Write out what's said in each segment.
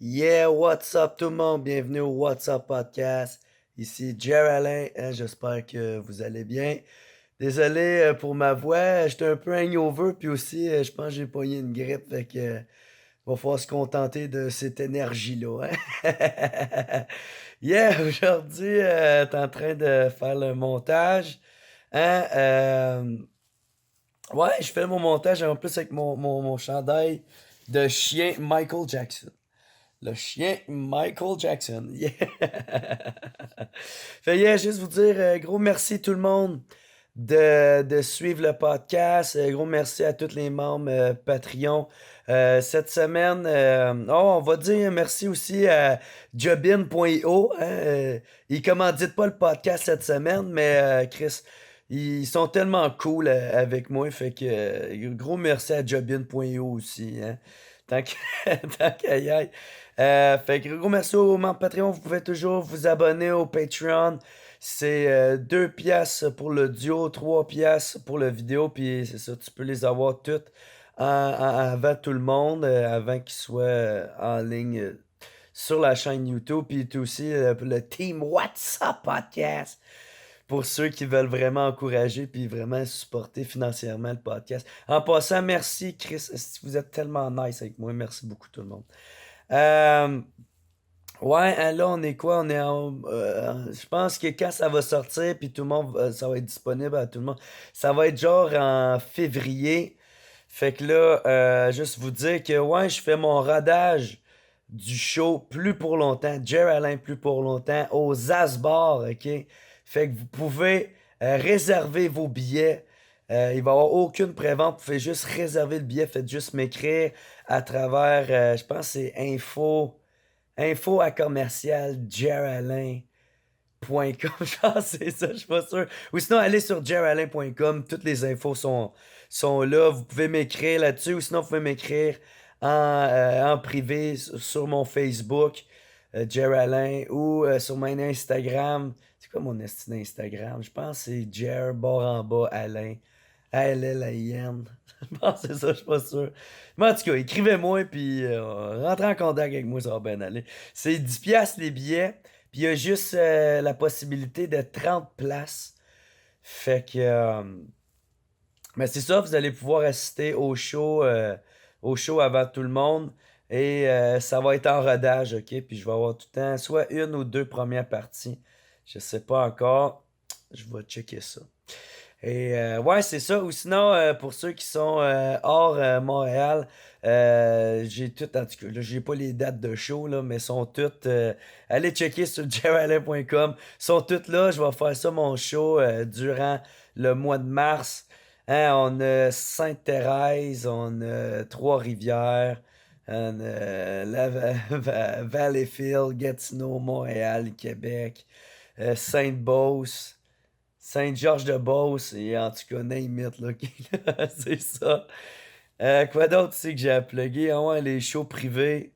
Yeah, what's up tout le monde? Bienvenue au What's Up Podcast. Ici Jer Alain, j'espère que vous allez bien. Désolé pour ma voix, j'étais un peu hangover, puis aussi je pense que j'ai pogné une grippe, fait que va falloir se contenter de cette énergie-là, hein? Yeah, aujourd'hui t'es en train de faire le montage, hein? Ouais, je fais mon montage en plus avec mon chandail de chien Michael Jackson. Le chien Michael Jackson. Yeah. Fait yeah, juste vous dire, gros merci tout le monde de suivre le podcast. Gros merci à tous les membres Patreon. Cette semaine, on va dire merci aussi à Jobin.io. Hein, ils commanditent pas le podcast cette semaine, mais Chris, ils sont tellement cool avec moi. Fait que gros merci à Jobin.io aussi. Hein, tant tant qu'à y être. Fait que gros merci aux membres Patreon. Vous pouvez toujours vous abonner au Patreon. C'est 2 piastres pour le duo, 3 piastres pour le vidéo. Puis c'est ça, tu peux les avoir toutes avant tout le monde, avant qu'ils soient en ligne sur la chaîne YouTube. Puis tu aussi le Team What's Up Podcast pour ceux qui veulent vraiment encourager puis vraiment supporter financièrement le podcast. En passant, merci Chris. Vous êtes tellement nice avec moi. Merci beaucoup tout le monde. Euh, ouais, hein, là, on est quoi? On est je pense que quand ça va sortir, puis tout le monde, ça va être disponible à tout le monde, ça va être genre en février. Fait que là, juste vous dire que, ouais, je fais mon rodage du show plus pour longtemps, Jer Alain plus pour longtemps, aux Asbar, OK? Fait que vous pouvez réserver vos billets. Il va y avoir aucune prévente. Vous pouvez juste réserver le billet. Faites juste m'écrire à travers, je pense que c'est info à commercial jeralain.com. Genre, c'est ça, je suis pas sûr. Ou sinon, allez sur jeralain.com. Toutes les infos sont là. Vous pouvez m'écrire là-dessus. Ou sinon, vous pouvez m'écrire en privé sur mon Facebook, Jer ou sur mon Instagram. C'est quoi mon Instagram? Je pense que c'est Jer barre en bas Alain. ALLAIN. Je pense que c'est ça, je suis pas sûr. Mais en tout cas, écrivez-moi, puis rentrez en contact avec moi, ça va bien aller. C'est 10 piastres les billets, puis il y a juste la possibilité de 30 places. Fait que... mais c'est ça, vous allez pouvoir assister au show avant tout le monde. Et ça va être en rodage, OK? Puis je vais avoir tout le temps soit une ou deux premières parties. Je sais pas encore. Je vais checker ça. Et ouais, c'est ça. Ou sinon, pour ceux qui sont hors Montréal, j'ai tout, en tout cas, là, j'ai pas les dates de show, là, mais sont toutes. Allez checker sur jeralin.com. Sont toutes là. Je vais faire ça, mon show, durant le mois de mars. Hein, on a Sainte-Thérèse, on a Trois-Rivières, on a Valleyfield, Gatineau, Montréal, Québec, Sainte-Beauce. Saint-Georges-de-Beauce et en tout cas, name it, là. C'est ça. Quoi d'autre, c'est que j'ai à plugger? Ah ouais, les shows privés.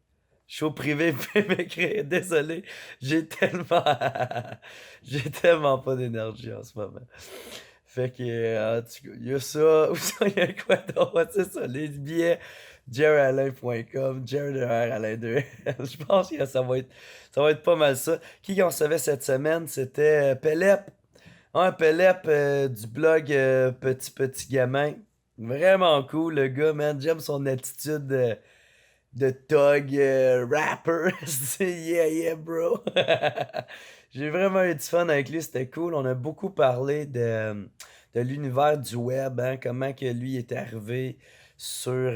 Shows privés, vous pouvez m'écrire. Désolé, j'ai tellement... j'ai tellement pas d'énergie en ce moment. Fait que, en tout cas, il y a ça. Ou ça, il y a quoi d'autre? Ouais, c'est ça, les billets. jeralain.com, Alain 2. Je pense que ça va être pas mal ça. Qui on savait cette semaine? C'était Pelep. Un Pelep du blog Petit Petit Gamin. Vraiment cool, le gars, man. J'aime son attitude de thug rapper. C'est yeah, yeah, bro. J'ai vraiment eu du fun avec lui, c'était cool. On a beaucoup parlé de l'univers du web, hein, comment que lui est arrivé sur,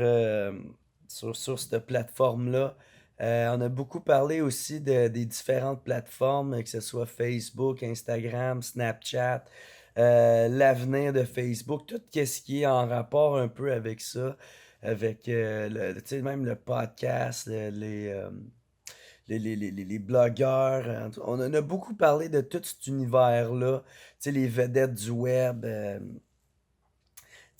sur cette plateforme-là. On a beaucoup parlé aussi des différentes plateformes, que ce soit Facebook, Instagram, Snapchat, l'avenir de Facebook, tout ce qui est en rapport un peu avec ça, avec tu sais, même le podcast, les blogueurs. On en a beaucoup parlé de tout cet univers-là, tu sais, les vedettes du web.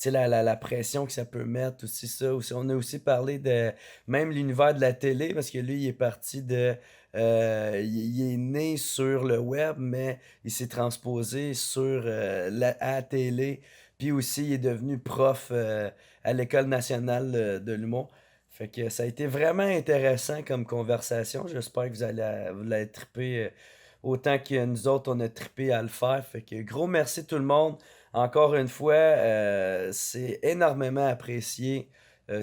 Tu sais, la pression que ça peut mettre, aussi ça. Aussi, on a aussi parlé de même l'univers de la télé, parce que lui, il est parti de... il est né sur le web, mais il s'est transposé sur à la télé. Puis aussi, il est devenu prof à l'École nationale de l'humour. Fait que ça a été vraiment intéressant comme conversation. J'espère que vous l'avez trippé autant que nous autres, on a trippé à le faire. Fait que gros merci tout le monde. Encore une fois, c'est énormément apprécié.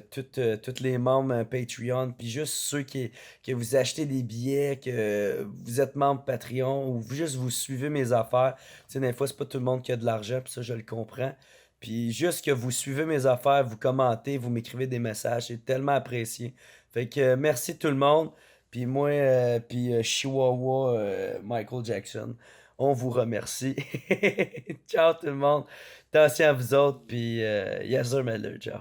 Tous les membres Patreon, puis juste ceux que vous achetez des billets, que vous êtes membre Patreon ou juste vous suivez mes affaires. Tu sais, des fois, c'est pas tout le monde qui a de l'argent, puis ça, je le comprends. Puis juste que vous suivez mes affaires, vous commentez, vous m'écrivez des messages, c'est tellement apprécié. Fait que merci tout le monde. Puis moi, Chihuahua, Michael Jackson, on vous remercie. Ciao tout le monde. Attention à vous autres, puis yes sir, Miller, ciao.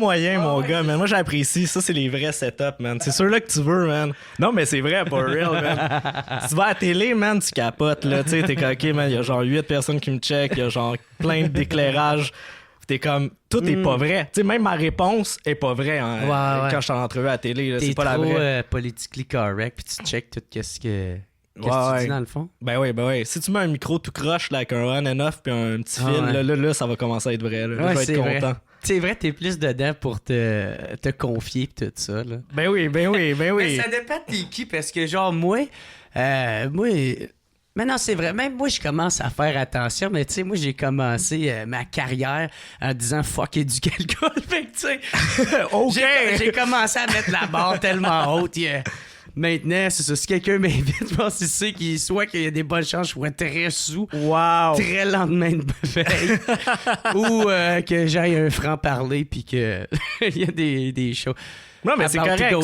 Moyen, mon gars, man. Moi, j'apprécie. Ça, c'est les vrais setups, man. C'est ceux-là que tu veux, man. Non, mais c'est vrai, pas real, man. Si tu vas à la télé, man, tu capotes, là. Tu sais, t'es comme, OK, man, il y a genre 8 personnes qui me checkent, il y a genre plein d'éclairages. T'es comme, tout est pas vrai. Tu sais, même ma réponse est pas vraie quand je suis en entrevue à la télé. Là. C'est pas la vraie. T'es trop politically correct, puis tu check tout qu'est-ce que tu dis dans le fond. Ben oui. Si tu mets un micro tout croche, là, avec un on and off puis un petit fil, là, ça va commencer à être vrai. Là. Je vais être content. Vrai. C'est vrai, t'es plus dedans pour te confier pis tout ça. Là. Ben oui. Mais ça dépend de t'es qui, parce que genre, moi... Mais non, c'est vrai. Même moi, je commence à faire attention. Mais tu sais, moi, j'ai commencé ma carrière en disant fuck éduque-le. Fait que tu sais, OK. J'ai commencé à mettre la barre tellement haute. Maintenant, c'est ça. Si quelqu'un m'invite, je pense qu'il soit qu'il y a des bonnes chances que je sois très sous. Wow. Très lendemain de veille. Ou que j'aille un franc-parler puis que il y a des shows. Non, mais c'est correct.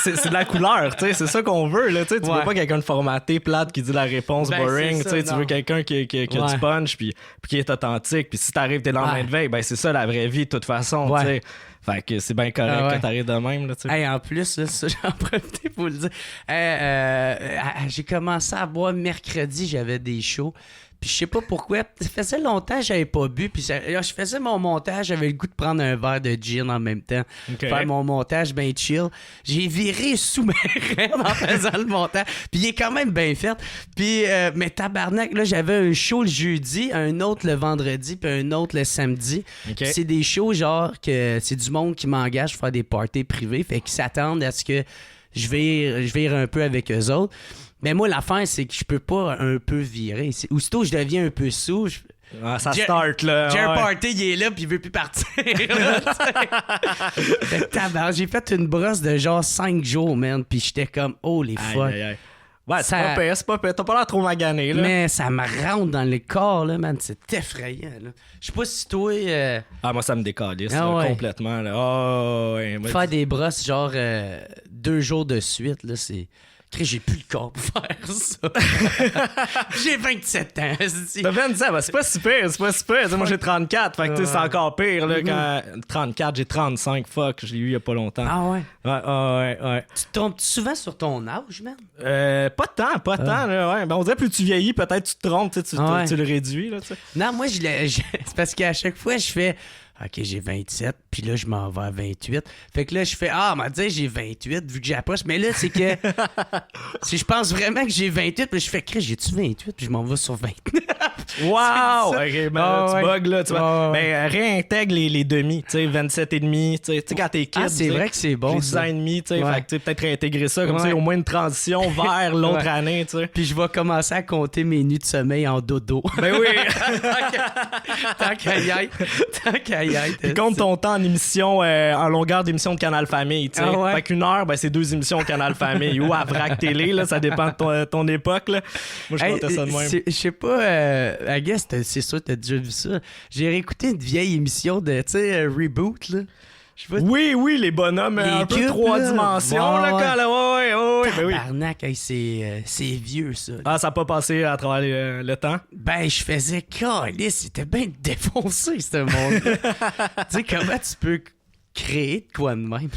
C'est de la couleur, tu sais. C'est ça qu'on veut, là. Tu veux pas quelqu'un de formaté, plate, qui dit la réponse boring. Tu veux quelqu'un qui a du punch puis qui est authentique. Puis si t'arrives t'es lendemain de veille, ben c'est ça la vraie vie, de toute façon, tu sais. Fait que c'est bien correct que t'arrives de même, là, tu sais. Hey, en plus, là, ça, j'en profite pour le dire. J'ai commencé à boire mercredi, j'avais des shows. Puis je sais pas pourquoi. Ça faisait longtemps que j'avais pas bu. Puis je faisais mon montage. J'avais le goût de prendre un verre de gin en même temps. Okay. Faire mon montage bien chill. J'ai viré sous mes rêves en faisant le montage. Puis il est quand même bien fait. Puis, mais tabarnak, là, j'avais un show le jeudi, un autre le vendredi, puis un autre le samedi. Okay. C'est des shows genre que c'est du monde qui m'engage pour faire des parties privées. Fait qu'ils s'attendent à ce que je vire un peu avec eux autres. Mais moi, l'affaire, c'est que je peux pas un peu virer. Aussitôt, je deviens un peu sous. Ça start, là. J'ai un party, il est là, puis il veut plus partir. J'ai fait une brosse de genre 5 jours, man. Puis j'étais comme, oh, les fuck. Ouais, c'est pas pire. T'as pas l'air trop magané, là. Mais ça me rentre dans le corps, là, man. C'est effrayant, là. Je sais pas si toi... moi, ça me décalisse, complètement, là. Faire des brosses, genre, 2 jours de suite, là, c'est... J'ai plus le corps pour faire ça. J'ai 27 ans. T'as 27, c'est pas super. Moi, j'ai 34. Fait que c'est encore pire. Là, quand 34, j'ai 35. Fuck, je l'ai eu il y a pas longtemps. Ah ouais? Ouais. Tu te trompes souvent sur ton âge, man? Pas tant. Là, ouais. Ben, on dirait plus tu vieillis, peut-être tu te trompes, tu le réduis. Là, t'sais. Non, moi, c'est parce qu'à chaque fois, je fais... OK, j'ai 27, puis là, je m'en vais à 28. Fait que là, je fais, m'a dit, j'ai 28, vu que j'approche. Mais là, c'est que, si je pense vraiment que j'ai 28, puis je fais, j'ai-tu 28, puis je m'en vais sur 29. Wow! OK, ben tu bugs, là, tu vois. Ben, réintègre les demi, tu sais, 27 et demi, tu sais, quand t'es kid. C'est vrai que c'est bon, ça. 10 ans et demi, tu sais, fait que peut-être réintégrer ça, comme ça, au moins une transition vers l'autre année, tu sais. Puis je vais commencer à compter mes nuits de sommeil en dodo. Ben oui! Tant qu'à y être. Puis compte ton temps en émission, en longueur d'émission de Canal Famille, tu sais. Fait qu'une heure, ben c'est 2 émissions de Canal Famille ou à Vrac Télé, là, ça dépend de ton époque, là. Moi, je comptais ça de même. Je sais pas, I guess, c'est sûr que t'as déjà vu ça. J'ai réécouté une vieille émission de, tu sais, Reboot, là. Oui, les bonhommes un peu 3 dimensions, là, quand là, ouais, ben oui. Tabarnak, c'est vieux, ça. Ah, ça n'a pas passé à travers le temps? Ben, je faisais calice, c'était bien défoncé, ce monde-là. Tu sais, comment tu peux créer de quoi de même?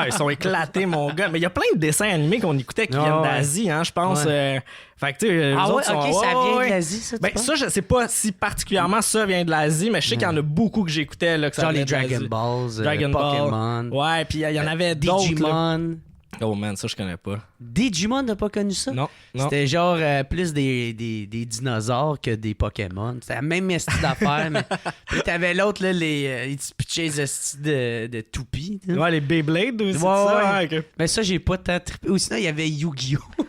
Ils sont éclatés, mon gars. Mais il y a plein de dessins animés qu'on écoutait qui viennent d'Asie, hein, je pense. Fait que, tu sais, ça vient de l'Asie, ça, ben, ça, je sais pas si particulièrement ça vient de l'Asie, mais je sais qu'il y en a beaucoup que j'écoutais, là, que ça genre les Dragon Balls, Dragon Pokémon. Ouais, puis il y en avait d'autres. Digimon. Oh man, ça je connais pas. Digimon n'a pas connu ça? Non. C'était genre plus des dinosaures que des Pokémon. C'était la même style d'affaires, mais puis t'avais l'autre, là, ils te pitchaient les hosties de toupies. Là. Ouais, les Beyblade aussi. Ouais. Ok. Mais ça, j'ai pas tant trippé. Ou sinon, il y avait Yu-Gi-Oh!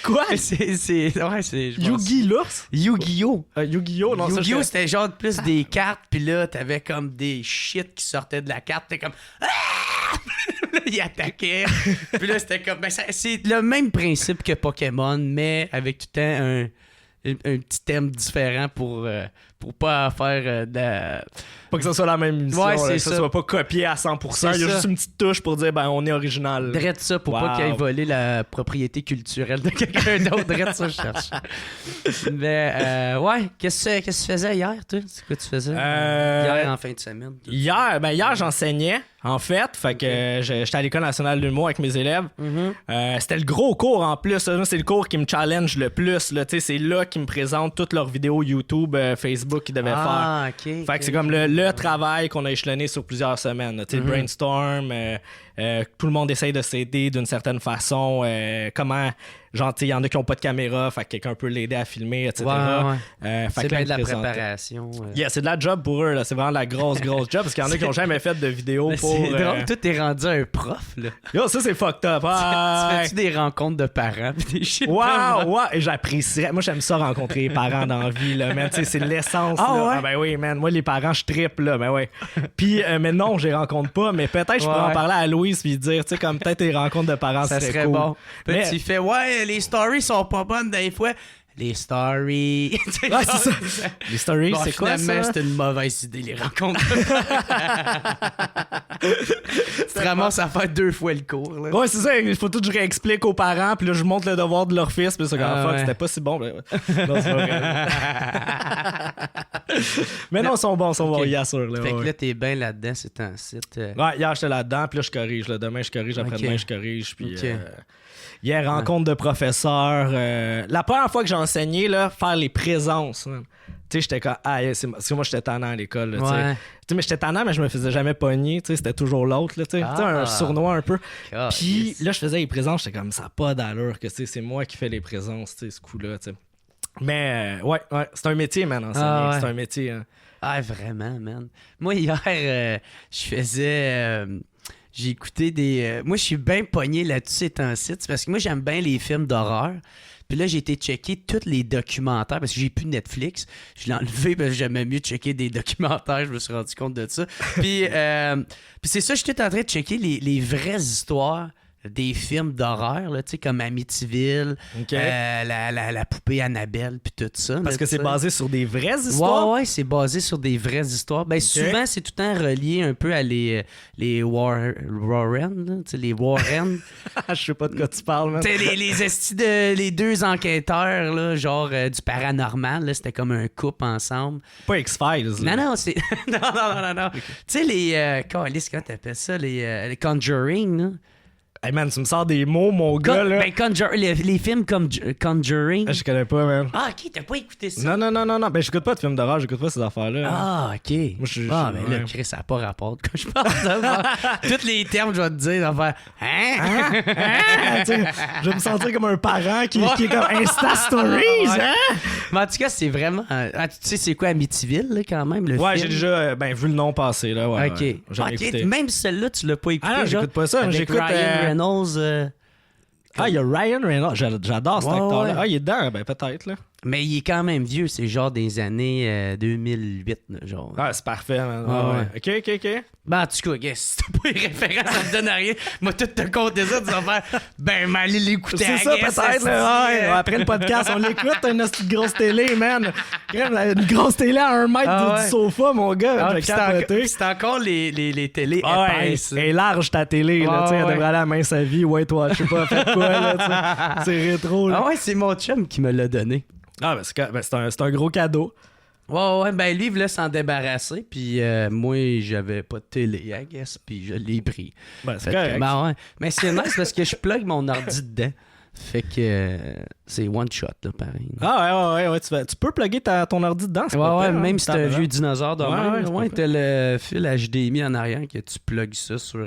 Quoi? Yu-Gi l'ours? Yu-Gi-Oh! Yu-Gi-Oh! Non, Yu-Gi-Oh! ça, C'était genre plus des cartes, puis là, t'avais comme des shit qui sortaient de la carte. T'es comme... Ah! Là, il attaquait. Puis là, c'était comme... c'est le même principe que Pokémon, mais avec tout le temps un petit thème différent pour pas faire de la... Pas que ça soit la même émission, Ouais, là, c'est que ça ça. soit pas copié à 100%. Il y a ça. juste une petite touche pour dire, ben, on est original. Drette ça pour pas Wow. qu'il aille voler la propriété culturelle de quelqu'un d'autre. Drette ça, je cherche. Mais, ouais, qu'est-ce que tu faisais hier, toi? C'est quoi tu faisais? Hier, en fin de semaine. toi? Hier, j'enseignais, en fait. Fait que j'étais à l'École nationale de l'humour avec mes élèves. C'était le gros cours, en plus. Moi, c'est le cours qui me challenge le plus. Là. C'est là qu'ils me présentent toutes leurs vidéos YouTube, Facebook qu'ils devaient faire. OK. Fait que c'est comme le travail qu'on a échelonné sur plusieurs semaines. Le brainstorm, tout le monde essaye de s'aider d'une certaine façon. Comment, genre, il y en a qui n'ont pas de caméra, fait que quelqu'un peut l'aider à filmer, etc. Fait C'est que là, bien de la ils présentaient. préparation. Yeah, c'est de la job pour eux, là. C'est vraiment de la grosse job parce qu'il y en a qui n'ont jamais fait de vidéo Mais pour. c'est drôle, toi, t'es rendu un prof, là. Yo, ça, c'est fucked up. Tu fais-tu des rencontres de parents pis des shit? Wow, et j'apprécierais. Moi, j'aime ça rencontrer les parents dans la vie, là, man. Tu sais, c'est l'essence, Ah, là. ouais? Ah, ben oui, man. Moi, les parents, je trippe, là. Ben ouais. Puis, mais non, je les rencontre pas. Mais peut-être, je pourrais en parler à Louise puis dire, tu sais, comme peut-être les rencontres de parents, Ça serait cool. bon. Puis Mais- tu fais, ouais, les stories sont pas bonnes des fois. Les stories. Ouais, c'est ça. Les stories, Bon, c'est quoi, finalement, ça? c'était une mauvaise idée, les rencontres. Tu te ramasses à faire 2 fois le cours. Là. Ouais, c'est ça. Il faut tout que je réexplique aux parents, puis là, je montre le devoir de leur fils, puis c'est comme, fuck, ouais. c'était pas si bon. Ben, ouais. Non, c'est pas vrai. Mais non, ils sont bons, Ok. bien sûr. Là, Fait que ouais. là, t'es bien là-dedans, c'est un site. Ouais, hier, j'étais là-dedans, puis là, je corrige. Là. Demain, je corrige. Après-demain, Ok. je corrige. Puis, Ok. hier, rencontre de professeurs. La première fois que j'ai enseigné, là, faire les présences. Hein. Tu sais, j'étais comme. Ah, yeah, parce que moi, j'étais tannant à l'école. Là, tu sais. Ouais. Tu sais, mais j'étais tannant, mais je me faisais jamais pogner. Tu sais, c'était toujours l'autre. Là, tu sais. Tu sais, un sournois un peu. Ah, Puis yes. là, je faisais les présences. J'étais comme, ça n'a pas d'allure que tu sais, c'est moi qui fais les présences, tu sais, ce coup-là. Tu sais. Mais, ouais, c'est un métier, man, enseigner. Ah, ouais. C'est un métier. Hein. Ah, vraiment, man. Moi, hier, je faisais. J'ai écouté des. Moi, je suis bien pogné là-dessus ces temps-ci. C'est parce que moi, j'aime bien les films d'horreur. Puis là, j'ai été checker tous les documentaires parce que j'ai plus Netflix. Je l'ai enlevé parce que j'aimais mieux checker des documentaires. Je me suis rendu compte de ça. Puis c'est ça, j'étais en train de checker les vraies histoires des films d'horreur, là, tu sais, comme Amityville, OK. la poupée Annabelle, puis tout ça. Parce là, que c'est tu sais. basé sur des vraies histoires. Ouais, c'est basé sur des vraies histoires. Ben, souvent, c'est tout le temps relié un peu à les Warren, là, tu sais, les Warren. Je sais pas de quoi tu parles, man. Tu sais, les estis les 2 enquêteurs, là, genre du paranormal, là, c'était comme un couple ensemble. Pas X-Files. là. Non, c'est... non. Tu sais, Calisse, comment t'appelles ça? Les Conjuring, là. Hey, man, tu me sors des mots, mon gars, là. Les films comme Conjuring. Ah, je connais pas, man. Ah, OK, t'as pas écouté ça? Non. Ben, j'écoute pas de films d'horreur, j'écoute pas ces afaffaires-là. Ah, OK. Moi, Mais là, ouais. Chris, ça n'a pas rapport quand je parle de tous les termes, je vais te dire, de faire Hein? Ah, tu sais, je vais me sentir comme un parent qui est comme Insta Stories, Ouais. hein? Mais en tout cas, c'est vraiment. Tu sais, c'est quoi Amityville, là, quand même, le Ouais, film? j'ai déjà vu le nom passer, là. Ouais, OK. ouais. J'avais OK, écouté. même celle-là, tu l'as pas écouté. Ah non, genre, j'écoute pas ça, avec j'écoute, Ryan Reynolds. Ah, il y a Ryan Reynolds. J'adore cet Ouais, acteur-là. ouais. Ah, il est dedans, ben peut-être, là. Mais il est quand même vieux, c'est genre des années 2008, là, genre. Ah, c'est parfait, man. Ouais, OK. Ben, en tout cas, guess, si t'as pas les références, ça me donne rien. Moi, tout te compter ça, tu vas faire, ben, m'aller l'écouter C'est à ça, guess, peut-être. Là, ouais. Après le podcast, on l'écoute. T'as une petite grosse télé, man. Une grosse télé à 1 mètre Ah, du ouais. sofa, mon gars. Ah, J'ai puis c'est encore- capoté. puis c'est encore les télés Ah ouais, épaisses. elle est large ta télé, là. Ouais, Tu sais, elle ouais. devrait aller à main sa vie. Ouais, toi, je sais pas, faites quoi, là. Tu sais. C'est rétro, là. Ah ouais, c'est mon chum qui me l'a donné. Ah, ben, c'est un gros cadeau. Ouais, ben lui, il voulait s'en débarrasser, puis moi, j'avais pas de télé, I guess, puis je l'ai pris. Ben, c'est Fait que, correct. ben ouais. Mais c'est nice parce que je plug mon ordi dedans. Fait que c'est one shot, là, pareil. Ah, ouais. Tu peux plugger ton ordi dedans, c'est Ouais, pas ouais, pire, hein, même si t'as un tabarnak. vieux dinosaure de Ouais, même, ouais, c'est ouais, pas t'as le fil HDMI en arrière que tu plugues ça sur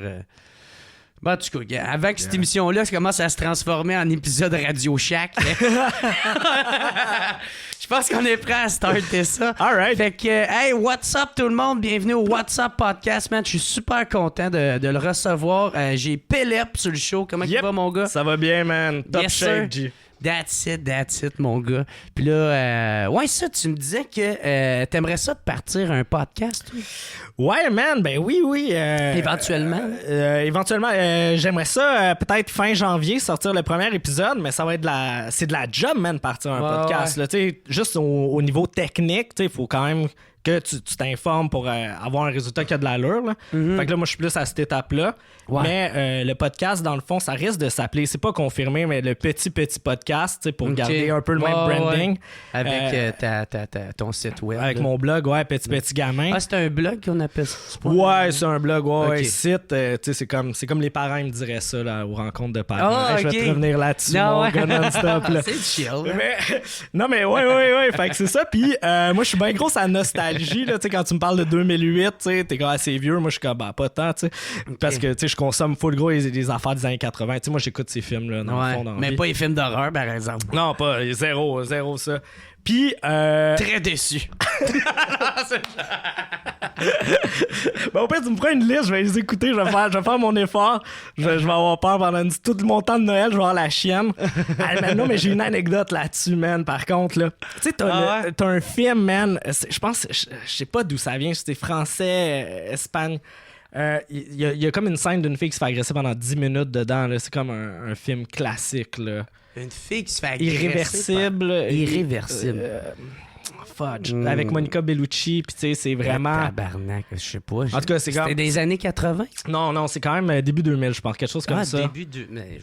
Bon, en tout cas, gars, avant que cette émission-là commence à se transformer en épisode Radio Shack, je pense qu'on est prêt à starter ça. All right. Fait que, hey, what's up tout le monde? Bienvenue au What's Up Podcast, man. Je suis super content de le recevoir. J'ai Pélep sur le show. Comment il va, mon gars? Ça va bien, man. Top Yes, shape, sir. G. That's it, mon gars. Puis là, ouais, ça, tu me disais que t'aimerais ça de partir un podcast, toi? Ouais, man, ben oui. Éventuellement. Éventuellement, j'aimerais ça peut-être fin janvier sortir le premier épisode, mais ça va être c'est de la job, man, partir un podcast. Ouais. Là, tu sais, juste au niveau technique, il faut quand même que tu t'informes pour avoir un résultat qui a de l'allure. Là. Fait que là, moi, je suis plus à cette étape-là. Ouais. Mais le podcast, dans le fond, ça risque de s'appeler, c'est pas confirmé, mais le petit podcast, pour garder un peu le même branding. Avec ton site web. Avec là. mon blog, ouais, Petit Gamin. Ah, c'est un blog qu'on appelle ça? C'est pas Ouais, c'est un blog, ouais, Ok. site. Tu sais, c'est comme les parents ils me diraient ça là, aux rencontres de parents. Ah, Hey, je vais ok. te revenir là-dessus, Non, mon ouais. gars, non-stop. Là. C'est chill. Hein? Non, mais ouais. Fait que c'est ça. Puis moi, je suis bien gros à la nostalgie. Là, quand tu me parles de 2008, t'es quand assez vieux. Moi, je suis comme, bah, pas tant. Parce que je consomme full gros les affaires des années 80. T'sais, moi, j'écoute ces films-là, dans le fond. Dans la mais vie. pas les films d'horreur, par exemple. Non, pas. Zéro ça. Puis. Très déçu. Ben, au pire, tu me prends une liste, je vais les écouter, je vais faire mon effort. Je vais avoir peur pendant tout mon temps de Noël, je vais avoir la chienne. Non, mais j'ai une anecdote là-dessus, man, par contre, là. Tu sais, t'as un film, man, je pense, je sais pas d'où ça vient, c'est français, Espagne. Il y a comme une scène d'une fille qui se fait agresser pendant 10 minutes dedans, là. C'est comme un film classique, là. Une fille qui se fait agresser. Irréversible. Fudge. Avec Monica Bellucci, puis tu sais, c'est vraiment. Tabarnak, je sais pas. En tout cas, c'est comme. C'était des années 80? Non, c'est quand même début 2000, je pense, quelque chose comme ça. Début de... Mais...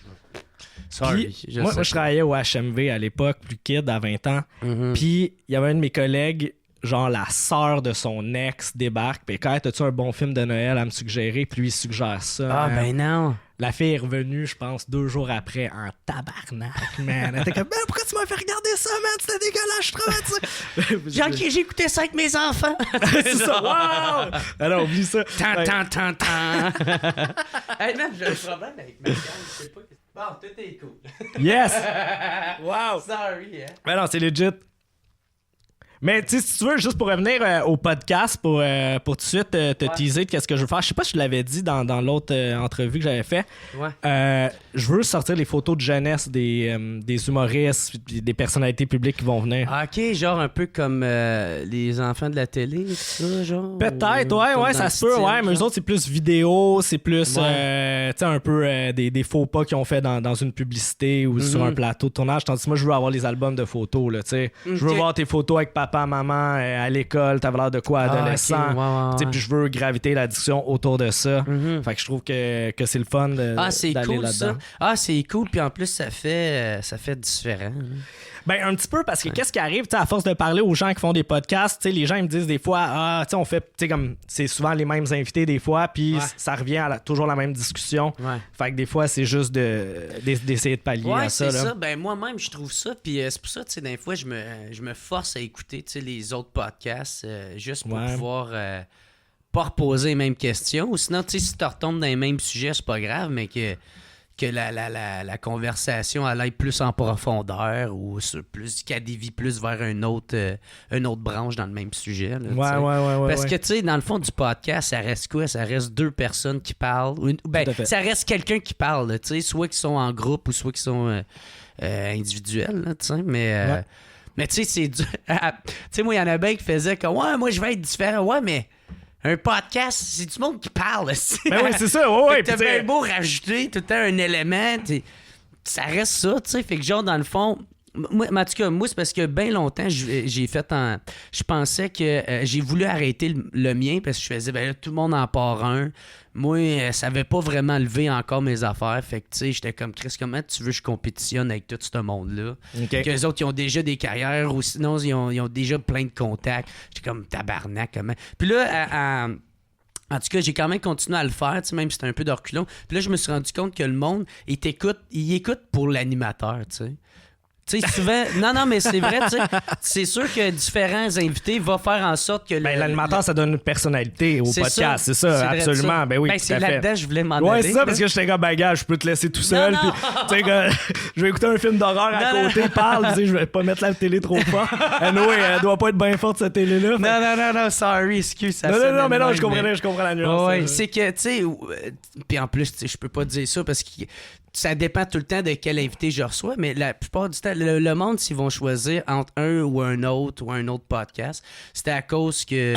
Sorry. Puis, moi, je travaillais au HMV à l'époque, plus kid, à 20 ans. Puis, il y avait un de mes collègues, genre la sœur de son ex, débarque. Puis, quand as-tu un bon film de Noël à me suggérer? Puis, lui, il suggère ça. Ah, man. ben non. La fille est revenue, je pense, 2 jours après, en tabarnak, man. Elle était comme, ben, pourquoi tu m'as fait regarder ça, man? C'était dégueulasse, je trouvais ça. J'ai écouté ça avec mes enfants. C'est ça, wow! Alors, oublie ça. Tan. Hey, man, j'ai un problème avec ma carte, je sais pas. Bon, tout est cool. Yes! Wow! Sorry, hein. Ben non, c'est legit. Mais tu sais, si tu veux, juste pour revenir au podcast, pour tout de suite te teaser de qu'est-ce que je veux faire. Je sais pas si je l'avais dit dans l'autre entrevue que j'avais fait. Ouais. Je veux sortir les photos de jeunesse des humoristes, puis des personnalités publiques qui vont venir. Ah, ok, genre un peu comme les enfants de la télé, tout ça, genre. Peut-être, Comme ouais, dans ça le se peut, style, ouais, mais eux genre. autres, c'est plus vidéo, c'est plus, tu sais, un peu des faux pas qu'ils ont fait dans une publicité ou sur un plateau de tournage. Tandis que moi, je veux avoir les albums de photos, là, tu sais. Je veux voir tes photos avec papa, maman, à l'école, t'avais l'air de quoi, adolescent. ok, ouais. Tu sais, puis je veux graviter la discussion autour de ça. Fait que je trouve que c'est le fun C'est d'aller cool, là-dedans. ça. Ah, c'est cool, puis en plus, ça fait différent. hein. Ben, un petit peu, parce que qu'est-ce qui arrive, tu sais, à force de parler aux gens qui font des podcasts, tu sais, les gens ils me disent des fois, tu sais, on fait, tu sais, comme, c'est souvent les mêmes invités des fois, puis ça revient à toujours la même discussion. Ouais. Fait que des fois, c'est juste d'essayer de pallier Ouais, à ça. c'est Là. ça. Ben, moi-même, je trouve ça. Puis c'est pour ça, tu sais, des fois, je me force à écouter, tu sais, les autres podcasts juste pour pouvoir pas reposer les mêmes questions. Ou sinon, tu sais, si tu retombes dans les mêmes sujets, c'est pas grave, mais que la conversation elle aille plus en profondeur ou qu'elle dévie plus vers une autre branche dans le même sujet. Là, Ouais. Parce que, tu sais, dans le fond du podcast, ça reste quoi? Ça reste 2 personnes qui parlent. Ben, Tout à fait. ça reste quelqu'un qui parle, là, tu sais, soit qui sont en groupe ou soit qui sont individuels, là, tu sais, mais... Mais tu sais, c'est dur. Tu sais, moi, il y en a bien qui faisaient comme, ouais, moi, je vais être différent. Ouais, mais un podcast, c'est du monde qui parle. Ben oui, c'est ça, ouais. T'as puis bien t'sais- beau rajouter tout le temps un élément, ça reste ça, tu sais. Fait que genre, dans le fond, moi, en tout cas, moi, c'est parce que bien longtemps, j'ai fait en... Je pensais que j'ai voulu arrêter le mien parce que je faisais, ben là, tout le monde en part un. Moi, ça avait pas vraiment levé encore mes affaires. Fait que, tu sais, j'étais comme, Chris, comment tu veux que je compétitionne avec tout ce monde-là? Ok. Qu'eux autres, ils ont déjà des carrières ou sinon, ils ont déjà plein de contacts. J'étais comme, tabarnak, comment? Puis là, en tout cas, j'ai quand même continué à le faire, tu sais, même si c'était un peu de reculons. Puis là, je me suis rendu compte que le monde, il écoute pour l'animateur, tu sais. Tu sais, souvent... Non, mais c'est vrai, tu sais. C'est sûr que différents invités vont faire en sorte que... L'animateur, ça donne une personnalité au podcast. C'est ça, vrai absolument. ça. Ben oui, ben, tout c'est à fait. là-dedans je voulais m'en Ouais, aller. c'est ça, parce que j'étais comme bagage, je peux te laisser tout seul. Non, Puis, tu sais, je vais écouter un film d'horreur à Non, côté, parle, tu sais, je vais pas mettre la télé trop fort. Anyway, elle doit pas être bien forte, cette télé-là. Non, sorry, excuse. Ça Non, mais non, je mais- comprends la nuance. Ouais, c'est que, tu sais, puis en plus, tu sais, je peux pas dire ça parce que ça dépend tout le temps de quel invité je reçois, mais la plupart du temps, le monde, s'ils vont choisir entre un ou un autre podcast, c'était à cause que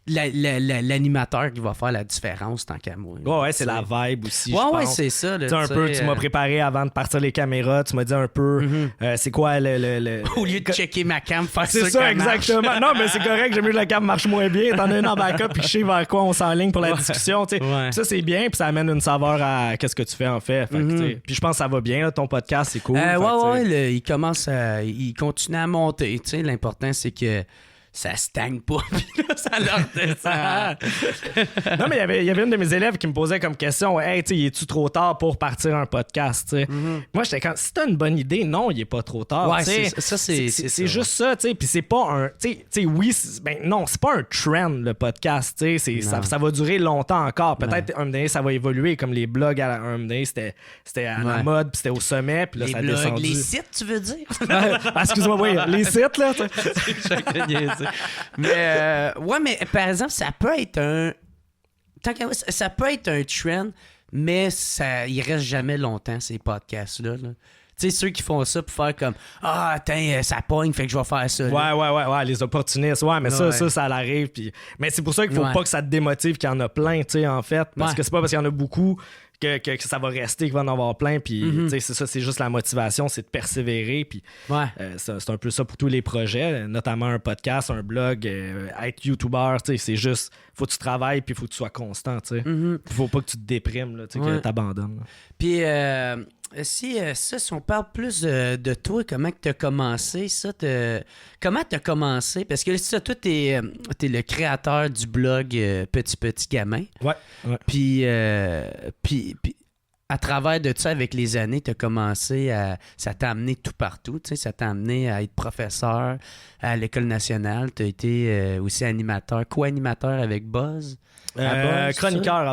l'animateur qui va faire la différence tant qu'à moi. Ouais, c'est la vibe aussi. Ouais, je ouais, pense. c'est ça. Là, Tu sais, un peu, tu m'as préparé avant de partir les caméras, tu m'as dit un peu, c'est quoi le... Au lieu de checker ma cam, faire C'est ça, exactement. Non, mais c'est correct, j'aime mieux que la cam marche moins bien. T'en as une en backup, puis je sais vers quoi on s'enligne pour la discussion. Tu sais. Ouais. Ça, c'est bien, puis ça amène une saveur à qu'est-ce que tu fais en fait. Fait que, tu sais, puis je pense que ça va bien, là, ton podcast, c'est cool. Fait que, tu sais, il commence il continue à monter. Tu sais, l'important, c'est que ça stagne pas, puis là, ça leur descend. Non, mais il y avait une de mes élèves qui me posait comme question, hey, tu sais, es-tu trop tard pour partir un podcast, tu sais? Moi, j'étais comme, si t'as une bonne idée, non, il est pas trop tard. Ouais, tu sais. c'est juste ça, tu sais. Puis c'est pas un, tu sais, oui, non, c'est pas un trend le podcast, tu sais. Ça va durer longtemps encore. Peut-être un moment donné, ça va évoluer, comme les blogs à un moment donné, c'était à la mode, puis c'était au sommet, puis là, ça a descendu. Les sites, tu veux dire? Ah, excuse-moi, oui, les sites, là. Mais ouais, mais par exemple, ça peut être ça peut être un trend, mais il reste jamais longtemps ces podcasts là. Tu sais, ceux qui font ça pour faire comme attends, ça pogne, fait que je vais faire ça. Ouais, les opportunistes. Ouais, mais ça l'arrive. Puis... Mais c'est pour ça qu'il faut pas que ça te démotive qu'il y en a plein, tu sais, en fait. Parce que c'est pas parce qu'il y en a beaucoup que ça va rester, qu'il va en avoir plein. Puis, tu sais, c'est ça, c'est juste la motivation, c'est de persévérer. Puis, c'est un peu ça pour tous les projets, notamment un podcast, un blog, être YouTuber, tu sais, c'est juste, faut que tu travailles, puis faut que tu sois constant, tu sais. Faut pas que tu te déprimes, là, tu sais, que t'abandonnes. Puis, si on parle plus de toi, comment tu as commencé, comment tu as commencé? Parce que ça, toi, t'es le créateur du blog Petit Gamin. Ouais. Puis, à travers de ça, avec les années, tu as commencé ça t'a amené tout partout, tu sais, ça t'a amené à être professeur à l'École nationale, tu as été aussi co-animateur avec Buzz. Chroniqueur,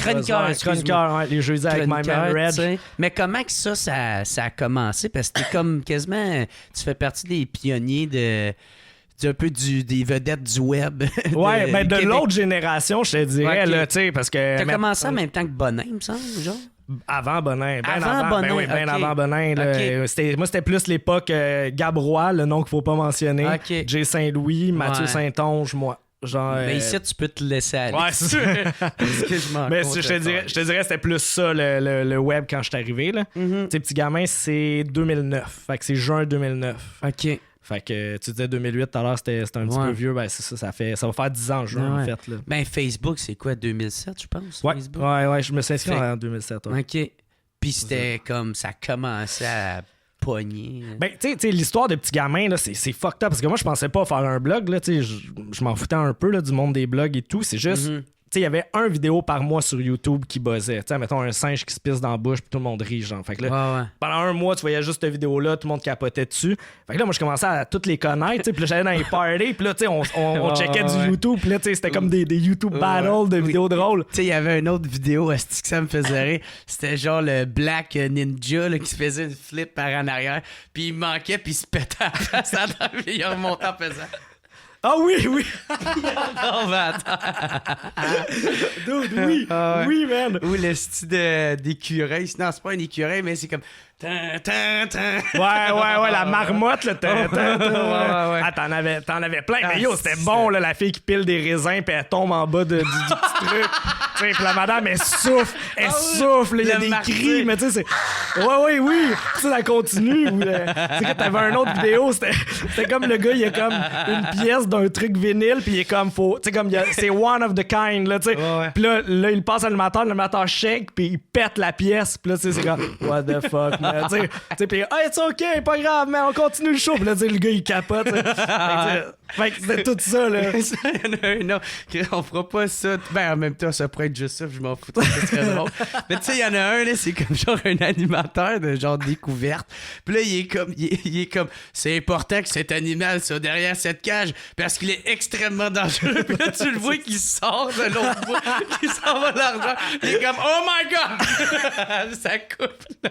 ouais, les jeudis avec My Man Red. T'sais. Mais comment que ça a commencé? Parce que t'es comme quasiment, tu fais partie des pionniers un peu des vedettes du web. Ouais, ben de l'autre génération, je te dirais, là, tu sais, parce que... T'as commencé en même temps que Bonin, il me semble, genre? Avant Bonin, Avant Bonin, ben oui, okay. Avant Bonin. Là, moi, c'était plus l'époque Gabrois, le nom qu'il faut pas mentionner. Okay. Jay Saint-Louis, Mathieu Saint-Onge, moi. Genre, mais ici, tu peux te laisser aller. Ouais, c'est ça. Parce que je m'en Mais je te dirais c'était plus ça, le web, quand je suis arrivé. Là. Tu sais, Petit Gamin, c'est 2009. Fait que c'est juin 2009. OK. Fait que tu disais 2008 tout à l'heure, c'était un petit peu vieux. Ben, c'est ça, ça va faire 10 ans en juin, en fait. Là. Ben, Facebook, c'est quoi, 2007, je pense? Ouais, Facebook? ouais, je me suis inscrit en 2007. Ouais. OK. Puis c'était comme, ça commençait à pogner. Ben, tu sais, l'histoire de Petit Gamin, là, c'est fucked up. Parce que moi, je pensais pas faire un blog, là, tu sais, je m'en foutais un peu là, du monde des blogs et tout. C'est juste... Tu sais, il y avait un vidéo par mois sur YouTube qui buzzait. Tu sais, mettons un singe qui se pisse dans la bouche puis tout le monde rit, genre. Fait que là, pendant un mois, tu voyais juste cette vidéo-là, tout le monde capotait dessus. Fait que là, moi, je commençais à toutes les connaître, tu sais, puis là, j'allais dans les parties, puis là, tu sais, on checkait du YouTube, puis là, tu sais, c'était comme des YouTube battles de vidéos drôles. Tu sais, il y avait une autre vidéo, que ça me faisait rire. C'était genre le Black Ninja là, qui se faisait une flip par en arrière, puis il manquait, puis il se pétait à la face, puis il remontait en faisant. Ah oui! Non, mais attends. Dude, oui! Oui, man! Ou le style d'écureuil. Non, c'est pas un écureuil, mais c'est comme... Ouais, la marmotte, là. Ouais. Ah, t'en avais plein. Mais yo, c'était bon, là, la fille qui pile des raisins, puis elle tombe en bas du petit truc. Tu sais, puis la madame, elle souffle, il y a des cris, mais tu sais, c'est... Oui. Tu sais, ça continue. Tu sais, quand t'avais une autre vidéo, c'était comme le gars, il a comme une pièce d'un truc vinyle, puis il est comme, tu sais, comme, c'est one of the kind, là, tu sais. Puis là, il passe à l'animateur shake, puis il pète la pièce, puis là, tu sais, c'est comme, what the fuck, man. Tu sais, puis, it's ok, pas grave, mais on continue le show. Puis là, tu sais, le gars, il capote. Fait que c'était tout ça, là. Il y en a un autre, on fera pas ça. Ben, en même temps, ça pourrait être juste ça, puis je m'en fous, ça serait drôle. Mais tu sais, il y en a un, là, c'est comme genre un animateur animateur de genre découverte. Puis là, il est comme, c'est important que cet animal soit derrière cette cage parce qu'il est extrêmement dangereux. Puis là, tu le vois qu'il sort de l'autre bout, qu'il s'en va l'argent. Il est comme, oh my God! Ça coupe. Tu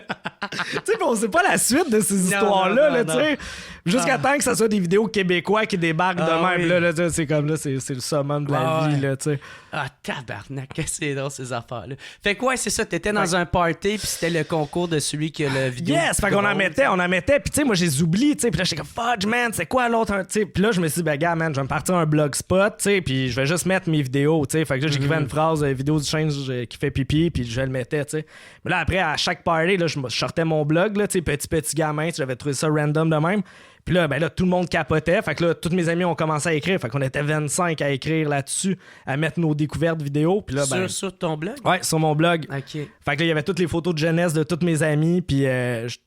sais, on sait pas la suite de ces histoires-là, tu sais. Jusqu'à temps que ce soit des vidéos québécois qui débarquent de même. Oui. Là, c'est comme là, c'est le summum de la vie, là, tu sais. Ah, tabarnak, que c'est drôle, ces affaires-là. Fait que ouais, c'est ça, t'étais dans un party, puis c'était le concours de celui qui a la vidéo. Yes, fait qu'on en mettait, puis tu sais, moi, je les oublie, tu sais, puis là, j'étais comme, fudge, man, c'est quoi l'autre, tu sais, puis là, je me suis dit, ben, gars, man, je vais me partir un blogspot, tu sais, puis je vais juste mettre mes vidéos, tu sais, fait que là, j'écrivais une phrase, vidéo du chien qui fait pipi, puis je le mettais, tu sais. Mais là, après, à chaque party, là, je sortais mon blog, là, tu sais, petit gamin, tu sais, j'avais trouvé ça random de même. Puis là, ben là, tout le monde capotait. Fait que là, tous mes amis ont commencé à écrire. Fait qu'on était 25 à écrire là-dessus, à mettre nos découvertes vidéo. Puis là, ben, sur ton blog? Ouais, sur mon blog. OK. Fait que là, il y avait toutes les photos de jeunesse de tous mes amis. Puis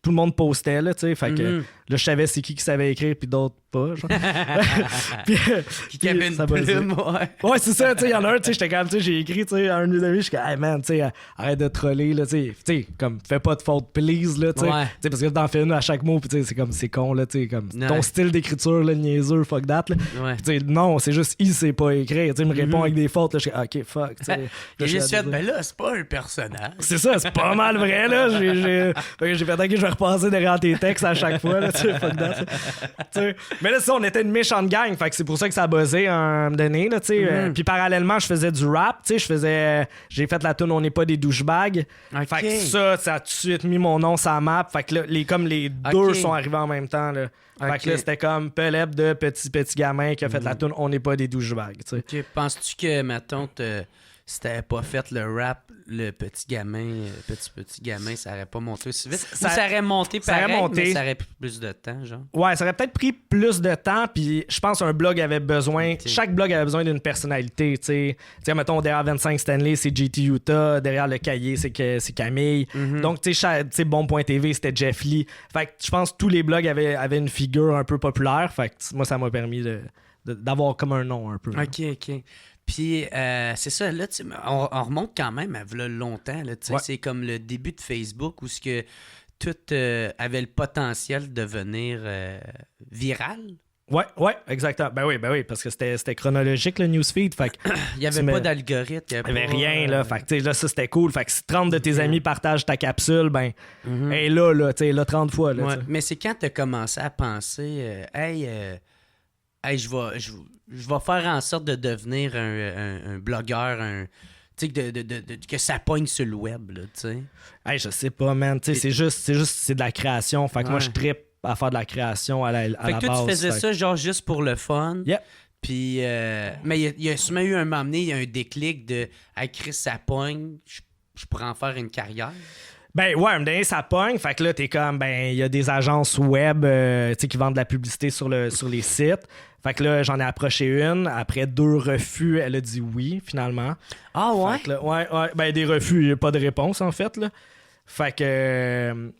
tout le monde postait, là, tu sais. Fait que là, je savais c'est qui savait écrire, puis d'autres pas, genre. Qui avait une plume, ouais. Ouais, c'est ça, tu sais. Il y en a un, tu sais, j'étais comme, tu sais, j'ai écrit, tu sais, à un de mes amis, je suis comme, hey man, tu sais, arrête de troller, là, tu sais, comme, fais pas de faute, please, là, tu sais. Ouais. Tu sais, parce que t'en fais une à chaque mot, puis tu sais, c'est comme, c'est con, là, tu sais, comme, Ouais. ton style d'écriture, là, niaiseux, fuck that, là. Ouais. Puis tu sais, non, c'est juste, il sait pas écrire, tu sais, il me répond avec des fautes, là, je suis comme, ok, fuck, tu sais. J'ai juste fait, ben là, c'est pas un personnage. C'est ça, c'est pas mal vrai, là. J'ai fait, ok, je vais repasser derrière tes textes à chaque fois, là, tu sais, fuck that. Tu sais. Mais là, ça, on était une méchante gang, fait que c'est pour ça que ça a buzzé à un moment donné, là, tu sais. Puis parallèlement, je faisais du rap, tu sais, j'ai fait la tune On n'est pas des douchebags. Ok. Fait que ça a tout de suite mis mon nom sur la map, fait que là, les deux sont arrivés en même temps, là. Fait que là, c'était comme Pelep de petit gamin qui a fait la tune On n'est pas des douchebags, tu sais. Ok. Penses-tu que, mettons, si t'avais pas fait le rap, le petit gamin, ça aurait pas monté aussi vite? Ça aurait monté pareil, mais ça aurait pris plus de temps, genre? Ouais, ça aurait peut-être pris plus de temps, puis je pense qu'un blog avait besoin... Chaque blog avait besoin d'une personnalité, tu sais. Tu sais, mettons, derrière 25 Stanley, c'est JT Utah, derrière le cahier, c'est Camille. Donc, tu sais, Bon.tv, c'était Jeff Lee. Fait que je pense que tous les blogs avaient une figure un peu populaire, fait que moi, ça m'a permis d'avoir comme un nom un peu. OK. Puis, c'est ça, là, on remonte quand même à v'là longtemps. Là, Ouais. C'est comme le début de Facebook où ce que tout avait le potentiel de devenir viral. Ouais, exactement. Ben oui, parce que c'était chronologique, le newsfeed. Fait que Il n'y avait pas d'algorithme. il n'y avait rien, là. Fait que, tu sais, là, ça, c'était cool. Fait que si 30 de tes amis partagent ta capsule, ben, hey, là, tu sais, là, 30 fois, là, Ouais. tu sais. Mais c'est quand tu as commencé à penser, hey, je vais faire en sorte de devenir un blogueur, tu sais, que ça pogne sur le web, là, tu sais. Hey, je sais pas, man. Tu sais, c'est de la création. Fait que moi, je trippe à faire de la création à la Fait que toi, base. tu faisais ça, genre, juste pour le fun. Yep. Puis, mais il y a sûrement eu un moment donné, il y a un déclic de hey, Chris, ça pogne, je pourrais en faire une carrière. Ben ouais, me donner ça pogne. Fait que là, t'es comme, ben, il y a des agences web tu sais, qui vendent de la publicité sur les sites. Fait que là, j'en ai approché une. Après 2 refus, elle a dit oui, finalement. Ah ouais? Fait que là, ouais. Ben, des refus, il n'y a pas de réponse, en fait, là. Fait que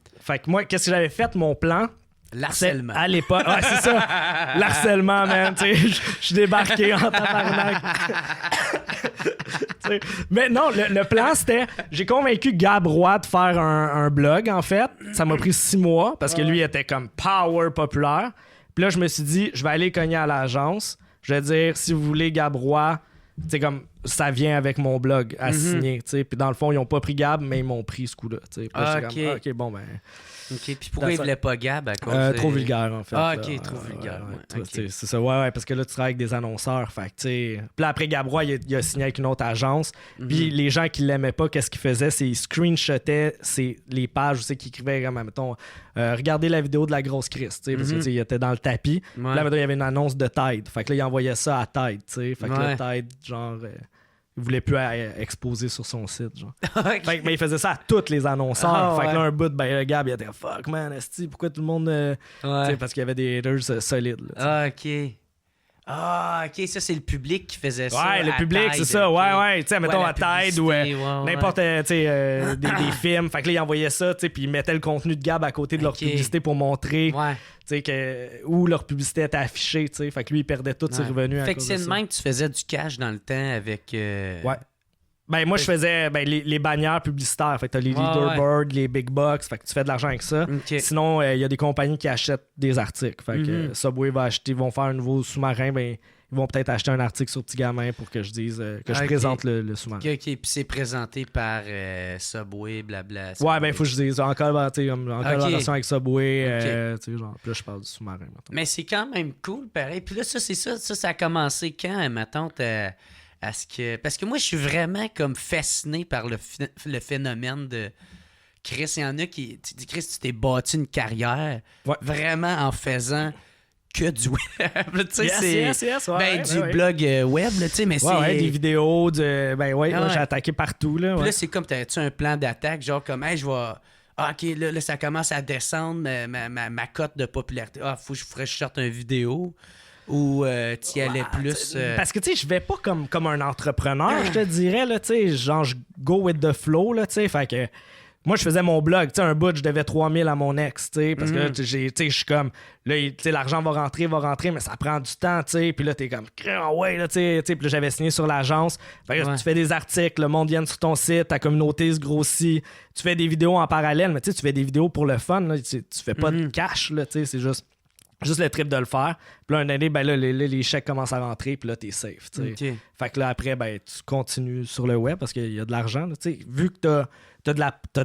moi, qu'est-ce que j'avais fait, mon plan? L'harcèlement. À l'époque. Ouais, c'est ça. L'harcèlement, man. Tu sais, je suis débarqué en tabarnak. Tu sais, mais non, le plan, c'était... J'ai convaincu Gab Roy de faire un blog, en fait. Ça m'a pris 6 mois, parce que lui, il était comme power populaire. Puis là, je me suis dit, je vais aller cogner à l'agence. Je vais dire, si vous voulez Gab Roy, tu sais, comme ça vient avec mon blog à signer, tu sais. Puis dans le fond, ils n'ont pas pris Gab, mais ils m'ont pris ce coup-là, tu sais. Puis là, j'étais comme, OK, bon, ben... OK, puis pourquoi il voulait pas Gab à cause Trop vulgaire, en fait. Ah, là. OK, trop vulgaire. Ouais, OK. C'est ça, ouais, parce que là, tu travailles avec des annonceurs. Fait que, tu sais. Puis là, après, Gabrois, il a signé avec une autre agence. Puis les gens qui l'aimaient pas, qu'est-ce qu'ils faisaient? C'est qu'ils screenshotaient les pages, tu sais, qui écrivaient, comme, mettons, regardez la vidéo de la grosse Chris, tu sais, parce que, tu sais, il était dans le tapis. Puis là, mettons, il y avait une annonce de Tide. Fait que là, il envoyait ça à Tide, tu sais. Fait que là, Tide, genre. Il voulait plus exposer sur son site, genre. Okay. Fait que, mais il faisait ça à tous les annonceurs. Ah, fait que ouais. là, un bout, ben, le Gab, il était fuck, man, esti, pourquoi tout le monde. Tu sais, parce qu'il y avait des haters solides, là, tu sais. Ah, OK. Ah, OK, ça, c'est le public qui faisait ça. Ouais, le à public, Tide, c'est ça. OK. Ouais. Tu sais, mettons la à Tide ou publicité, n'importe, tu sais, des films. Fait que là, il envoyait ça, tu sais, puis ils mettaient le contenu de Gab à côté de leur OK. publicité pour montrer, Ouais. tu sais, où leur publicité était affichée, tu sais. Fait que lui, il perdait tous ses revenus à Fait que cause c'est de de ça. même que tu faisais du cash dans le temps avec... Ouais. Ben, moi, je faisais les bannières publicitaires. Fait que t'as les leaderboards, les big box. Fait que tu fais de l'argent avec ça. Ok. Sinon, il y a des compagnies qui achètent des articles. Fait que Subway va acheter, vont faire un nouveau sous-marin. Ben, ils vont peut-être acheter un article sur Petit Gamin pour que je dise que je présente le sous-marin. Ok, puis c'est présenté par Subway, blabla. Ouais, ben, il faut que je dise en collaboration avec Subway. Tu sais, genre, puis là, je parle du sous-marin. Mettons. Mais c'est quand même cool, pareil. Puis là, ça a commencé quand, mettons, parce que moi, je suis vraiment comme fasciné par le phénomène de Chris. Il y en a qui... Tu dis, Chris, tu t'es bâti une carrière vraiment en faisant que du web. Tu sais, du blog web, tu sais, mais c'est... Ouais, des vidéos, j'ai attaqué partout, là. Puis là, c'est comme, t'as-tu un plan d'attaque, genre comme, hey, je vais... Ah, OK, là, ça commence à descendre, ma cote de popularité. Ah, faut que je sorte une vidéo. Ou tu y allais plus... Parce que, tu sais, je vais pas comme un entrepreneur, je te dirais, là, tu sais, genre, je go with the flow, là, tu sais, fait que... Moi, je faisais mon blog, tu sais, un bout, je devais 3000 à mon ex, tu sais, parce que là, tu sais, je suis comme... Là, tu sais, l'argent va rentrer, mais ça prend du temps, tu sais, puis là, t'es comme... Ouais, là, tu sais, puis là, j'avais signé sur l'agence. Fait que tu fais des articles, le monde vient sur ton site, ta communauté se grossit, tu fais des vidéos en parallèle, mais tu sais, tu fais des vidéos pour le fun, là, tu fais pas de cash, là, tu sais, c'est juste le trip de le faire. Puis là, une année, ben là, les chèques commencent à rentrer, puis là, t'es safe, tu sais. Okay. Fait que là, après, ben, tu continues sur le web parce qu'il y a de l'argent, tu sais. Vu que t'as de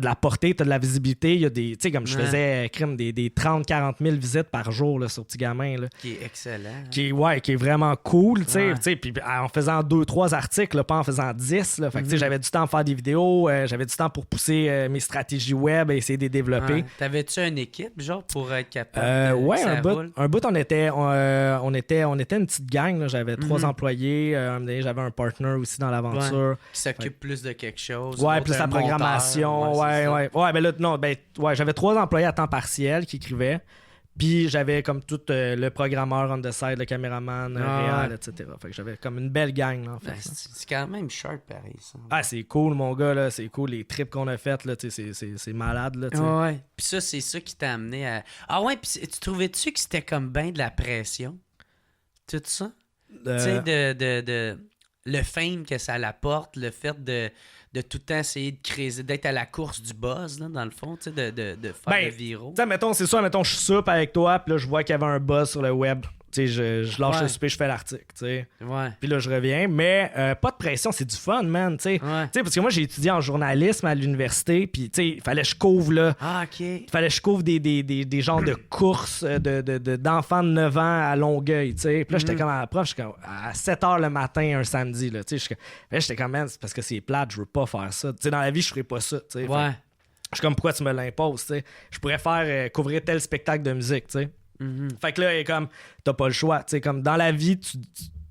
la portée, t'as de la visibilité, il y a des... Tu sais, comme je faisais, des 30-40 000 visites par jour, là, sur Petit Gamin, là. Qui est excellent. Qui est vraiment cool, tu sais. Puis en faisant 2-3 articles, là, pas en faisant 10, là. Fait que, tu sais, j'avais du temps à faire des vidéos, j'avais du temps pour pousser mes stratégies web et essayer de les développer. Ouais. T'avais-tu une équipe, genre, pour être capable ouais, un bout, on était une petite gang, là. J'avais 3 employés, j'avais un partner aussi dans l'aventure. Qui s'occupe plus de quelque chose. Ouais, plus la programmation. Ouais, ben là, non, j'avais 3 employés à temps partiel qui écrivaient. Puis j'avais comme tout le programmeur on the side, le caméraman, réal, etc. Fait que j'avais comme une belle gang, là, en fait. C'est quand même sharp, pareil, ça. Ah, c'est cool, mon gars, là. C'est cool. Les trips qu'on a faites, là, tu sais, c'est malade, là, tu sais. Ouais. Puis ça, c'est ça qui t'a amené à... Ah ouais, puis tu trouvais-tu que c'était comme ben de la pression? Tout ça? Tu sais, de le fame que ça l'apporte, le fait de tout le temps essayer de créer, d'être à la course du buzz, là, dans le fond, tu sais, de faire le viraux. Tu sais, mettons, c'est ça, mettons, je soupe avec toi, puis là, je vois qu'il y avait un buzz sur le web. Tu sais, je lâche le souper, je fais l'article, tu sais. Ouais. Puis là, je reviens. Mais pas de pression, c'est du fun, man, tu sais. Ouais. Tu sais, parce que moi, j'ai étudié en journalisme à l'université, puis, tu sais, il fallait que je couvre, là. Ah, OK. Il fallait que je couvre des genres de courses d'enfants de 9 ans à Longueuil, tu sais. Puis là, j'étais comme à la prof, j'étais comme à 7 h le matin un samedi, là, tu sais. J'étais comme, man, c'est parce que c'est plate, je veux pas faire ça. Tu sais, dans la vie, je ferais pas ça, tu sais. Ouais. Je suis comme, pourquoi tu me l'imposes, tu sais. Je pourrais faire couvrir tel spectacle de musique, tu sais. Fait que là, comme, t'as pas le choix. Tu sais, comme dans la vie, tu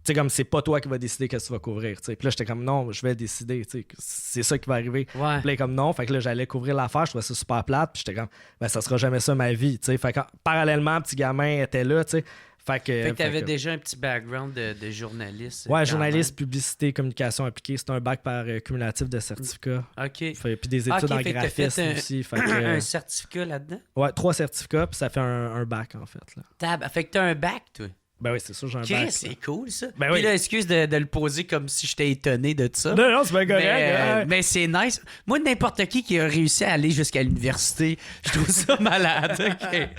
sais, comme c'est pas toi qui vas décider qu'est-ce que tu vas couvrir. Tu sais. Puis là, j'étais comme non, je vais décider. Tu sais, c'est ça qui va arriver. Ouais. Puis là, comme non. Fait que là, j'allais couvrir l'affaire. Je trouvais ça super plate. Puis j'étais comme, ben, ça sera jamais ça ma vie. Tu sais. Fait que parallèlement, Petit Gamin était là. Tu sais. Fait que t'avais déjà un petit background de journaliste. Ouais, journaliste, publicité, communication appliquée. C'est un bac par cumulatif de certificats. OK. Puis des études en graphisme aussi. Fait que, un certificat là-dedans? Ouais, 3 certificats, puis ça fait un bac, en fait. Là. Fait que t'as un bac, toi? Ben oui, c'est sûr, j'ai un bac. C'est cool, ça. Ben Puis oui. là, excuse de le poser comme si j'étais étonné de ça. Non, c'est bien correct. Mais c'est nice. Moi, n'importe qui a réussi à aller jusqu'à l'université, je trouve ça malade. OK.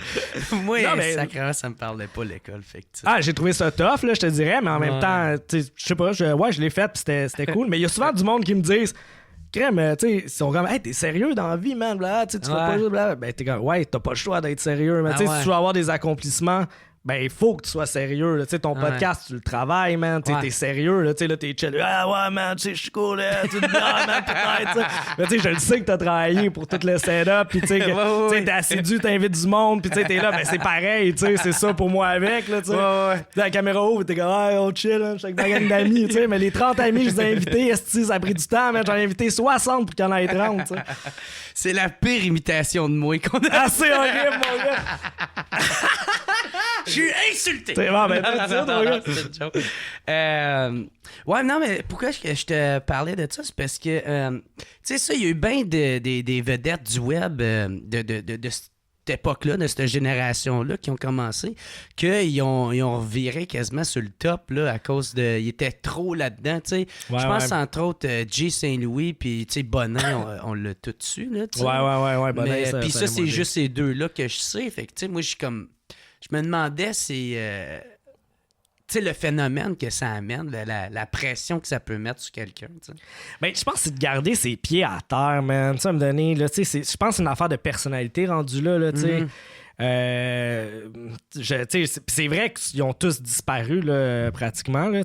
Moi, sacrément, ça me parlait pas l'école. Fait que, j'ai trouvé ça tough, là, je te dirais, mais en même temps, tu sais, je sais pas, je l'ai fait, puis c'était cool. Mais il y a souvent du monde qui me disent... Crème, tu sais, ils sont comme, hey, t'es sérieux dans la vie, man, bla, tu fais pas juste, bla. Ben, t'es comme, ouais, t'as pas le choix d'être sérieux, mais tu sais, si tu veux avoir des accomplissements, ben, il faut que tu sois sérieux, tu sais, ton podcast, tu le travailles, man, t'es sérieux, là, tu sais, là, t'es chill, ah ouais, man, tu sais, je suis cool, là, tu te dis, ah, man, peut-être, mais tu sais, je le sais que t'as travaillé pour tout le setup, pis tu sais, t'es assidu, t'invites du monde, pis tu sais, t'es là, ben, c'est pareil, tu sais, c'est ça pour moi avec, là, tu sais. La caméra ouvre, t'es comme, ah, on chill, hein, je suis avec ma gang d'amis, tu sais, mais les 30 amis, je les ai invités, ça a pris du temps, mais j'en ai invité 60 pour qu'il y en ait 30, tu sais. C'est la pire imitation de moi qu'on a. Ah, c'est horrible, mon gars! Je suis insulté! C'est bon, ben, c'est ça, ton gars. C'est une joke. Ouais, non, mais pourquoi je te parlais de ça? C'est parce que, tu sais, ça, il y a eu bien des vedettes du web, de cette époque-là, de cette génération-là qui ont commencé, qu'ils ont reviré quasiment sur le top là, à cause de... Ils étaient trop là-dedans, tu sais. Ouais, Je pense entre autres Jay Saint-Louis puis tu sais Bonin, on l'a tout dessus, là, tu sais. Ouais, Bonin, Mais ça, puis ça, c'est moi, juste ces deux-là que je sais. Fait que tu sais, moi, je suis comme... Je me demandais si... tu sais, le phénomène que ça amène, la pression que ça peut mettre sur quelqu'un, tu sais. Ben, je pense que c'est de garder ses pieds à terre, man. Ça me donner, là, tu sais, je pense que c'est une affaire de personnalité rendue là, tu sais. C'est vrai qu'ils ont tous disparu là, pratiquement. Là,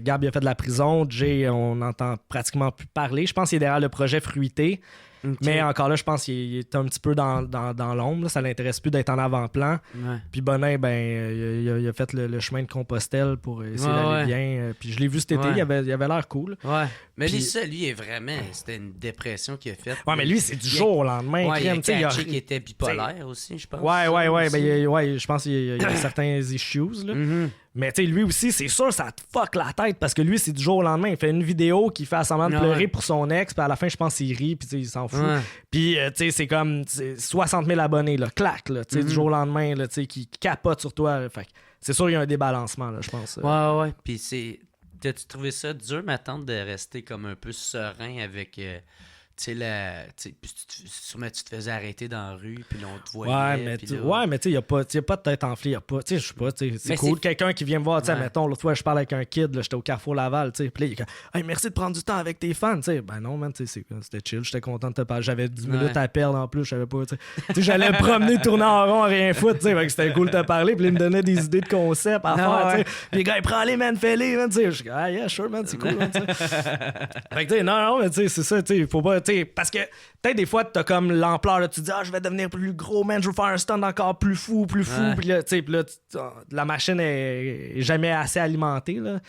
Gab il a fait de la prison, Jay, on n'entend pratiquement plus parler. Je pense qu'il est derrière le projet Fruité. Okay. Mais encore là, je pense qu'il est un petit peu dans l'ombre. Là. Ça l'intéresse plus d'être en avant-plan. Ouais. Puis Bonin, il a fait le chemin de Compostelle pour essayer d'aller bien. Puis je l'ai vu cet été, il avait l'air cool. Ouais. Mais puis, lui est vraiment... C'était une dépression qu'il a faite. Ouais, mais lui, c'est du jour au lendemain. Ouais, il a catché qu'il était bipolaire aussi, je pense. Ouais. Je pense qu'il y a certains issues. Là. Mais tu sais, lui aussi, c'est sûr, ça te fuck la tête parce que lui, c'est du jour au lendemain. Il fait une vidéo qui fait semblant de pleurer pour son ex, puis à la fin, je pense qu'il rit, puis il s'en fout. Puis, tu sais, c'est comme 60 000 abonnés, là, clac, là, du jour au lendemain, là, qui capote sur toi. Là, fait c'est sûr, il y a un débalancement, là, je pense. Ouais. Puis c'est... T'as-tu trouvé ça dur, ma tante, de rester comme un peu serein avec... tu te faisais arrêter dans la rue, puis là, on te voyait. Mais tu sais, il n'y a pas de tête enflée. Je sais pas, c'est cool. Quelqu'un qui vient me voir, mettons, l'autre fois, je parle avec un kid, j'étais au Carrefour Laval, puis là, il est comme, hey, merci de prendre du temps avec tes fans. Ben non, man, c'était chill, j'étais content de te parler. J'avais 10 minutes à perdre en plus, je savais pas. J'allais me promener, tourner en rond, à rien foutre, c'était cool de te parler, puis il me donnait des idées de concepts à faire. Puis les gars, prends-les, man, fais-les, man. Je suis ah, yeah, sure, man, c'est cool. Fait que, non, mais c'est ça, il faut pas. Parce que peut-être des fois t'as comme l'ampleur là, tu te dis je vais devenir plus gros, man, je veux faire un stunt encore plus fou puis là la machine est jamais assez alimentée là.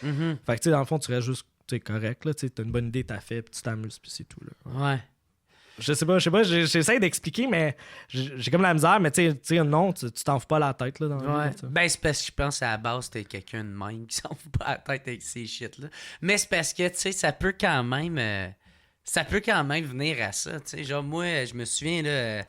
Fait que dans le fond tu restes juste correct là, t'as une bonne idée, t'as fait puis tu t'amuses puis c'est tout là. Je sais pas, j'essaie d'expliquer, mais j'ai comme la misère, mais tu sais, non, tu t'en fous pas la tête là, dans la vie, ben, c'est parce que je pense à la base, t'es quelqu'un de même qui s'en fout pas la tête avec ces shit-là. Mais c'est parce que, tu sais, ça peut quand même venir à ça, tu sais. Genre, moi, je me souviens, là...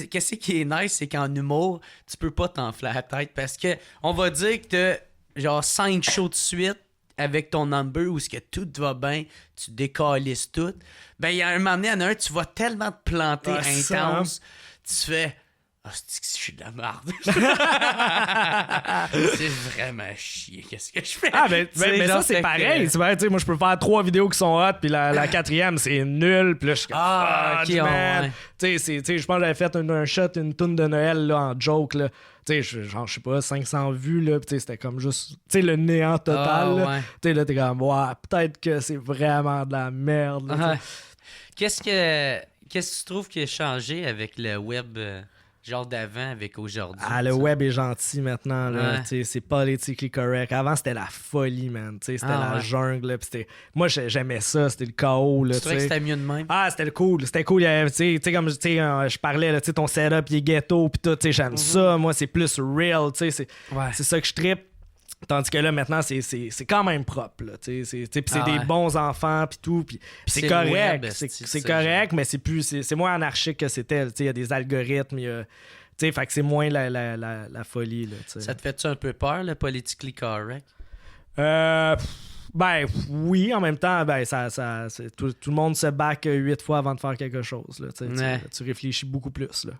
qu'est-ce qui est nice, c'est qu'en humour, tu peux pas t'enfler la tête parce que on va dire que t'as, genre, 5 shows de suite avec ton number où ce que tout va bien, tu décalisses tout. Ben, il y a un moment donné, il y en a un, tu vas tellement te planter intense, tu fais... c'est que je suis de la merde. C'est vraiment chier. Qu'est-ce que je fais? Mais ça, c'est pareil. Que... moi, je peux faire 3 vidéos qui sont hot, puis la 4e, c'est nul. Puis là, je suis comme, man. Je pense que j'avais fait un shot, une toune de Noël là, en joke. Là. Genre, je sais pas, 500 vues. Là, puis c'était comme juste le néant total. Là, t'es comme, peut-être que c'est vraiment de la merde. Là, Qu'est-ce que tu trouves qui a changé avec le web? Genre d'avant avec aujourd'hui. Le web est gentil maintenant. Là. C'est politically correct. Avant, c'était la folie, man. C'était la jungle. Là, moi, j'aimais ça. C'était le chaos. Là, tu trouvais que c'était mieux de même? C'était cool. C'était cool. Comme je parlais, là, ton setup, il est ghetto. Pis tout, j'aime ça. Moi, c'est plus real. C'est ça que je trippe. Tandis que là, maintenant, c'est quand même propre. Là, c'est des bons enfants, puis tout. Puis c'est correct. C'est correct, mais c'est moins anarchique que c'était. Il y a des algorithmes, fait que c'est moins la folie. Là, ça te fait-tu un peu peur, le politically correct? Ben oui, en même temps, tout le monde se back 8 fois avant de faire quelque chose. Là, tu réfléchis beaucoup plus. Là.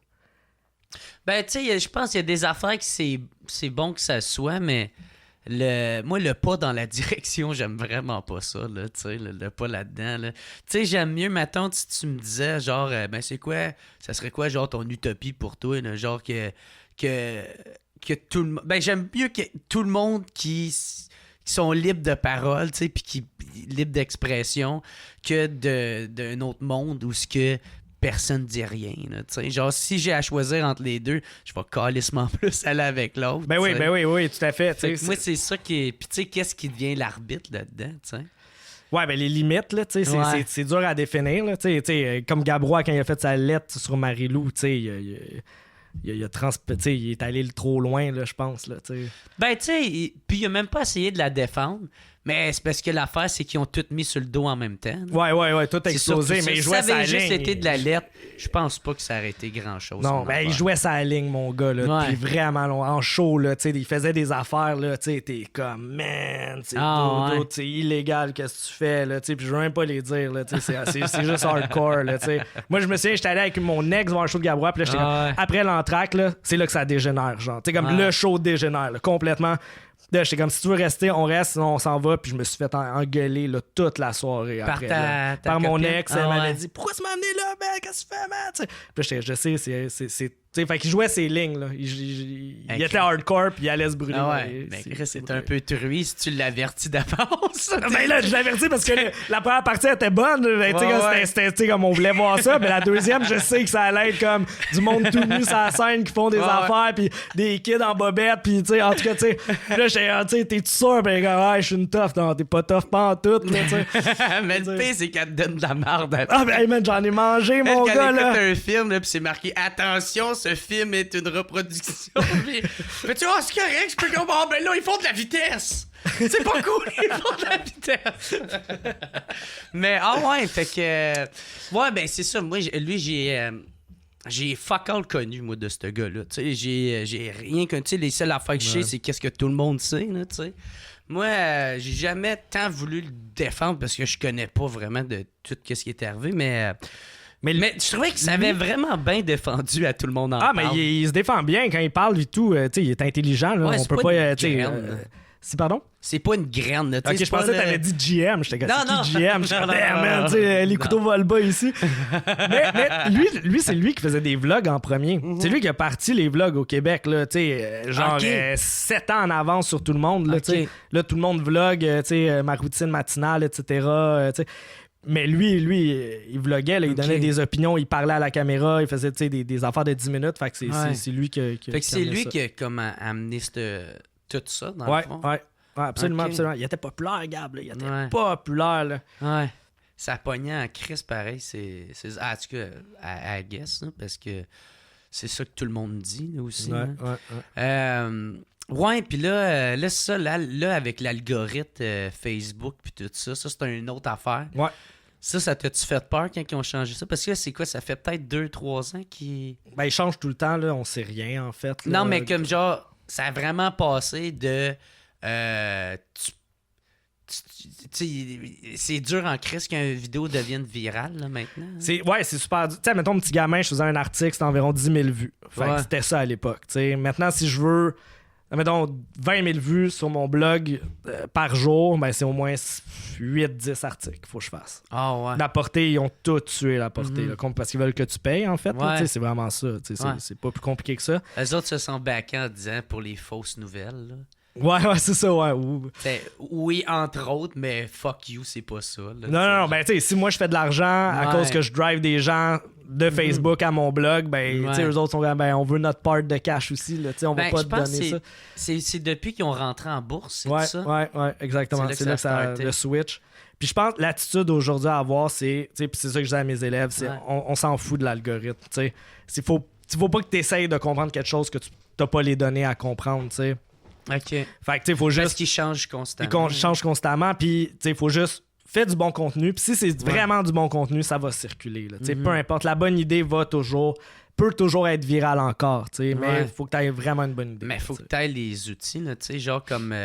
Ben, tu sais, je pense qu'il y a des affaires que c'est bon que ça soit, mais... Moi, le pas dans la direction, j'aime vraiment pas ça, là, tu sais, le pas là-dedans, là. Tu sais, j'aime mieux, mettons, si tu me disais, genre, ben, c'est quoi, ça serait quoi, genre, ton utopie pour toi, là, genre, que tout le monde... Ben, j'aime mieux que tout le monde qui sont libres de parole, tu sais, puis qui libres d'expression, que d'un autre monde où ce que... personne dit rien. Là, genre, si j'ai à choisir entre les deux, je vais calissement plus aller avec l'autre. Ben oui, tout à fait. Moi, c'est ça qui est... Puis tu sais, qu'est-ce qui devient l'arbitre là-dedans, t'sais? Ouais, ben les limites, là, c'est dur à définir. Là, comme Gabrois, quand il a fait sa lettre sur Marie-Lou, il est allé trop loin, là, je pense. Là, ben, tu sais, puis il a même pas essayé de la défendre, Mais c'est parce que l'affaire, c'est qu'ils ont tout mis sur le dos en même temps. Là. Ouais, tout C'est explosé, surtout mais il ça. jouait Si sa ça avait juste ligne. été de la lettre, je pense pas que ça aurait été grand-chose. Non, ben il jouait sa ligne, mon gars, là, Ouais. puis vraiment long, en show, là, tu sais, il faisait des affaires, là, tu sais, t'es comme, man, c'est Ouais. c'est illégal, qu'est-ce que tu fais, là, tu sais, puis je veux même pas les dire, là, tu sais, c'est juste hardcore, là, tu sais. Moi, je me souviens, j'étais allé avec mon ex voir un show de Gabrois, puis là, j'étais Ouais. comme, après l'entracte, là, c'est là que ça dégénère, genre, tu sais, comme Ouais. le show dégénère, là, complètement. Là, j'étais comme, si tu veux rester, on reste, sinon on s'en va. Puis je me suis fait engueuler là, toute la soirée Par après. ta là. Par mon copine? ex, Ah elle m'avait ouais. dit, pourquoi tu m'as amené là, man? Qu'est-ce que tu fais, man? T'sais. Puis là, je sais, c'est tu sais, fait qu'il jouait ses lignes, là. Il Ok. était hardcore, puis il allait se brûler. Ah ouais, mais Chris, c'est un peu truie si tu l'avertis d'avance. Ben là, je l'avertis parce que la première partie était bonne. Ben, tu sais, Ouais, comme ouais. c'était comme on voulait voir ça. Mais la deuxième, je sais que ça allait être comme du monde tout nu sur la scène qui font des Ouais, affaires, puis des kids en bobette, puis tu sais, en tout cas, tu sais. Là, j'étais, tu sais, t'es-tu sûr? Ben, ouais, je suis une tough. Non, t'es pas tough pas en tout, là, tu sais. Mais le pire, c'est qu'elle te donne de la merde. Ah, ben, hey, man, j'en ai mangé, mon Elle, gars, quand elle là. écoute un film, là, puis c'est marqué « Attention, ce film est une reproduction. » Puis, mais tu vois, c'est correct, je peux comprendre. Ben là, ils font de la vitesse. C'est pas cool, ils font de la vitesse. Mais, ah ouais, fait que... Ouais, ben c'est ça. Moi, lui, j'ai fuck all connu, moi, de ce gars-là. Tu sais, j'ai rien connu. Tu sais, les seules affaires que je sais, c'est qu'est-ce que tout le monde sait, là, tu sais. Moi, j'ai jamais tant voulu le défendre parce que je connais pas vraiment de tout ce qui est arrivé, mais je trouvais que ça avait vraiment bien défendu à tout le monde en Ah, mais parle. il se défend bien quand il parle et tout. Tu sais, il est intelligent, là. Ouais, On c'est peut pas pas. une Tu sais, graine. si, pardon? C'est pas une graine, là, tu sais, Ok, c'est je pas pensais que le- t'avais dit GM. J'étais comme, Non, c'est non. qui GM? J'étais Non, comme, non, damn, man, non, tu sais, les non. couteaux volent bas ici. mais lui, c'est lui qui faisait des vlogs en premier. C'est lui qui a parti les vlogs au Québec, là, tu sais, genre Ok. 7 ans en avance sur tout le monde, là, Ok. tu sais. Là, tout le monde vlog, tu sais, ma routine matinale, etc., tu sais. Mais lui, il vloguait, là, il Ok. donnait des opinions, il parlait à la caméra, il faisait tu sais, des affaires de 10 minutes. Fait que Ouais. c'est lui qui Fait que c'est amenait lui ça. qui a comme amené tout ça, dans Ouais, le fond. ouais. Ouais, absolument, Ok. absolument. Il était populaire, Gab, là. Il était Ouais. populaire, là. Ouais. Ça pognait en crise pareil, en tout cas, I guess, là, parce que c'est ça que tout le monde dit, là, aussi. Ouais, là. ouais. Ouais, puis là, c'est ça, là, avec l'algorithme Facebook puis tout ça, c'est une autre affaire. Ouais. Ça t'a-tu fait peur quand ils ont changé ça? Parce que là, c'est quoi, ça fait peut-être 2-3 ans qu'ils... Ben, il change tout le temps, là. On sait rien, en fait. Là. Non, mais comme genre, ça a vraiment passé de... c'est dur en crise qu'une vidéo devienne virale, là, maintenant. C'est super dur. Tu sais, mettons, petit gamin, je faisais un article, c'était environ 10 000 vues. Fait que Ouais. c'était ça à l'époque. Tu sais, maintenant, si je veux, mettons, 20 000 vues sur mon blog par jour, ben, c'est au moins 8-10 articles qu'il faut que je fasse. Ah ouais. La portée, ils ont tout tué, la portée. là, parce qu'ils veulent que tu payes, en fait. là, Ouais. tu sais, c'est vraiment ça. Tu sais, Ouais. c'est pas plus compliqué que ça. Eux autres se sont backés en disant pour les fausses nouvelles, là. Ouais, c'est ça, ouais. Oui, entre autres, mais fuck you, c'est pas ça. Là, Non, ben, tu sais, si moi je fais de l'argent à Ouais. cause que je drive des gens de Facebook à mon blog, ben, tu sais, Ouais. eux autres sont comme, ben, on veut notre part de cash aussi, là, tu sais, on va Ben, pas je te pense donner que ça. c'est depuis qu'ils ont rentré en bourse, c'est Ouais, ça? ouais, exactement. C'est C'est là là que que ça a ça, starté. le switch. Puis je pense que l'attitude aujourd'hui à avoir, c'est, tu sais, puis c'est ça que je dis à mes élèves, c'est Ouais. on s'en fout de l'algorithme, tu sais. Faut pas que tu essayes de comprendre quelque chose que tu n'as pas les données à comprendre, tu sais. OK. Fait que, tu sais, faut Parce juste. qu'ils changent constamment. Ils changent constamment, puis tu sais, faut juste faire du bon contenu. Puis si c'est vraiment du bon contenu, ça va circuler. Là. Tu sais, peu importe, la bonne idée peut toujours être virale encore, tu sais, mais Ouais. il faut que tu aies vraiment une bonne idée. Mais il faut tu que sais. tu aies les outils, là, tu sais, genre comme... tu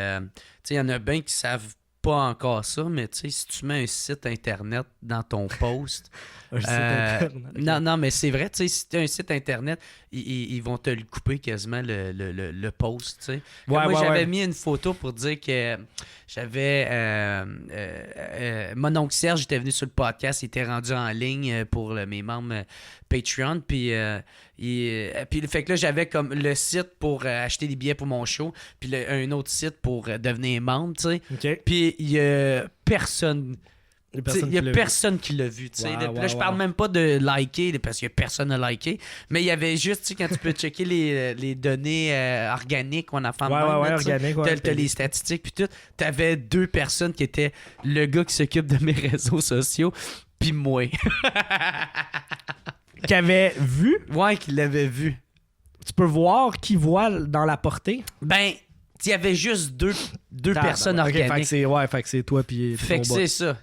sais, il y en a bien qui savent pas encore ça, mais tu sais, si tu mets un site Internet dans ton post... Un site internet. Non, mais c'est vrai, tu sais, si tu as un site Internet, ils vont te le couper quasiment le post, tu sais. Comme Ouais, moi, ouais, j'avais ouais. mis une photo pour dire que j'avais... mon oncle Serge était venu sur le podcast, il était rendu en ligne pour mes membres Patreon, puis le fait que là, j'avais comme le site pour acheter des billets pour mon show, puis un autre site pour devenir membre, tu sais. OK. Puis il y a personne... Les Il n'y a qui l'ont personne qui l'a vu. Wow, Là, wow, je parle wow. même pas de liker parce que personne n'a liké. Mais il y avait juste, tu sais, quand tu peux checker les données organiques ou en affaire de Ouais, même, ouais, là, tu sais, organique, ouais, t'as les statistiques puis tout. T'avais 2 personnes qui étaient le gars qui s'occupe de mes réseaux sociaux puis moi. qui avaient vu, Ouais, qui l'avait vu. tu peux voir qui voit dans la portée. Ben, Il y avait juste deux personnes Ok, organiques. fait que c'est toi puis Fait que c'est ça.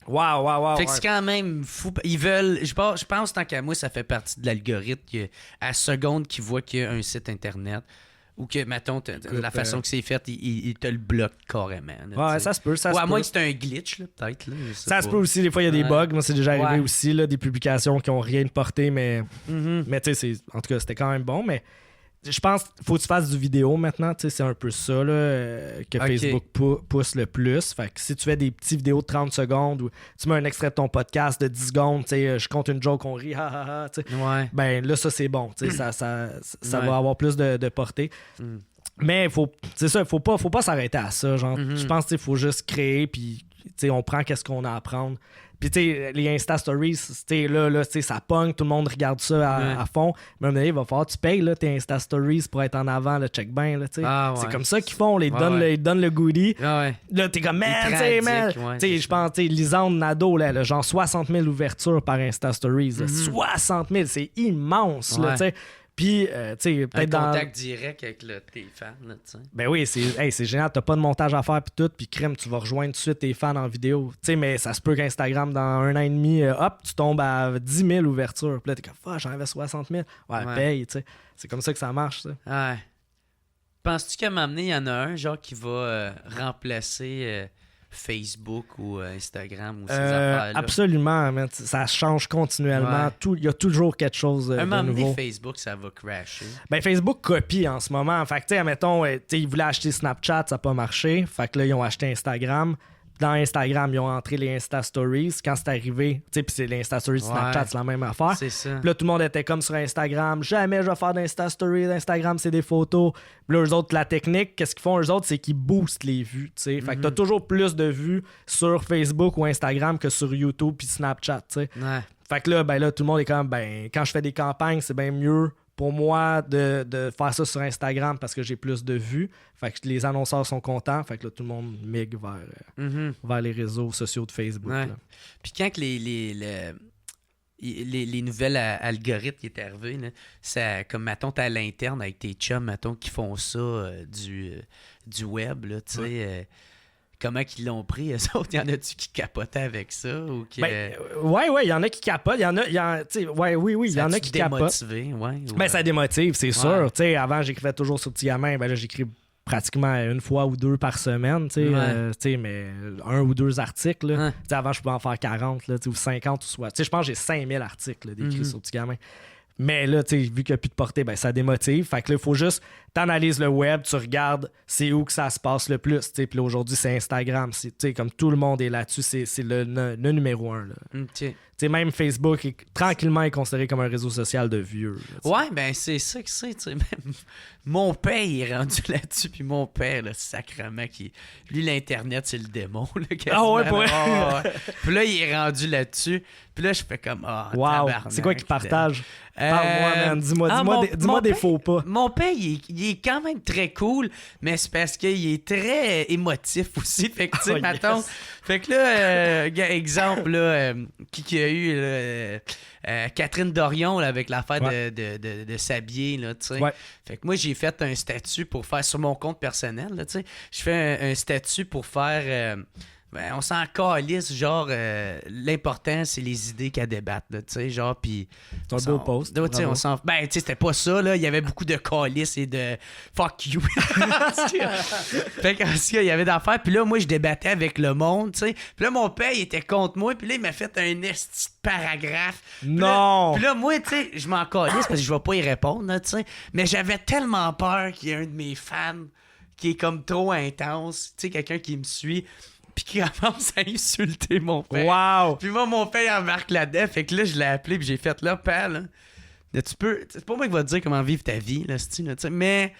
Wow. Fait que c'est quand même fou. Ils veulent. Je pense, tant qu'à moi, ça fait partie de l'algorithme que à seconde qu'ils voient qu'il y a un site internet ou que, mettons, la façon que c'est fait, il te le bloque carrément. Là, ouais, ça se peut. à moins que c'est un glitch, là, peut-être. Là, ça se peut aussi. Des fois, il y a des bugs. Moi, c'est déjà arrivé aussi, là, des publications qui ont rien de porté, mais tu sais, en tout cas, c'était quand même bon. Mais je pense qu'il faut que tu fasses du vidéo maintenant. C'est un peu ça là, que Facebook pousse le plus. Fait que si tu fais des petites vidéos de 30 secondes ou tu mets un extrait de ton podcast de 10 secondes, je compte une joke, on rit, ben là, ça, c'est bon. Ça va avoir plus de portée. Mais c'est ça, faut pas s'arrêter à ça. Genre, je pense qu'il faut juste créer, puis on prend qu'est-ce qu'on a à apprendre. Puis, les Insta Stories, là, ça pogne, tout le monde regarde ça à fond. Mais à un moment donné, il va falloir que tu payes là, tes Insta Stories pour être en avant, le check bien. C'est comme ça qu'ils font. Ils donnent le goodie. Là, t'es comme, man, je pense, Lisande Nadeau, là, genre 60 000 ouvertures par Insta Stories. 60 000, c'est immense. Là, puis, peut-être dans. Contact direct avec tes fans, là, tu sais. Ben oui, c'est génial. T'as pas de montage à faire, puis tout. Puis, crème, tu vas rejoindre tout de suite tes fans en vidéo. Tu sais, mais ça se peut qu'Instagram, dans 1 an et demi, hop, tu tombes à 10 000 ouvertures. Puis là, t'es comme, fuck, j'en avais 60 000. Ouais, paye, tu sais. C'est comme ça que ça marche, ça. Ouais. Penses-tu qu'à m'amener, il y en a un, genre, qui va remplacer Facebook ou Instagram ou ces affaires-là? Absolument, man. Ça change continuellement. Il y a toujours quelque chose de nouveau. Facebook, ça va crasher. Ben, Facebook copie en ce moment. Fait que, tu sais, admettons, ils voulaient acheter Snapchat, ça n'a pas marché. Fait que là, ils ont acheté Instagram. Dans Instagram, ils ont entré les Insta Stories. Quand c'est arrivé, tu sais, puis c'est les Insta Stories Snapchat, c'est la même affaire. C'est ça. Puis là, tout le monde était comme sur Instagram. Jamais je vais faire d'Insta Stories. Instagram, c'est des photos. Puis là, eux autres, la technique, qu'est-ce qu'ils font, eux autres, c'est qu'ils boostent les vues, tu sais. Fait que t'as toujours plus de vues sur Facebook ou Instagram que sur YouTube puis Snapchat, tu sais. Fait que là, ben là, tout le monde est comme, ben, quand je fais des campagnes, c'est bien mieux pour moi de faire ça sur Instagram parce que j'ai plus de vues. Fait que les annonceurs sont contents. Fait que là, tout le monde migre vers les réseaux sociaux de Facebook. Là. Puis quand que les nouvelles algorithmes étaient arrivés, là, ça, comme, mettons, t'es à l'interne avec tes chums, mettons, qui font ça du web, là, tu sais... Comment qu'ils l'ont pris, eux autres? Y en a-tu qui capotaient avec ça? Ou qui, il y en a qui capotent. Il y en a qui capotent. Ben, ça démotive, c'est sûr. T'sais, avant, j'écrivais toujours sur Petit Gamin. Ben là, j'écris pratiquement 1 fois ou 2 par semaine. Mais 1 ou 2 articles. Là. Avant, je pouvais en faire 40 là, ou 50 ou soit. Je pense que j'ai 5000 articles là, d'écrits sur Petit Gamin. Mais là, vu qu'il n'y a plus de portée, ben, ça démotive. Fait que là, il faut juste t'analyses le web, tu regardes c'est où que ça se passe le plus. Puis là, aujourd'hui, c'est Instagram. Comme tout le monde est là-dessus, c'est le numéro 1. Même Facebook, tranquillement, est considéré comme un réseau social de vieux. Là, ouais, ben c'est ça que c'est. Même mon père, il est rendu là-dessus. Puis mon père, là, sacrément, lui, l'Internet, c'est le démon. Là, Puis là, il est rendu là-dessus. Puis là, je fais comme, wow, c'est quoi qu'il partage? Parle-moi, man. Dis-moi des faux pas. Mon père, il est quand même très cool, mais c'est parce qu'il est très émotif aussi. Fait que, tu sais, mettons. Fait que là, exemple, là, qui a eu Catherine Dorion là, avec l'affaire de s'habiller, là, tu sais. Fait que moi, j'ai fait un statut pour faire sur mon compte personnel, là, tu sais. Je fais un statut pour faire... on s'en calisse, genre, l'important, c'est les idées qu'à débattre, tu sais, genre, puis... C'est un beau post. Ben, tu sais, c'était pas ça, là, il y avait beaucoup de calisse et de fuck you. Fait qu'en tout cas, il y avait d'affaires, puis là, moi, je débattais avec le monde, tu sais, puis là, mon père, il était contre moi, puis là, il m'a fait un esti de paragraphe. Non! Puis là, moi, tu sais, je m'en calisse parce que je vais pas y répondre, là, tu sais, mais j'avais tellement peur qu'il y ait un de mes fans qui est comme trop intense, tu sais, quelqu'un qui me suit... puis qui commence à insulter mon père. Wow! Puis moi, mon père embarque là-dedans. Fait que là, je l'ai appelé puis j'ai fait là, père, là, tu peux... C'est pas moi qui va te dire comment vivre ta vie, là, là, mais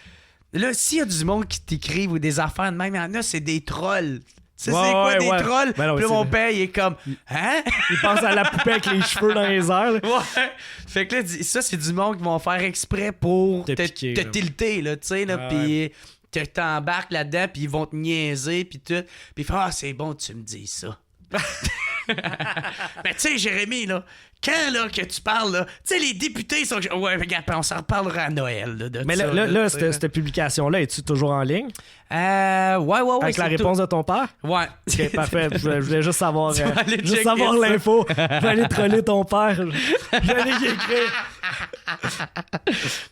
là, s'il y a du monde qui t'écrive ou des affaires de même, il y en a, c'est des trolls. Tu sais, c'est quoi des trolls? Ben non, puis là, mon père, il est comme... Hein? Il pense à la poupée avec les cheveux dans les airs. Là. Ouais. Fait que là, ça, c'est du monde qui vont faire exprès pour te tilter, là, tu sais, là, puis... que t'embarques là-dedans, puis ils vont te niaiser, puis tout. Puis ils font « Ah, c'est bon, tu me dis ça. » Ben, tu sais, Jérémy, là, quand là, que tu parles, là, tu sais, les députés sont. Ouais, regarde, on s'en reparlera à Noël. Là, de Mais ça, là, tu sais, cette publication-là, es-tu toujours en ligne? Ouais. Avec la réponse de ton père? Ouais. Ok, parfait. Je voulais juste savoir, Tu vas aller juste checker savoir ça. l'info. Je vais aller troller ton père. Je vais aller y écrire.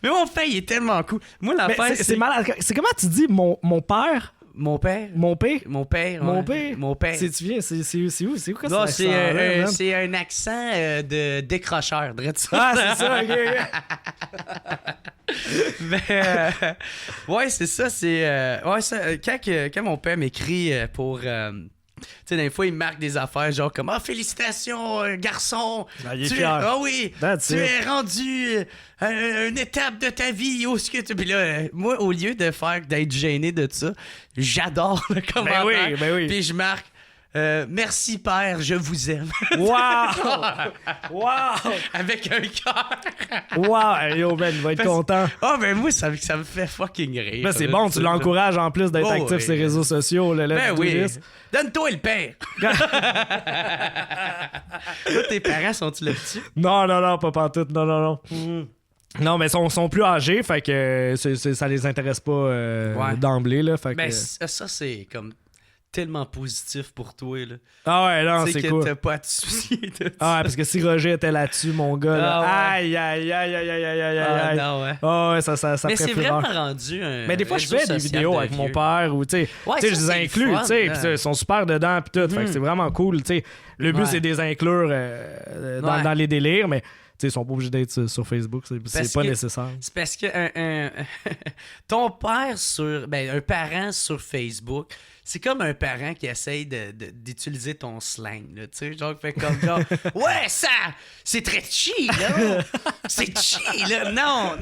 Mais mon père, il est tellement cool. Moi, Mais l'affaire, c'est malade. C'est comment tu dis mon père? Mon père. Mon père? Mon père. Mon ouais. pээр? Mon père. Tu viens? C'est où? C'est où quoi Non, cet accent-là, man? c'est un accent de décrocheur, dirais ça. Ah, c'est ça, ok. Mais, ouais, c'est ça. C'est ouais, ça, quand mon père m'écrit pour. Tu sais, des fois, il marque des affaires genre comme « Ah, félicitations, garçon! Ah, il est Tu fier. Ah oui! That's Tu it. es rendu une étape de ta vie où ce que tu... » Puis là, moi, au lieu d'être gêné de ça, j'adore le commentaire. Ben oui. Puis je marque merci, père, je vous aime. » Wow! Wow! Avec un cœur. Wow! Hey, yo, man, il va être content. Ah, ben moi, ça me fait fucking rire. Là, c'est bon, tu l'encourages en plus d'être Oh, actif oui. sur les réseaux sociaux. Là, Ben du oui. tourisme. Donne-toi le père. Toi, tes parents sont-ils là-dessus? Non, pas pantoute. Non. Non, mais ils sont plus âgés, fait que ça les intéresse pas d'emblée. Là, fait Ben, que... ça, c'est comme tellement positif pour toi, là. Ah ouais, non, Tu sais c'est que cool. t'as pas à te soucier de ça. Ah ouais, parce que si Roger était là-dessus, mon gars, là, Ah aïe. Ah, non, ouais. Ah ouais, ça Mais ferait c'est fureur. vraiment rendu un Mais des fois, je réseau fais des social vidéos de avec mon vieux. père ou, tu sais, Ouais, je ça, les c'est inclus, le fun, tu sais, hein. puis ils sont super dedans, puis tout. Fait que c'est vraiment cool, tu sais. Le but, Ouais. c'est de les inclure dans, Ouais. dans les délires, mais, tu sais, ils sont pas obligés d'être sur Facebook, c'est pas que- nécessaire. C'est parce que ton père un parent sur Facebook, c'est comme un parent qui essaye d'utiliser ton slang, là, tu sais, genre, fait comme genre, ouais, ça, c'est très chi, là, c'est chi, là, non,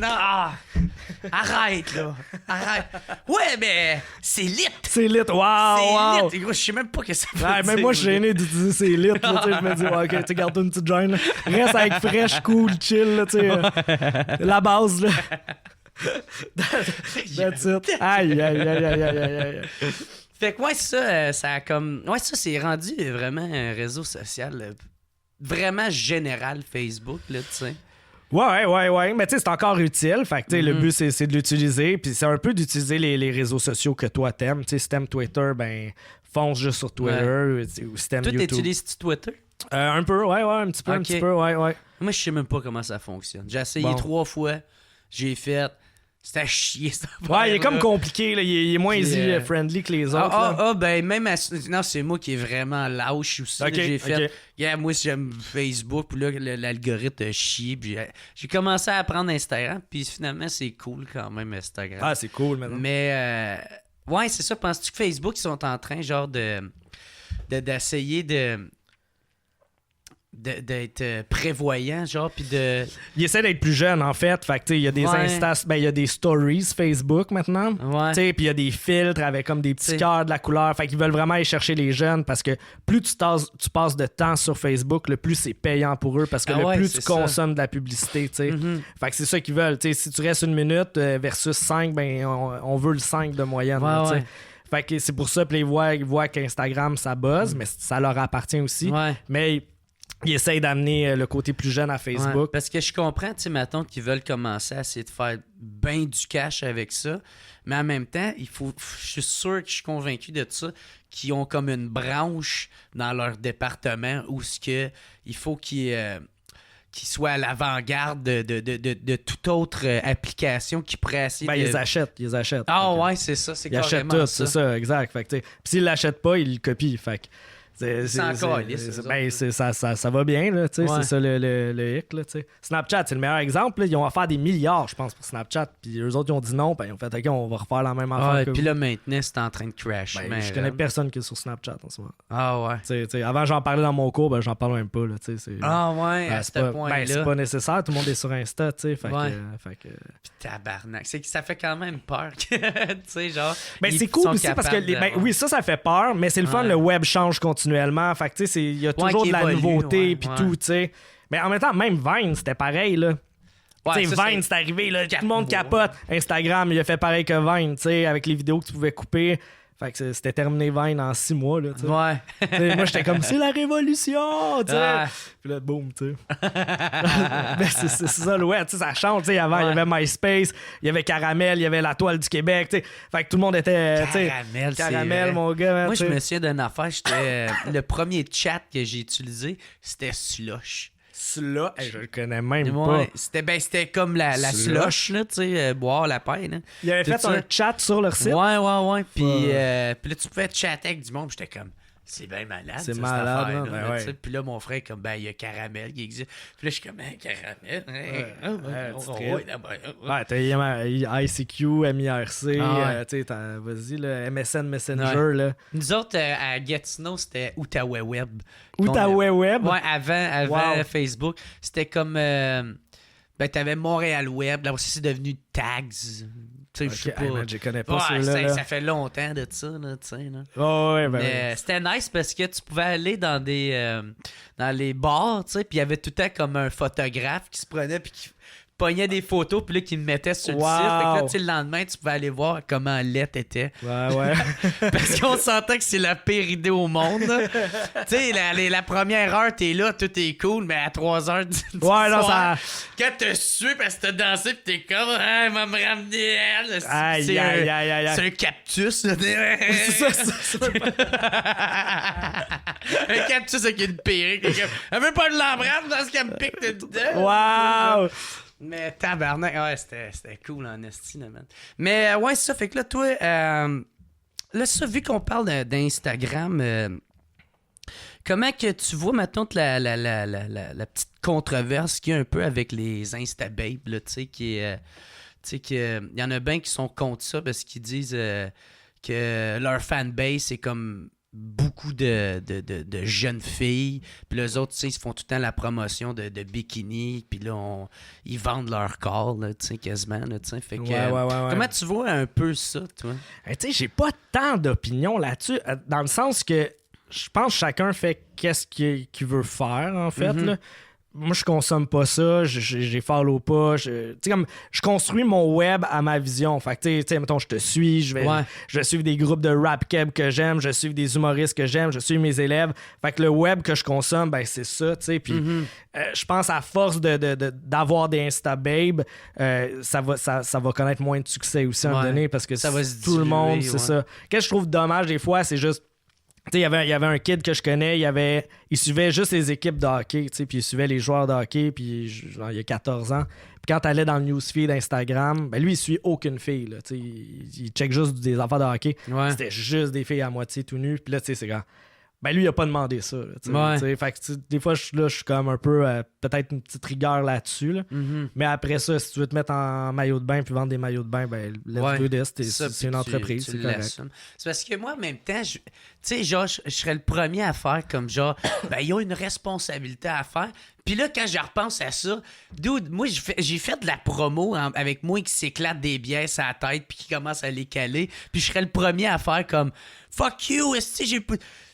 arrête, là, arrête, ouais, mais c'est lit, C'est lit, wow! lit, gros, je sais même pas que ça veut Ouais, dire. même moi, je suis gêné d'utiliser ces lit, là, tu sais, je me dis, ouais, ok, tu gardes une petite joint, là. Reste avec fraîche, cool, chill, là, tu sais, la base, là. That's it. Aïe. Fait que ouais, ça a comme... Ouais, ça, c'est rendu vraiment un réseau social vraiment général, Facebook, là, tu sais. Ouais. Mais tu sais, c'est encore utile. Fait que tu sais, le Mhm. but, c'est de l'utiliser. Puis c'est un peu d'utiliser les réseaux sociaux que toi t'aimes. Tu sais, si t'aimes Twitter, ben fonce juste sur Twitter. Ou si t'aimes Toi, YouTube. t'utilises-tu Twitter? Un peu, un petit peu, Ok. ouais. Moi, je sais même pas comment ça fonctionne. J'ai essayé Bon. 3 fois, j'ai fait... C'était à chier, cette Ouais, il est affaire-là. comme compliqué. Là. Il est moins Puis, easy-friendly que les autres. là. Ben même non, c'est moi qui est vraiment lâche aussi. Ok, Là, j'ai fait, ok. yeah, moi j'aime Facebook, puis là l'algorithme a chié, puis j'ai commencé à apprendre Instagram, puis finalement c'est cool quand même Instagram. Ah, c'est cool maintenant. Mais ouais, c'est ça. Penses-tu que Facebook ils sont en train genre d'essayer d'être prévoyant, genre, puis de... Il essaie d'être plus jeune, en fait. Fait que, tu sais, il y a des Ouais. instas, ben, il y a des stories Facebook maintenant. Ouais. Tu sais, puis il y a des filtres avec comme des petits T'sais. cœurs de la couleur. Fait qu'ils veulent vraiment aller chercher les jeunes parce que plus tu passes de temps sur Facebook, le plus c'est payant pour eux parce que Ah le ouais, plus c'est tu ça. consommes de la publicité, tu sais. Mhm. Fait que c'est ça qu'ils veulent. Tu sais, si tu restes 1 minute versus 5, ben, on veut le 5 de moyenne. là, Ouais, tu sais. ouais. Fait que c'est pour ça que ils voient qu'Instagram, ça buzz, mais ça leur appartient aussi. Ouais. Mais ils essayent d'amener le côté plus jeune à Facebook. Ouais, parce que je comprends, tu sais, mettons qu'ils veulent commencer à essayer de faire bien du cash avec ça, mais en même temps, je suis sûr que je suis convaincu de ça, qu'ils ont comme une branche dans leur département où il faut qu'ils soient à l'avant-garde de toute autre application qui pourrait essayer Ben, de... ils achètent. Ah Fait que- ouais, c'est ça, c'est Ils achètent carrément tout, ça. c'est ça, exact. Fait que, tu sais, puis s'ils l'achètent pas, ils le copient. Fait que C'est encore lisse, ça va bien, là, tu sais, Ouais. c'est ça le hic. Là, tu sais. Snapchat, c'est le meilleur exemple. Là, ils ont offert des milliards, je pense, pour Snapchat. Puis eux autres, ils ont dit non. Ben, ils ont fait, OK, on va refaire la même affaire Ouais, que puis vous. là, maintenant, c'est en train de crash. Ben, je connais personne qui est sur Snapchat en ce moment. Ah ouais. Tu sais, avant, j'en parlais dans mon cours, ben, j'en parle même pas. Là, tu sais, c'est Ah ouais, ben, à c'est ce pas, point-là. ben, c'est pas nécessaire. Tout le monde est sur Insta, tu sais. Fait Ouais. que Tabarnak. C'est que ça fait quand même peur. Tu sais, genre. ben, ils c'est cool sont aussi parce que, capables de- ben, oui, ça fait peur, mais c'est le fun, Ouais. le web change continuellement. Fait que, tu sais, il y a toujours qui de la évolue, nouveauté, ouais, puis ouais. tout, tu sais. Mais en même temps, même Vine, c'était pareil, là. Ouais, Tu sais, ça, Vine, c'est arrivé, là, tout le monde capote. Instagram, il a fait pareil que Vine, tu sais, avec les vidéos que tu pouvais couper. Fait que c'était terminé Vine en 6 mois, là, tu sais. Ouais. T'sais, moi, j'étais comme, c'est la révolution, tu sais. Ouais. Puis là, boum, tu sais. Ben, c'est ça, le web, tu sais, ça change, tu sais. Avant, il y avait MySpace, il y avait Caramel, il y avait La Toile du Québec, tu sais. Fait que tout le monde était, tu sais. Caramel, c'est Caramel, vrai. mon gars, Moi, je t'sais. me souviens d'une affaire. Le premier chat que j'ai utilisé, c'était Slush. Slush. Hey, je le connais même Ouais, pas. c'était comme la slush, là, tu sais, boire la paille. Là. Il avait Tout fait ça. un chat sur leur site. Ouais. Puis là, tu pouvais chatter avec du monde. J'étais comme, c'est bien malade. C'est ça, malade, cette affaire-là, man. là, Ouais. tu sais. Puis là, mon frère est comme, ben, il y a Caramel qui existe. Puis là, je suis comme, Caramel. Ouais, t'as ICQ, MIRC, Ah ouais. tu sais, vas-y, le MSN Messenger, Ouais. là. Nous autres, à Gatineau, c'était Outaouais Web. Outaouais Web. Ouais, avant Wow. Facebook. C'était comme. Ben, t'avais Montréal Web. Là aussi, c'est devenu Tags. Tu sais, je sais Ok, pas. hey, man, je connais pas Ouais, ceux-là. là. ça fait longtemps de ça, là, tu sais. Là. Oh, ouais, ben. Mais c'était nice parce que tu pouvais aller dans dans les bars, tu sais, puis il y avait tout le temps comme un photographe qui se prenait puis qui pognait des photos puis là qui le mettait sur le Wow. site. Fait que là, tu sais, le lendemain, tu pouvais aller voir comment Lette était. Ouais. Parce qu'on sentait que c'est la pire idée au monde. là. Tu sais, la première heure, t'es là, tout est cool, mais à 3 heures du Ouais, non, soir, ça. quand t'as sué parce que t'as dansé pis t'es comme, ah, elle va me ramener elle. Aïe, C'est aïe, aïe, aïe. c'est un cactus. là. C'est ça. Un cactus avec une perruque. Elle veut pas de l'embrasse parce qu'elle me pique dedans. Wow! Mais tabarnak, ouais, c'était cool en esti, là, man. Mais ouais, c'est ça. Fait que là, toi, là, ça, vu qu'on parle d'Instagram, comment que tu vois, maintenant la petite controverse qu'il y a un peu avec les Instababes, là, tu sais, qui est... tu sais, qu'il y en a bien qui sont contre ça parce qu'ils disent que leur fanbase, c'est comme beaucoup de jeunes filles. Puis les autres, tu sais, ils se font tout le temps la promotion de bikini. Puis là, ils vendent leur corps, là, tu sais, quasiment. Là, tu sais. Fait que, Ouais. comment tu vois un peu ça, toi? Tu sais, j'ai pas tant d'opinion là-dessus, dans le sens que je pense que chacun fait qu'est-ce qu'il veut faire, en fait, là. Moi, je consomme pas ça, j'ai follow pas, tu sais, comme, je construis mon web à ma vision. Fait que, tu sais, mettons, je te suis, je vais suivre des groupes de rap keb que j'aime, je vais suivre des humoristes que j'aime, je suis mes élèves. Fait que le web que je consomme, ben, c'est ça, tu sais. Puis, je pense à force d'avoir des Instababes, ça va connaître moins de succès aussi à un moment donné, parce que ça va se tout le monde, diluer, c'est ça. Qu'est-ce que je trouve dommage des fois, c'est juste. Tu sais, il y avait un kid que je connais, il suivait juste les équipes de hockey, tu sais, puis il suivait les joueurs de hockey, puis genre, il y a 14 ans. Puis quand t'allais dans le newsfeed d'Instagram, ben lui, il suit aucune fille, là, tu sais, il check juste des affaires de hockey. Ouais. C'était juste des filles à moitié tout nues, puis là, tu sais, c'est quand... Ben lui, il a pas demandé ça, là, tu sais, Ouais. tu sais. Fait que tu sais, des fois, je suis comme un peu, peut-être une petite rigueur là-dessus, là. Mais après ça, si tu veux te mettre en maillot de bain puis vendre des maillots de bain, ben let's do this, c'est une entreprise, c'est correct. l'assumes. C'est parce que moi, en même temps, tu sais, genre, je serais le premier à faire comme genre, ben, ils ont une responsabilité à faire. Puis là, quand je repense à ça, dude, moi, j'ai fait de la promo avec moi qui s'éclate des bières à la tête puis qui commence à les caler. Puis je serais le premier à faire comme, fuck you, est-ce que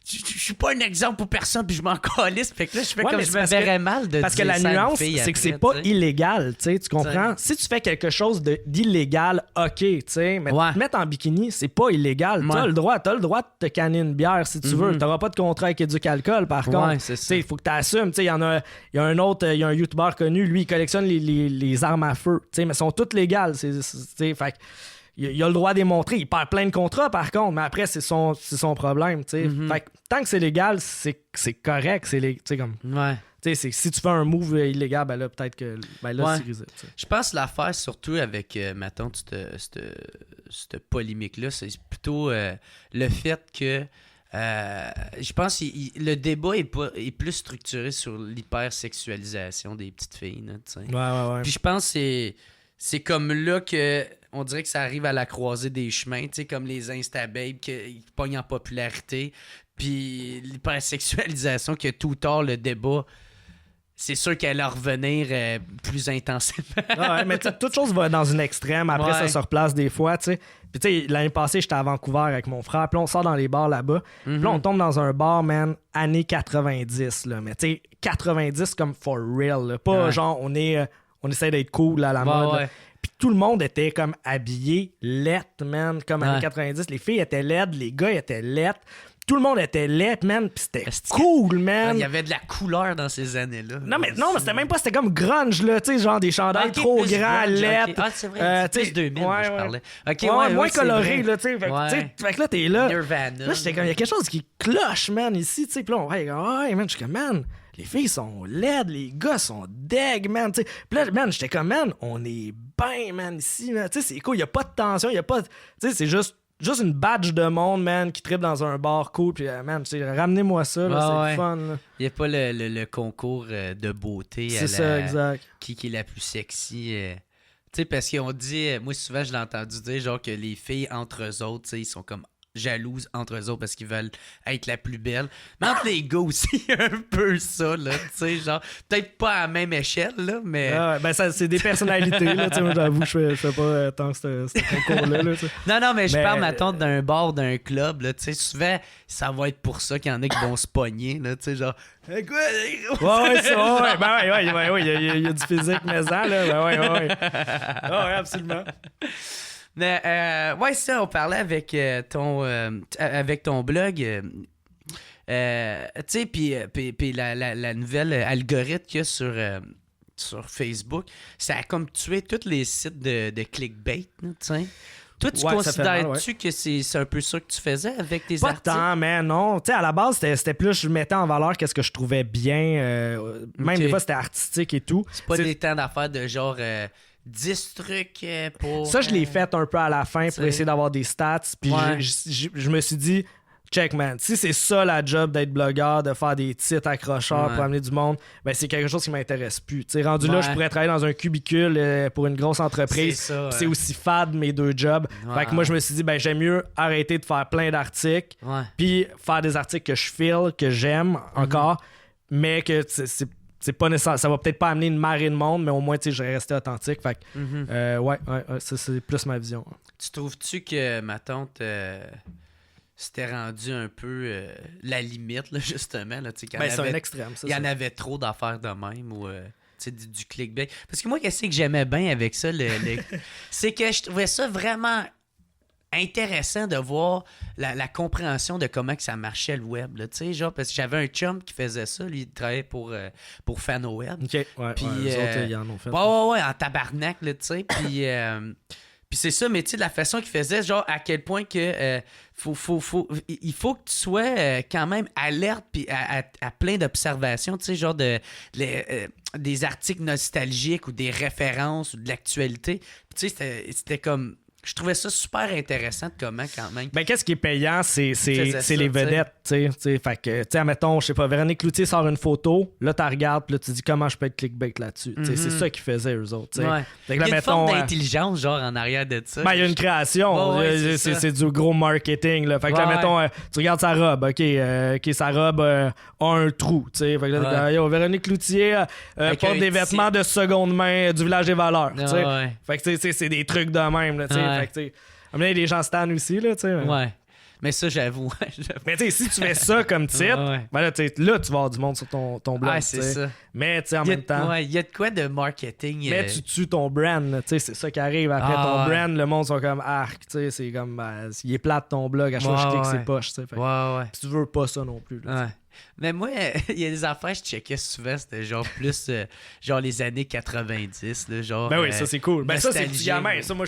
je suis pas un exemple pour personne puis je m'en calisse. Fait que là, je fais Ouais, comme mais je c'est me parce que- verrais mal de Parce que dire la ça à une nuance, fille c'est que c'est après, pas tu sais. illégal, tu comprends? Si tu fais quelque chose d'illégal, OK, tu sais, mais Ouais. te mettre en bikini, c'est pas illégal. Ouais. T'as le droit de te canner une bière si tu veux. T'auras pas de contrat avec Éduc-Alcool, par contre. Ouais, c'est ça. Il faut que tu assumes. Il y a un autre, il y a un YouTuber connu, lui, il collectionne les armes à feu, tu sais, mais elles sont toutes légales. Fait que il a le droit de les montrer. Il perd plein de contrats, par contre, mais après, c'est son problème, tu sais. Fait que tant que c'est légal, c'est correct. C'est comme... Ouais. Tu sais, si tu fais un move illégal, ben là, peut-être que. Ben là, Ouais. c'est risé. Tu sais. Je pense l'affaire, surtout avec, mettons, cette polémique-là, c'est plutôt le fait que je pense que le débat est plus structuré sur l'hypersexualisation des petites filles. Là, tu sais. Ouais. Puis je pense que c'est comme là que on dirait que ça arrive à la croisée des chemins, tu sais, comme les Instababes qui pognent en popularité, puis l'hypersexualisation que tout tard le débat, c'est sûr qu'elle va revenir plus intensément. Ouais, mais tu sais, toute chose va dans une extrême. Après, Ouais. ça se replace des fois, tu sais. Puis, tu sais, l'année passée, j'étais à Vancouver avec mon frère. Puis là, on sort dans les bars là-bas. Puis là, on tombe dans un bar, man, années 90, là. Mais, tu sais, 90 comme for real, là. Pas Ouais. genre, on essaie d'être cool, là, à la mode. là. Ouais. Puis tout le monde était comme habillé laid, man, comme Ouais. années 90. Les filles étaient laides, les gars étaient laids. Tout le monde était laid, man, pis c'était Est-ce que- cool, man. Il y avait de la couleur dans ces années-là. Non, mais c'était même pas, c'était comme grunge, là, tu sais, genre des chandails Ok, trop plus grands, grunge, laids. ok. Ah, c'est vrai, c'est tu sais, plus 2000, moi, je parlais. Ok, ouais, moins c'est coloré, vrai. là, tu sais. Fait, Ouais. tu sais, fait que là, t'es là. Nirvana. Là, j'étais comme, il y a quelque chose qui cloche, man, ici, tu sais. Puis là, ouais, man, je suis comme, man, les filles sont laides, les gars sont deg, man, tu sais. Puis là, man, j'étais comme, man, on est bien, man, ici, man. Tu sais, c'est cool, il y a pas de tension, il y a pas. Tu sais, c'est juste une badge de monde, man, qui tripe dans un bar cool. Puis, man, tu sais, ramenez-moi ça, là, c'est Ouais. le fun, là. Il n'y a pas le concours de beauté. C'est ça, exact. Qui est la plus sexy. Tu sais, parce qu'on dit, moi souvent je l'ai entendu dire, genre que les filles entre eux autres, tu sais, ils sont comme jalouses entre eux autres parce qu'ils veulent être la plus belle. Mais entre les gars aussi, il y a un peu ça, là, tu sais, genre, peut-être pas à la même échelle, là, mais... Ah ouais, ben ça, c'est des personnalités, là, tu sais, moi, j'avoue, je fais pas tant ce concours-là, là, tu sais. Non, mais je Mais- parle, mettons, d'un bar, d'un club, là, tu sais, souvent, ça va être pour ça qu'il y en a qui vont se pogner, là, tu sais, genre... Quoi, les gros? Ouais, ça, ouais, ben ouais, il y a du physique maison, là, ben ouais. Ah ouais, absolument. Mais, ouais, ça, on parlait avec ton blog. Tu sais, puis la nouvelle algorithme qu'il y a sur Facebook, ça a comme tué tous les sites de clickbait, là, tu sais. Toi, tu Ouais, ça fait mal, considères-tu que c'est un peu ça que tu faisais avec tes Pas articles? tant, mais non. Tu sais, à la base, c'était plus, je mettais en valeur qu'est-ce que je trouvais bien. Même Ok. des fois, c'était artistique et tout. C'est pas C'est- des temps d'affaires de genre 10 trucs pour... Ça, je l'ai fait un peu à la fin pour t'sais. essayer d'avoir des stats. Puis Ouais. je me suis dit, check, man, si c'est ça la job d'être blogueur, de faire des titres accrocheurs Ouais. pour amener du monde, ben c'est quelque chose qui m'intéresse plus. Tu sais, rendu là, Ouais. je pourrais travailler dans un cubicule pour une grosse entreprise. C'est ça, Puis c'est ouais. aussi fade mes deux jobs. Ouais. Fait que moi, je me suis dit, ben j'aime mieux arrêter de faire plein d'articles, Ouais. puis faire des articles que je file, que j'aime encore, mais que c'est pas nécessaire. Ça va peut-être pas amener une marée de monde, mais au moins, tu sais, je vais rester authentique. Fait que, ouais, ça, c'est plus ma vision. Tu trouves-tu que ma tante c'était rendu un peu la limite, là, justement? Là, tu sais, qu'il y en Ben, c'est avait- un extrême, ça. il y en avait trop d'affaires de même ou tu sais, du clickbait. Parce que moi, qu'est-ce que j'aimais bien avec ça, c'est que je trouvais ça vraiment intéressant de voir la compréhension de comment que ça marchait le web. Là, tu sais, genre, parce que j'avais un chum qui faisait ça, lui, il travaillait pour FanoWeb. OK, ouais, Puis, eux autres, ils en ont fait. Ouais, en tabarnak, là, tu sais. Puis c'est ça, mais tu sais, de la façon qu'il faisait, genre, à quel point que il faut que tu sois quand même alerte puis à plein d'observations, tu sais, genre des articles nostalgiques ou des références ou de l'actualité. Puis tu sais, c'était comme... Je trouvais ça super intéressant de comment, quand même. Ben, qu'est-ce qui est payant, c'est faisait ça, les vedettes, tu sais. Fait que, tu sais, admettons, je sais pas, Véronique Cloutier sort une photo, là, tu regardes, puis là, tu dis comment je peux être clickbait là-dessus. Tu sais, c'est ça qu'ils faisaient, eux autres, tu sais. Ouais. Fait Il que y là, a une forme mettons, d'intelligence, genre, en arrière de ça. ben, il y a une création. Ouais, c'est ça. C'est du gros marketing. Là. Fait que là, Ouais. mettons, tu regardes sa robe. OK, sa robe a un trou. Tu sais. Fait que là, t'es Ouais. comme, yo, Véronique Cloutier Avec porte un des vêtements de seconde main du village des valeurs. Tu sais. Ouais. Fait que tu sais, c'est des trucs de même. Là, tu sais. Ouais. Fait que, tu sais, à un moment donné, les gens stan aussi. Là, tu sais. Ouais. Mais ça, j'avoue. Mais tu sais, si tu fais ça comme titre, Ouais. ben là, tu sais, là, tu vas avoir du monde sur ton blog. Ouais, tu c'est sais. ça. Mais tu sais, en Il y a- même temps. ouais, il y a de quoi de marketing. Mais tu tues ton brand, là, tu sais, c'est ça qui arrive. Après Ah, ton ouais. brand, le monde sont comme arc, tu sais, c'est comme, il est plate ton blog, à chaque fois que je clique, Ouais, c'est poche, tu sais. Fait que Ouais. tu veux pas ça non plus. Là, Ouais. Mais moi, il y a des affaires que je checkais souvent, c'était genre plus genre les années 90, là, genre. ben oui, ça c'est cool. Ben ça c'est du nostalgie. gamin. Ça, moi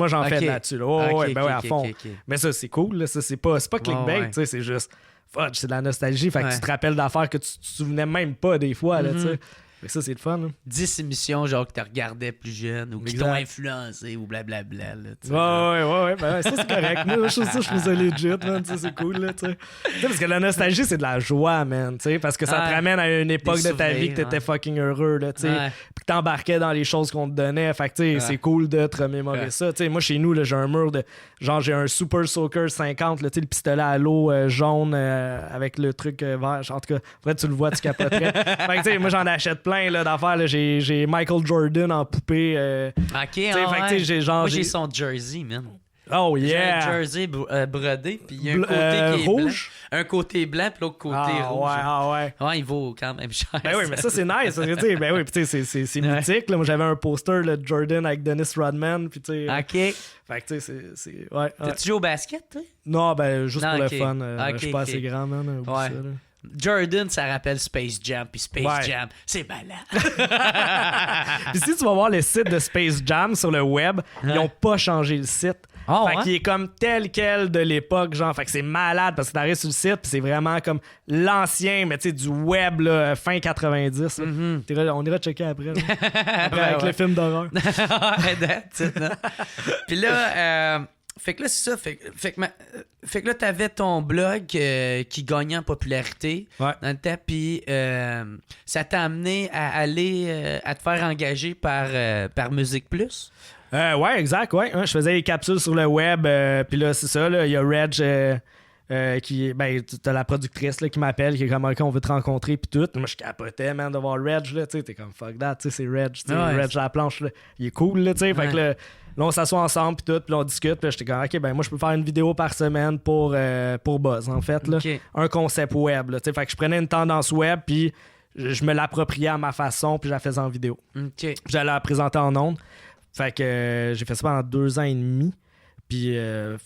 j'en fais Ok. là-dessus. Là. Ouais, Ok, ouais, ben ok, ouais, à ok, fond. ok. Mais ça c'est cool. Là. Ça c'est pas clickbait, ouais. tu sais, c'est juste fudge, c'est de la nostalgie. Fait que Ouais. tu te rappelles d'affaires que tu te souvenais même pas des fois. Là, tu Mhm. sais. Fait que ça c'est le fun. Là. 10 émissions, genre, que tu regardais plus jeune ou qui Exact. t'ont influencé ou blablabla, là, tu sais. Ouais. Ben, ouais, ça c'est correct. Moi, je trouve ça legit, man. Tu sais, c'est cool, là, tu sais. Tu sais, parce que la nostalgie, c'est de la joie, man. Tu sais, parce que ça te Ouais. ramène à une époque Des de ta vie souvenirs, que t'étais ouais. fucking heureux, là, tu sais. Ouais. Puis que t'embarquais dans les choses qu'on te donnait. Fait que, tu sais, Ouais. c'est cool de te remémorer Ouais. ça. Tu sais, moi, chez nous, là, j'ai un mur de. Genre, j'ai un Super Soaker 50, là, tu sais, le pistolet à l'eau jaune avec le truc vert. En tout cas, après, tu le vois, tu capoterais. Fait que, tu sais, moi, j'en achète plein, là, d'affaires, là. J'ai Michael Jordan en poupée. Ok, sais, fait que, tu sais, j'ai genre, Moi, j'ai- j'ai son jersey, man. Oh J'ai un yeah! jersey brodé, puis il y a un Bl- côté qui est rouge? blanc. Un côté blanc, puis l'autre côté Ah rouge. ouais, ah ouais. Ouais, il vaut quand même cher. Ben oui, mais ça, c'est nice. Parce que, tu sais, ben oui, puis tu sais, c'est mythique. Là. Moi, j'avais un poster de Jordan avec Dennis Rodman. Puis, tu sais. OK. Fait que, tu sais, c'est. Ouais. T'as-tu joué au basket, toi? Non, ben, juste Non, pour ok. le fun. Ok, je suis pas ok. assez grand, man. Oublie Ouais. ça, là. Jordan, ça rappelle Space Jam, puis Space Ouais. Jam, c'est malade. Puis si tu vas voir le site de Space Jam sur le web, ils ont pas changé le site. Oh, Fait qu'il est comme tel quel de l'époque, genre. Fait que c'est malade parce que t'arrives sur le site, puis c'est vraiment comme l'ancien, mais tu sais, du web, là, fin 90. Là. On ira checker après. Là. Après, avec ouais. le film d'horreur. That's it, non? Puis là, fait que là, c'est ça. Fait que là, t'avais ton blog qui gagnait en popularité Ouais. dans le temps, puis ça t'a amené à aller à te faire engager par Musique Plus. Ouais, exact, ouais. Je faisais des capsules sur le web, puis là, c'est ça, là, il y a Reg qui, ben, t'as la productrice là, qui m'appelle, qui est comme, OK, on veut te rencontrer, puis tout. Moi, je capotais, man, de voir Reg, là, tu sais, t'es comme, fuck that, tu sais, c'est Reg, tu sais, Ouais. Reg à la planche, là, il est cool, là, tu sais, fait que là, on s'assoit ensemble, puis tout, puis là, on discute, puis là, j'étais comme, OK, ben, moi, je peux faire une vidéo par semaine pour Buzz, en fait, là. OK. Un concept web, là, tu sais, fait que je prenais une tendance web, puis je me l'appropriais à ma façon, puis je la faisais en vidéo. OK. Puis j'allais la présenter en ondes. Fait que j'ai fait ça pendant 2 ans et demi. Puis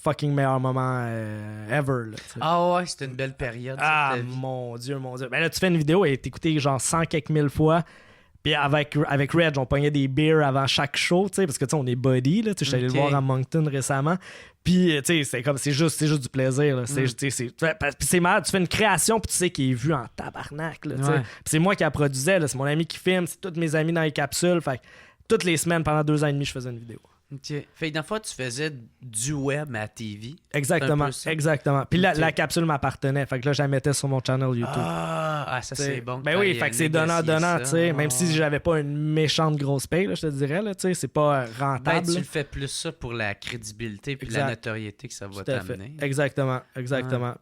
fucking meilleur moment ever. Là, t'sais. Ah ouais, c'était une belle période. ça, Ah ta vie. mon Dieu, mon Dieu. Ben là, tu fais une vidéo et est écoutée genre 100 quelques mille fois. Puis avec Reg, on pognait des beers avant chaque show, tu sais, parce que tu sais, on est buddy, là. Tu sais, j'étais allé le Ok. voir à Moncton récemment. Puis, tu sais, c'est juste du plaisir, là. Puis c'est malade. Tu fais une création, puis tu sais qu'il est vu en tabarnak, là, tu sais. Ouais. Puis c'est moi qui la produisais, là. C'est mon ami qui filme, c'est tous mes amis dans les capsules. Fait que toutes les semaines, pendant 2 ans et demi, je faisais une vidéo. OK. Fait que dans le fond, tu faisais du web à la TV. Exactement, un peu ça. exactement. Puis Ok. la capsule m'appartenait. Fait que là, je la mettais sur mon channel YouTube. Ah, ça, T'sais, c'est bon. Ben oui, fait que c'est donnant-donnant, tu sais. Même si j'avais pas une méchante grosse paye, là, je te dirais, là, tu sais, c'est pas Ben, rentable. tu là. le fais plus ça pour la crédibilité puis la Exact. notoriété que ça va Tout à fait. t'amener. Exactement. Puis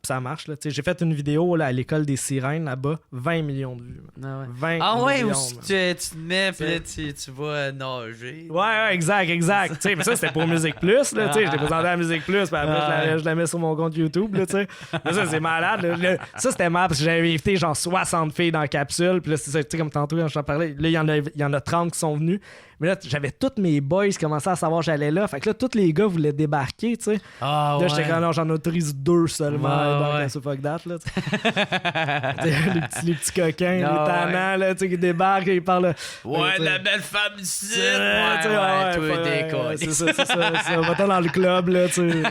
ça marche, là. Tu sais, j'ai fait une vidéo là, à l'école des sirènes, là-bas, 20 millions de vues. Man. Ah ouais. 20 Ah ouais, millions, où man. tu te mets, puis là, tu vas nager. Ouais, exact. Tu sais, mais ça, c'était pour Musique Plus, là, tu sais. Je l'ai présenté à Musique Plus, puis après, je la mets sur mon compte YouTube, là, tu sais. Mais ça, c'est malade, là. Ça, c'était malade, parce que j'avais invité genre 60 filles dans la capsule, puis là, c'est ça, tu sais, comme tantôt, quand je t'en parlais, là, il y en a 30 qui sont venus. Mais là, j'avais tous mes boys qui commençaient à savoir que j'allais là. Fait que là, tous les gars voulaient débarquer, tu sais. Ah Là, ouais. j'étais comme, non, j'en autorise 2 seulement. Ouais, Donc, fuck that, là. Tu sais, les petits coquins, Ah les tannants, là, tu sais, qui débarquent, ils parlent. Ouais, tu sais, la belle femme ici. tu sais, Ouais, toi, ouais, décolle. c'est ça. Va-t'en dans le club, là, tu sais. Ouais.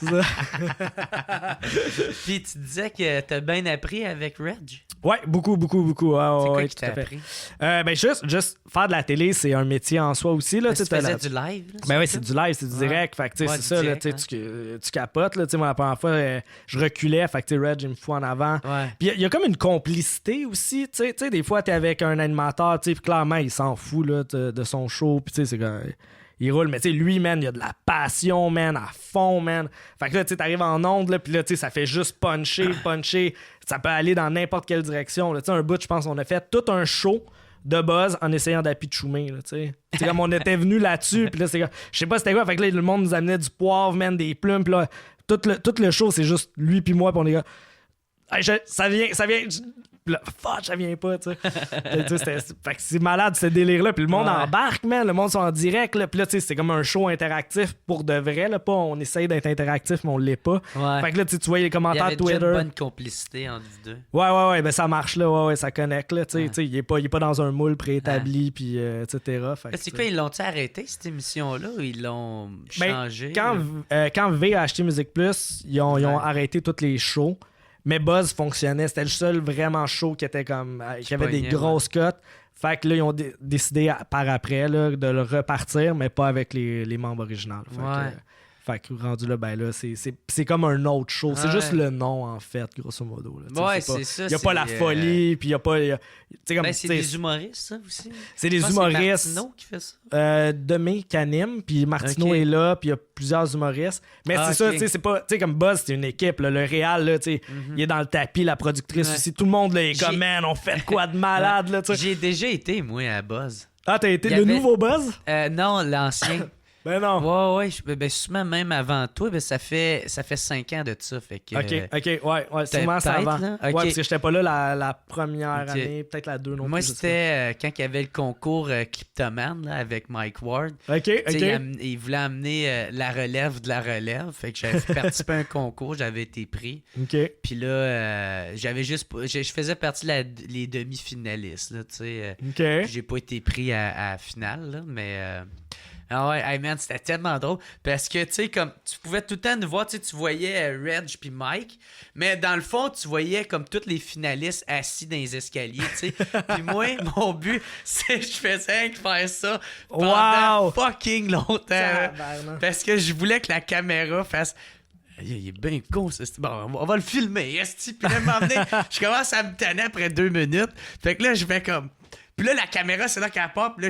C'est ça. Puis tu disais que t'as bien appris avec Reg. Ouais, beaucoup. Ouais, C'est quoi ouais, qui tout t'a à fait. appris? Ben, juste faire de la télé, c'est un métier en soi aussi, là. Parce que Tu tu sais, faisais t'as du live. Là, Ben oui, ça? c'est du live, c'est du Ouais. direct. Fait que, tu sais, Ouais, c'est du ça, là, direct, tu sais, tu capotes, là. Tu sais, moi, la première fois, je reculais. Fait que, tu sais, Reg, il me fout en avant. Ouais. Puis il y a comme une complicité aussi, tu sais, des fois, t'es avec un animateur, tu sais, puis clairement, il s'en fout, là, de son show, puis tu sais, c'est comme... Il roule, mais tu sais, lui, man, il a de la passion, man, à fond, man. Fait que là, tu sais, t'arrives en onde, là, puis là, tu sais, ça fait juste puncher. Ça peut aller dans n'importe quelle direction, là. Tu sais, un bout, je pense, on a fait tout un show de Buzz en essayant d'apitchoumer, là, tu sais. C'est comme on était venu là-dessus, puis là, c'est comme... Je sais pas c'était quoi, fait que là, le monde nous amenait du poivre, man, des plumes, puis là, tout le show, c'est juste lui puis moi, puis on est comme... Hey, ça vient... Là, fuck, ça vient pas, tu sais. Fait que c'est malade, ce délire-là. Puis le monde Ouais. embarque, man. Le monde sont en direct, là. Puis là, tu sais, c'est comme un show interactif pour de vrai, là. Pas on essaye d'être interactif, mais on l'est pas. Ouais. Fait que là, tu vois les Il y commentaires avait déjà Twitter. une bonne complicité entre vous deux. Ouais, ben ça marche, là. Ouais, ça connecte, là. Tu sais, il est pas dans un moule préétabli, puis etc. Fait Là, que, c'est quoi, ils l'ont-tu arrêté, cette émission-là, ou ils l'ont Ben, changé? quand V a acheté Musique Plus, ils ont arrêté tous les shows. Mais Buzz fonctionnait. C'était le seul vraiment show qui était comme. Qui avait des pognait, grosses cotes. Fait que là, ils ont décidé par après là, de le repartir, mais pas avec les membres originaux. Fait que rendu là, ben là, c'est comme un autre show. C'est Ouais. juste le nom, en fait, grosso modo. Là. Ouais, c'est ça. Il n'y a pas la folie, puis il n'y a pas. Tu sais, comme, Ben, c'est tu sais, des humoristes, ça aussi. c'est des Je pense humoristes. que c'est Martineau qui fait ça. Demain qui anime, puis Martineau Ok. est là, puis il y a plusieurs humoristes. Mais Ah, c'est ça, ok. tu sais, c'est pas. Tu sais, comme Buzz, c'est une équipe, là, le Réal, là, tu sais, il est dans le tapis, la productrice Ouais. aussi. Tout le monde, là, est comme, J'ai- man, on fait quoi de malade, là, tu sais. J'ai déjà été, moi, à Buzz. Ah, t'as été Il y le avait- nouveau Buzz? Non, l'ancien. Ben non. Ouais, ben sûrement même avant toi, ben ça fait 5 ans de ça, fait que... OK, ouais, sûrement ça peut-être, avant. là. Ouais, OK. parce que j'étais pas là la première OK. année, peut-être la 2 non plus. Moi, je sais c'était quand il y avait le concours Kleptoman là, avec Mike Ward. pas. OK, Tu sais, OK. il voulait amener la relève de la relève. Fait que j'avais participé à un concours, j'avais été pris. OK. Puis là, j'avais juste. Je faisais partie les demi-finalistes, là, tu sais. OK. Puis j'ai pas été pris à la finale, là, mais. Ah ouais, hey man, c'était tellement drôle. Parce que, tu sais, comme tu pouvais tout le temps nous voir, tu sais, tu voyais Reg puis Mike, mais dans le fond, tu voyais comme tous les finalistes assis dans les escaliers, tu sais. Puis moi, mon but, c'est que je faisais rien que faire ça pendant Wow! fucking longtemps. Tabarnak. Parce que je voulais que la caméra fasse. Il est bien con, ça. Bon, on va le filmer, esti. Puis là, m'emmener, je commence à me tanner après 2 minutes. Fait que là, je fais comme. Puis là, la caméra, c'est là qu'elle pop. Là,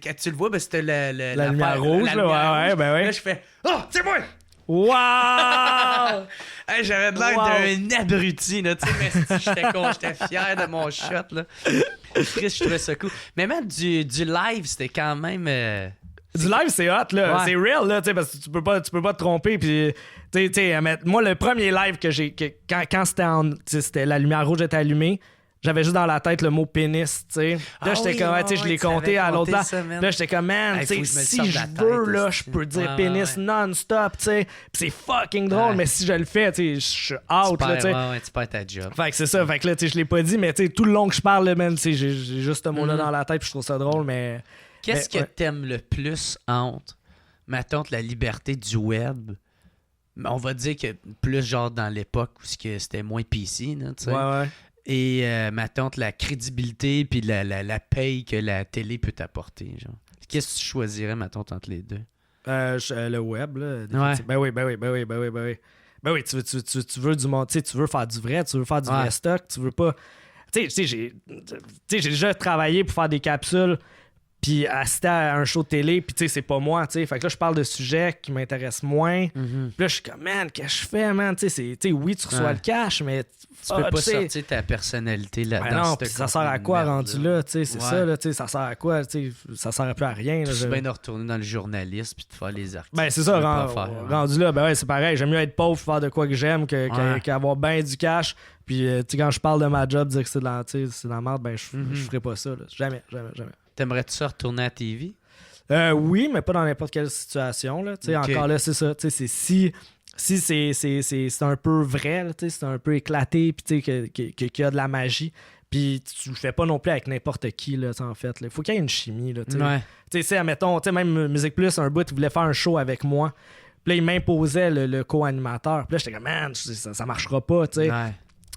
quand tu le vois, ben, c'était la lumière rouge, là, ouais, ben ouais. Là, je fais oh, c'est moi! Wow! Hey, j'avais de l'air Wow. d'un abruti, là, tu sais, mais j'étais fier de mon shot, là. Triste, je trouvais ça cool. Mais même du live, c'était quand même. Du live, c'est hot, là. Ouais. C'est real, là, tu sais, parce que tu peux pas te tromper. Puis, tu sais, moi, le premier live que j'ai. Quand c'était la lumière rouge était allumée, j'avais juste dans la tête le mot pénis, tu sais. Là, Ah j'étais oui, comme, ouais, tu sais, je ouais, l'ai tu l'avais compté à l'autre compté place. ça, man. Là, j'étais comme, man, Hey, tu faut sais, que je me le si sorte de je la tête, veux, là, aussi. je peux dire Ouais, pénis ouais. non-stop, tu sais. Puis c'est fucking drôle, Ouais. mais si je le fais, tu sais, je suis out, là, tu sais. Ouais, tu perds ta job. Fait que c'est ça, fait que là, tu sais, je l'ai pas dit, mais tu sais, tout le long que je parle, là, man, tu sais, j'ai juste ce mot-là dans la tête, puis je trouve ça drôle, mais. Qu'est-ce que ouais. t'aimes le plus entre, mettons, la liberté du web? On va dire que plus genre dans l'époque où c'était moins PC, là, tu sais. Ouais. Et mettons, la crédibilité puis la paye que la télé peut t'apporter, genre. Qu'est-ce que tu choisirais, mettons, entre les deux? Le web, là. Ben oui. Ben oui, tu veux du monde, tu sais, tu veux faire du vrai, tu veux faire du vrai stock, tu veux pas. Tu sais, j'ai déjà travaillé pour faire des capsules, puis assister à un show de télé, puis tu sais, c'est pas moi, tu sais. Fait que là, je parle de sujets qui m'intéressent moins. Puis là, je suis comme, man, qu'est-ce que je fais, man? Tu sais, oui, tu reçois le cash, mais. Tu peux pas tu sais, sortir ta personnalité ben là-dedans. non, puis ça sert à quoi rendu là, tu sais, c'est Ouais. ça, là, tu sais, ça sert à quoi, tu sais, ça sert plus à rien. Là, C'est bien de retourner dans le journalisme puis de faire les articles. Ben c'est Tu ça, veux pas faire, ouais. rendu là, ben ouais, c'est pareil, j'aime mieux être pauvre, faire de quoi que j'aime qu'avoir ben du cash, puis tu sais, quand je parle de ma job, dire que c'est de la, tu sais, c'est de la merde, ben je ferai pas ça, là. Jamais. T'aimerais-tu ça retourner à la TV? Oui, mais pas dans n'importe quelle situation, là, tu sais, Ok. encore là, c'est ça, tu sais, c'est si c'est un peu vrai, là, tu sais, c'est un peu éclaté, puis tu sais, qu'il y a de la magie, puis tu le fais pas non plus avec n'importe qui, là, en fait. Il faut qu'il y ait une chimie, là, tu sais. Ouais. Tu sais, admettons, tu sais, même Musique Plus, un bout, il voulait faire un show avec moi. Puis là, il m'imposait le co-animateur. Puis là, j'étais comme, man, ça marchera pas, tu sais. Ouais.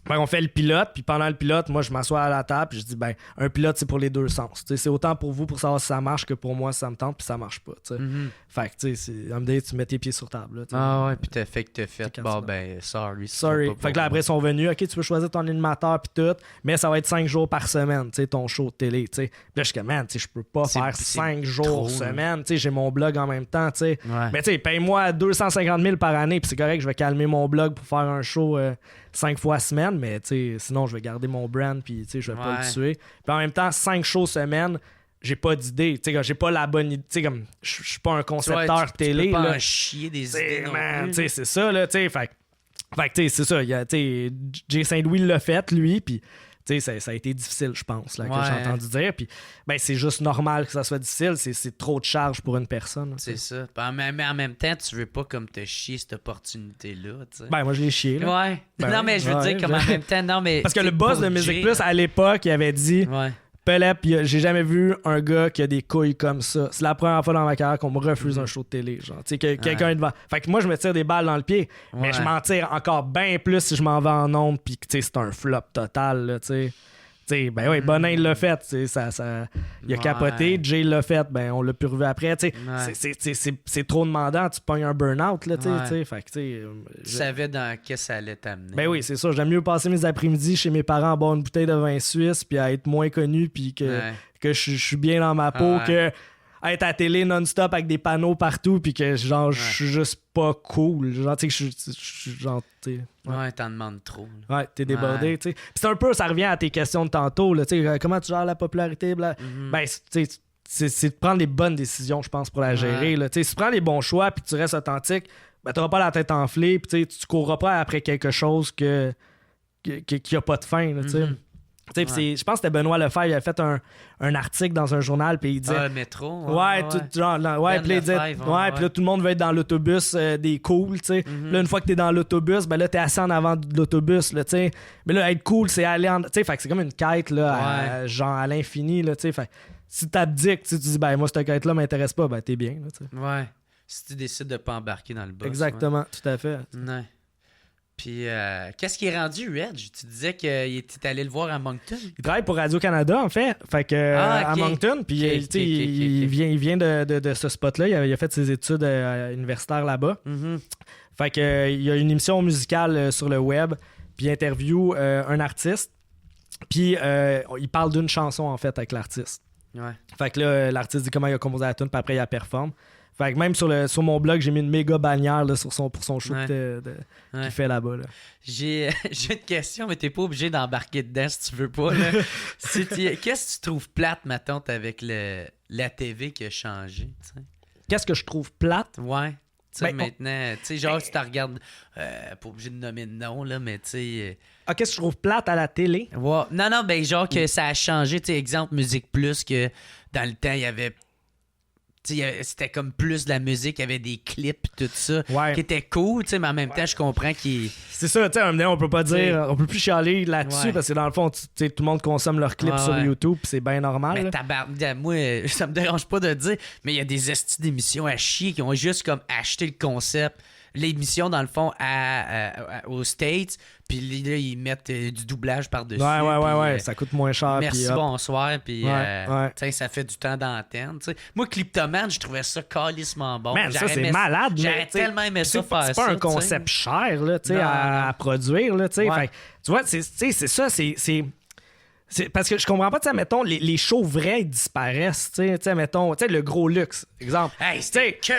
Ben, on fait le pilote, puis pendant le pilote, moi, je m'assois à la table, puis je dis, ben, un pilote, c'est pour les deux sens. Tu sais, c'est autant pour vous pour savoir si ça marche que pour moi si ça me tente, puis ça marche pas, tu sais. Fait que, tu sais, tu mets tes pieds sur table, là, tu sais. Ah ouais, puis t'as fait. quand Bon, tu ben, sorry. Sorry. Fait que là, après, ils sont venus. OK, tu peux choisir ton animateur puis tout, mais ça va être 5 jours par semaine, tu sais, ton show de télé, tu sais. Puis là, je suis comme, man, tu sais, je peux pas faire c'est 5 jours trop, semaine, tu sais, j'ai mon blog en même temps, tu sais. Ouais. Mais tu sais, paye-moi 250 000 par année, puis c'est correct, je vais calmer mon blog pour faire un show 5 fois semaine, mais tu sais, sinon, je vais garder mon brand, puis tu sais, je vais pas le tuer. Puis en même temps, 5 shows semaine, j'ai pas d'idée, tu sais, j'ai pas la bonne idée, tu sais, comme, je suis pas un concepteur télé, tu peux pas là. en chier des T'sais, idées non man, plus, t'sais, c'est ça, là, tu sais. Fait que, tu sais, c'est ça. Jay Saint-Louis l'a fait, lui, puis, tu sais, ça a été difficile, je pense, là, que j'ai entendu dire. Puis, ben, c'est juste normal que ça soit difficile. C'est trop de charge pour une personne. C'est ça. Mais en même temps, tu veux pas comme te chier cette opportunité-là, tu sais. Ben, moi, je l'ai chié, là. Ouais. Ben, non, mais je veux ouais, dire, comme en même temps, non, mais. Parce que le t'sais, boss pour de Musique Jay, Plus, à l'époque, il avait dit... Ouais. Pelep, j'ai jamais vu un gars qui a des couilles comme ça. C'est la première fois dans ma carrière qu'on me refuse un show de télé. Genre, tu sais, que quelqu'un est devant. Fait que moi, je me tire des balles dans le pied, mais je m'en tire encore bien plus si je m'en vais en ondes, puis que tu sais, c'est un flop total, là, tu sais. T'sais, ben oui, Bonin l'a fait, il a capoté. Jay l'a fait, ben on l'a pu revu après. C'est trop demandant, tu pognes un burn-out. Là, fait que, Tu savais dans qu'est-ce que ça allait t'amener. Ben oui, c'est ça. J'aime mieux passer mes après-midi chez mes parents à boire une bouteille de vin suisse puis à être moins connu puis que je suis bien dans ma peau que être à la télé non-stop avec des panneaux partout puis que genre je suis juste pas cool. Genre, tu sais, je suis genre, tu sais. Ouais, t'en demandes trop. Là. Ouais, t'es débordé, tu sais. Puis c'est un peu, ça revient à tes questions de tantôt, là, tu sais, comment tu gères la popularité, bla. Ben, tu sais, c'est de prendre les bonnes décisions, je pense, pour la gérer. Là. Si tu prends les bons choix puis tu restes authentique, ben, tu n'auras pas la tête enflée puis tu courras pas après quelque chose qui a pas de fin. Là, je pense que c'était Benoît Lefebvre, il a fait un article dans un journal puis il disait le métro. puis il disait puis là tout le monde veut être dans l'autobus des cools, tu sais. Là une fois que t'es dans l'autobus, ben là t'es assis en avant de l'autobus là, tu sais. Mais là être cool, c'est aller en, tu sais, fait que c'est comme une quête là genre à l'infini là, tu sais. Fait si t'abdiques, tu dis ben moi cette quête là m'intéresse pas, ben t'es bien là, tu sais. Ouais. Si tu décides de pas embarquer dans le bus. Exactement, tout à fait. Ouais. Puis, qu'est-ce qui est rendu, Reg? Tu disais qu'il était allé le voir à Moncton? Il travaille pour Radio-Canada, en fait. Fait que, à Moncton. Puis, il vient de ce spot-là. Il a fait ses études universitaires là-bas. Fait que, il y a une émission musicale sur le web. Puis, il interview un artiste. Puis, il parle d'une chanson, en fait, avec l'artiste. Ouais. Fait que là, l'artiste dit comment il a composé la tune. Puis après, il la performe. Fait que même sur mon blog, j'ai mis une méga bannière là, pour son show qu'il fait là-bas. Là. J'ai une question, mais t'es pas obligé d'embarquer dedans si tu veux pas. Là. Qu'est-ce que tu trouves plate, mettons, avec la TV qui a changé? T'sais? Qu'est-ce que je trouve plate? Ouais. Maintenant, tu sais, genre, si tu regardes, pas obligé de nommer de nom, là, mais tu sais. Qu'est-ce que je trouve plate à la télé? Ouais. Non, ben, genre que ça a changé, tu sais, exemple, Musique Plus, que dans le temps, il y avait. C'était comme plus de la musique, il y avait des clips, tout ça, qui étaient cool, mais en même temps, je comprends qu'il. C'est ça, tu sais, on peut pas dire, on peut plus chialer là-dessus parce que dans le fond, tout le monde consomme leurs clips sur YouTube, puis c'est bien normal. Mais moi, ça me dérange pas de le dire, mais il y a des estis d'émissions à chier qui ont juste comme acheté le concept, l'émission dans le fond aux States, puis là ils mettent du doublage par-dessus. Ouais, ça coûte moins cher. Merci, bonsoir, puis ça fait du temps d'antenne. T'sais. Moi, Cliptoman, je trouvais ça calissement bon. Man, ça c'est malade. J'aurais tellement aimé ça faire ça. C'est pas un concept cher là, à produire. Là, fait, tu vois, c'est ça, c'est parce que je comprends pas, tu sais, mettons, les shows vrais disparaissent, tu sais, mettons, tu sais, le gros luxe, exemple. Hey, ça, tu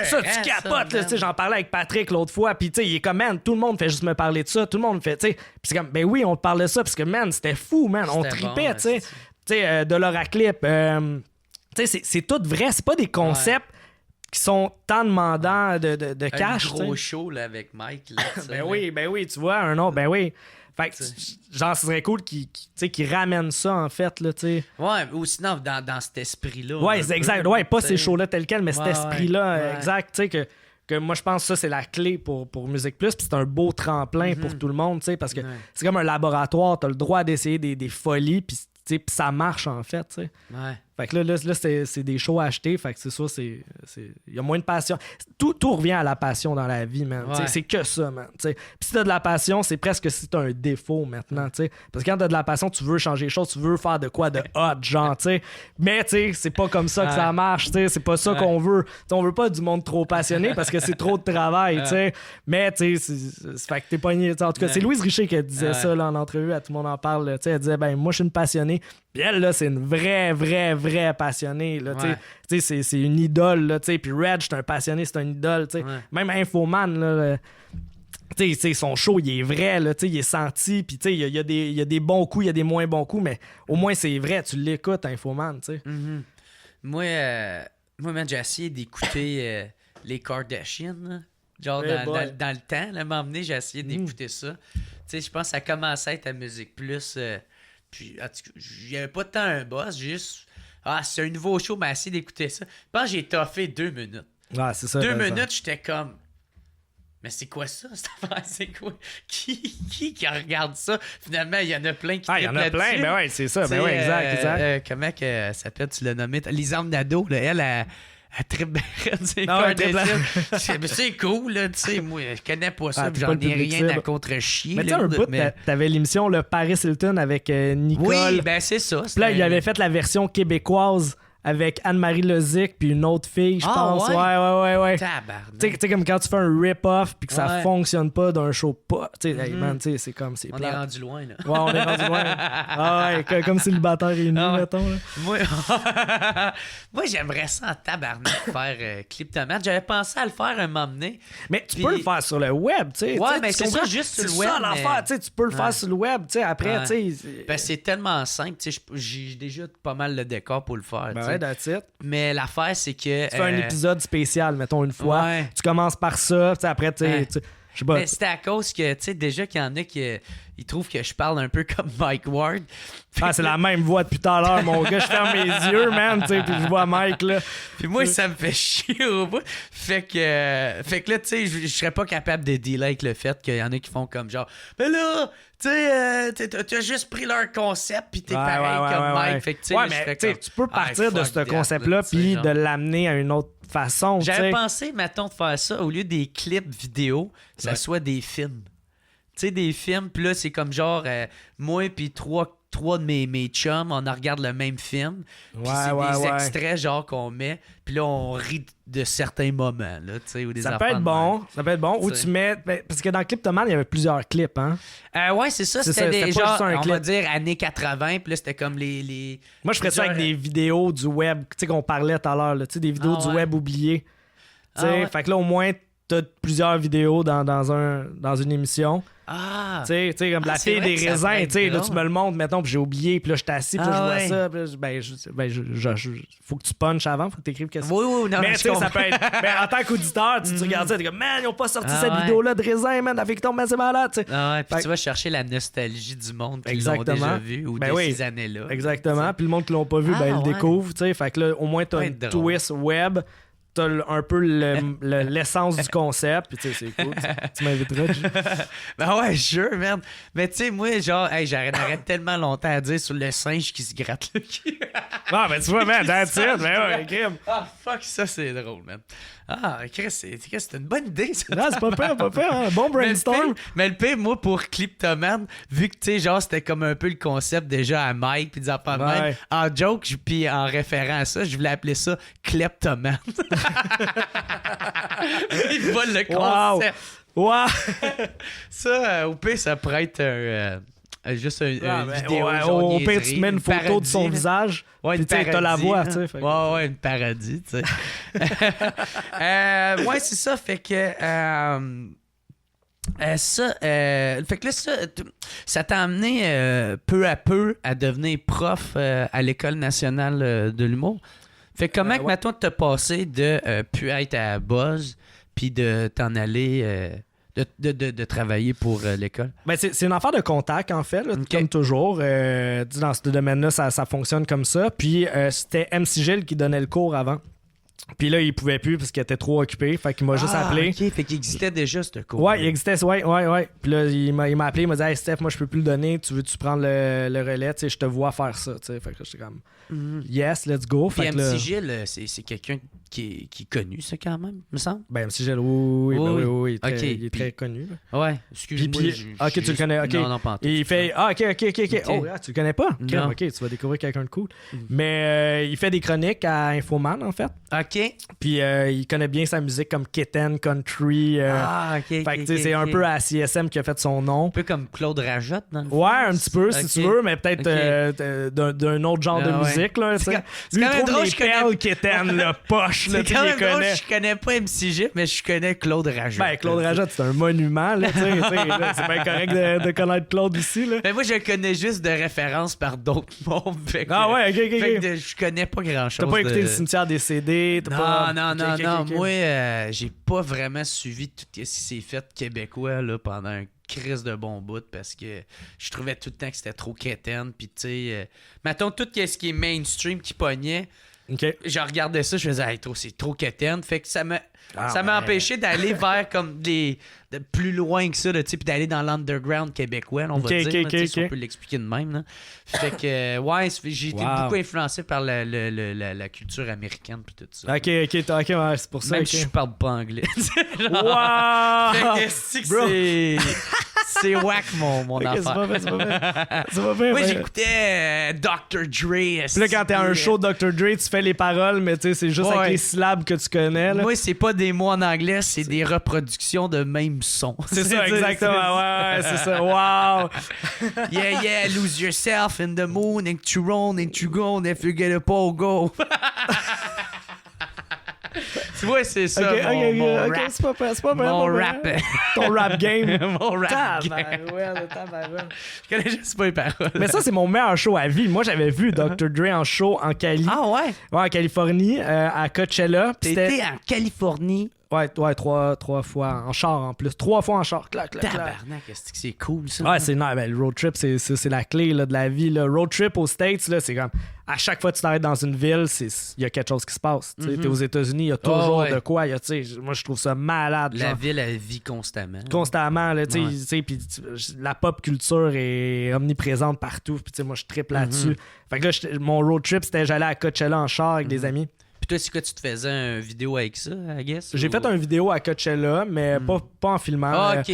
capotes, tu sais, j'en parlais avec Patrick l'autre fois, puis tu sais, il est comme, man, tout le monde fait juste me parler de ça, tout le monde fait, tu sais, puis c'est comme, ben oui, on te parle de ça, parce que, man, c'était fou, man, on tripait, tu sais, de l'Oraclip, tu sais, c'est tout vrai, c'est pas des concepts qui sont tant demandants de cash, un gros show, là, avec Mike, là, ben oui, tu vois, un autre, ben oui. Fait que, genre, ce serait cool qu'ils ramènent ça, en fait, là, tu sais. Ouais, ou sinon, dans cet esprit-là. Ouais, c'est exact. Ouais, pas ces shows-là tels quels, mais cet esprit-là, exact, tu sais, que moi, je pense que ça, c'est la clé pour Musique Plus, puis c'est un beau tremplin pour tout le monde, tu sais, parce que c'est comme un laboratoire, t'as le droit d'essayer des folies, puis ça marche, en fait, tu sais. Ouais. Fait que là c'est des shows à acheter. Fait que c'est ça, il y a moins de passion. Tout revient à la passion dans la vie, man. Ouais. C'est que ça, man. Puis si t'as de la passion, c'est presque si t'as un défaut maintenant. T'sais. Parce que quand t'as de la passion, tu veux changer les choses, tu veux faire de quoi de hot, genre. T'sais. Mais c'est pas comme ça que ça marche. T'sais. C'est pas ça qu'on veut. T'sais, on veut pas du monde trop passionné parce que c'est trop de travail. T'sais. Mais fait que t'es pogné. En tout cas, c'est Louise Richer qui disait ça là, en entrevue. Tout le monde en parle. Elle disait, ben moi, je suis une passionnée. Puis elle, là, c'est une vraie passionnée. Là, c'est une idole. Là, puis Reg, c'est un passionné, c'est une idole. Même Infoman, là, son show, il est vrai. Là, il est senti. Puis il y a des bons coups, il y a des moins bons coups, mais au moins, c'est vrai. Tu l'écoutes, Infoman. Moi, man, j'ai essayé d'écouter les Kardashians. Là. Genre, dans le temps, là, m'emmener, j'ai essayé d'écouter ça. Je pense que ça commençait à être à Musique Plus. Puis, il n'y avait pas tant un boss, juste. C'est un nouveau show, mais essayé d'écouter ça. Je pense que j'ai toffé 2 minutes. Ouais, c'est ça. 2 minutes, j'étais comme. Mais c'est quoi ça, cette affaire? C'est quoi? Qui regarde ça? Finalement, il y en a plein qui il y en a plein, ben ouais, c'est ça. Ben ouais, exact. Comment que ça s'appelle? Tu l'as nommé? Lisande Nadeau, là, elle tripe c'est cool, là, tu sais, moi, je connais pas ça, j'en ai rien à contre-chier. Mais tu sais, un bout, t'avais l'émission le Paris Hilton avec Nicole. Oui, ben c'est ça. Puis là, il avait fait la version québécoise avec Anne-Marie Lozic puis une autre fille, je pense. Ouais. Tu sais, comme quand tu fais un rip-off puis que ça fonctionne pas d'un show pas. Tu sais, man, tu sais, c'est comme c'est on est rendu loin, là. Ouais, on est rendu loin. Comme si le batteur est nu, mettons. Là. Moi, j'aimerais ça en tabarnak faire Cliptoman. J'avais pensé à le faire un moment donné. Mais tu peux le faire sur le web, tu sais. Ouais, mais c'est ça, juste sur le web. C'est ça l'affaire, tu sais. Tu peux le faire sur le web, tu sais. Après, tu sais. Ben, c'est tellement simple, tu sais. J'ai déjà pas mal le décor pour le faire. Ouais, that's it. Mais l'affaire, c'est que... Tu fais un épisode spécial, mettons, une fois. Ouais. Tu commences par ça, tu sais, après, tu sais, je sais pas. Mais c'était à cause que, tu sais, déjà qu'il y en a qui ils trouvent que je parle un peu comme Mike Ward. Ah, c'est la même voix depuis tout à l'heure, mon gars. Je ferme mes yeux, man, tu sais, puis je vois Mike, là. Puis moi, ça me fait chier au bout. Fait que là, tu sais, je serais pas capable de dealer avec le fait qu'il y en a qui font comme genre, mais là, tu sais, t'as juste pris leur concept, puis t'es pareil comme Mike. Ouais. Fait que, tu sais, Ouais, je mais serais tu sais, comme, tu peux partir de fuck ce that, concept-là, là, tu sais, puis genre. de l'amener à une autre façon, tu J'avais sais. pensé, mettons, de faire ça, au lieu des clips vidéo, ça soit des films. Tu sais, des films, puis là, c'est comme genre, moi puis trois de mes chums, on regarde le même film. Puis c'est des extraits, genre, qu'on met, puis là, on rit de certains moments, là, tu sais, ou des Ça peut affaires être de bon, même. ça peut être bon. Ou tu mets... Parce que dans Cliptoman, il y avait plusieurs clips, hein. Ouais, c'est ça, C'est c'était ça, des c'était pas genre, juste un on clip. va dire, années 80, puis là, c'était comme les... Moi, je ferais ça avec des vidéos du web, tu sais, qu'on parlait tout à l'heure, là, tu sais, des vidéos Ah, du ouais. web oubliées. Tu sais, Ah, ouais. fait que là, au moins, t'as plusieurs vidéos dans une émission. Ah! Tu sais, comme la c'est fille vrai des que ça pourrait raisins, être tu sais, là, drôle. tu me le montres, mettons, puis j'ai oublié, puis là, je suis assis, puis là, je Ah, vois ouais. ça, puis là, faut que tu punches avant, faut que tu écrives qu'est-ce que Oui, non, mais je tu sais, ça comprends. peut être. Mais en tant qu'auditeur, tu regardes ça, t'es comme, man, ils ont pas sorti Ah, cette ouais. vidéo-là de raisin, man, avec ton man, c'est malade, tu sais. Ah ouais, puis Fait- tu vas chercher la nostalgie du monde qui l'ont Exactement. déjà vu ou Ben de oui. ces années-là. Exactement. Puis le monde qui l'ont pas vu, Ah, ben, ils le ouais. découvre, tu sais. Fait que là, au moins, t'as Ouais, une drôle. twist web. T'as un peu l'essence du concept, puis tu sais, c'est cool. Tu m'inviteras. Ben ouais, sure, man. Mais tu sais, moi, genre, hey, j'arrête tellement longtemps à dire sur le singe qui se gratte le cul. Ah, ben tu vois, man, that's it. Ben ouais, crime. Ah, fuck, ça, c'est drôle, man. Ah, Chris, c'est une bonne idée, ça. Non, c'est pas pire, hein. Bon brainstorm. Mais le pire, moi, pour Cliptoman, vu que, tu sais, genre, c'était comme un peu le concept déjà à Mike, puis des affaires de même, Ouais. en joke, puis en référant à ça, je voulais appeler ça Kleptoman. Il vole le Wow. concept. Wow. Ça, au pire, ça pourrait être juste une Ah, ben, vidéo. ouais, genre au pire, niaiserie, tu mets une photo de son parodie, là. visage. Ouais, Puis une tu sais, t'as la parodie, voix, là. tu sais. fait que- Ouais, une parodie, tu sais. Ouais, c'est ça. Fait que. Fait que là, ça t'a amené peu à peu à devenir prof à l'École nationale de l'humour. Fait que comment que, ouais. maintenant, t'as passé de plus être à Buzz puis de t'en aller. De travailler pour l'école. Ben, c'est une affaire de contact, en fait, là, Ok. comme toujours. Tu sais, dans ce domaine-là, ça fonctionne comme ça. Puis c'était MC Gilles qui donnait le cours avant. Puis là, il pouvait plus parce qu'il était trop occupé. Fait qu'il m'a juste appelé. OK, fait qu'il existait déjà ce cours. Ouais, il existait, ouais. Puis là, il m'a appelé, il m'a dit, hey Steph, moi je peux plus le donner, tu veux-tu prendre le relais, tu sais, je te vois faire ça, tu sais. Fait que j'étais comme, yes, let's go. Puis Fait que là, MC Gilles, c'est quelqu'un qui est connu, ça, quand même, me semble. ben MC Gilles, oui, Oui. il est très, Ok, il est très puis- connu. Là. Ouais, excuse-moi. Puis, ok, tu le connais, ok. Non, pas en tout. Et il fait, ok. Oh, ah, tu le connais pas? Non. Ok, tu vas découvrir quelqu'un de cool. Mais il fait des chroniques à Infoman, en fait. OK. Puis il connaît bien sa musique comme Kitten, Country. OK. Fait que tu sais, c'est un peu à CSM qui a fait son nom. Un peu comme Claude Rajotte, dans le fond. Ouais, un petit peu, si Ok. tu veux, mais peut-être Ok. d'un autre genre de Ah ouais. musique, là, tu sais. c'est Lui, quand il même trouve drôle, les je connais- perles Kitten, là, poche, là, C'est tu quand les même drôle, connais. je connais pas MC Gilles, mais je connais Claude Rajotte. Ben, Claude Rajotte, c'est un monument, là, tu sais, là, c'est bien correct de connaître Claude ici, là. Ben, moi, je le connais juste de référence par d'autres mondes. Fait que- Ah ouais, fait ok. que je connais pas grand-chose. T'as pas écouté de- le cimetière des CD, t'as Non, pas... non, Ok, non. ok. Moi, j'ai pas vraiment suivi tout ce qui s'est fait québécois là, pendant un crise de bon bout parce que je trouvais tout le temps que c'était trop quétaine. Puis, tu sais, mettons, tout ce qui est mainstream qui pognait, Ok. je regardais ça, je faisais, hey, c'est trop quétaine. Fait que ça m'a ouais. empêché d'aller vers comme de plus loin que ça, là, tu sais, puis d'aller dans l'underground québécois, là, on va Ok, dire, ok, là, tu sais, si ok. on peut l'expliquer de même. Là. Fait que, ouais, j'ai été Wow. beaucoup influencé par la culture américaine puis tout ça. Ok, ouais, c'est pour ça, Même ok. si je parle pas anglais. Wow! Fait que c'est que Bro. c'est whack mon Ok, c'est affaire. pas fait, c'est pas fait. C'est pas fait, Moi, mais- j'écoutais Dr. Dre. Puis là, quand t'es à un show de Dr. Dre, tu fais les paroles, mais tu sais, c'est juste Ouais. avec les syllabes que tu connais, là. Moi, c'est pas des mots en anglais, c'est des reproductions de même son. C'est ça, exactement. Ouais, c'est ça. Wow! Yeah, lose yourself in the moon and to run and to go and if you get a pogo. Tu vois, c'est ça, Ok, mon ok, rap. c'est pas vrai, Mon pas vrai. rap. Ton rap game. Mon rap game. Tabarouette. Je connais juste pas les paroles. Mais ça, c'est mon meilleur show à vie. Moi, j'avais vu Dr. Dre en show en Cali. Ah ouais? Ouais, en Californie, à Coachella. T'as été en Californie. Ouais, trois fois en char en plus. 3 fois en char. Clac, clac, clac. Tabarnak, est-ce que c'est cool, ça? Ouais, c'est non, ben, le road trip, c'est la clé là, de la vie. Le road trip aux States, là, c'est comme à chaque fois que tu t'arrêtes dans une ville, il y a quelque chose qui se passe. T'es aux États-Unis, il y a toujours ouais. de quoi. Moi, je trouve ça malade. La genre, ville, elle vit constamment. constamment, là, Ouais. puis la pop culture est omniprésente partout. Puis moi, je trippe là-dessus. Fait que là, mon road trip, c'était j'allais à Coachella en char avec des amis. Puis toi, c'est quoi, tu te faisais une vidéo avec ça, I guess? J'ai fait une vidéo à Coachella, mais pas en filmant. Ah, ok.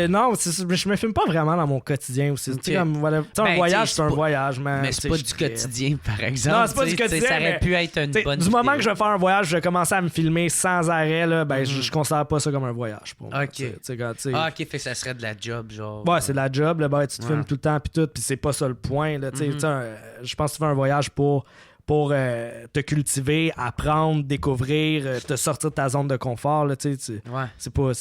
Non, je me filme pas vraiment dans mon quotidien aussi. Tu sais, comme, voilà, tu sais, Ben, un voyage, t'sais, c'est un c'est pas- voyage, man. Mais Tu c'est sais, pas je du trippe. quotidien, par exemple. Non, c'est pas du T'sais, quotidien. Ça aurait mais, pu être une t'sais, bonne du moment vidéo. que je vais faire un voyage, je vais commencer à me filmer sans arrêt, là, ben, je considère pas ça comme un voyage pour moi. Ok. Tu sais, quand, tu sais, Ah, ok, fait que ça serait de la job, genre. ouais, c'est de la job, là, ben, tu te filmes tout le temps, puis tout, puis c'est pas ça le point. Là, tu sais, je pense que tu fais un voyage pour te cultiver, apprendre, découvrir, te sortir de ta zone de confort. Là, tu sais, Ouais. c'est pas.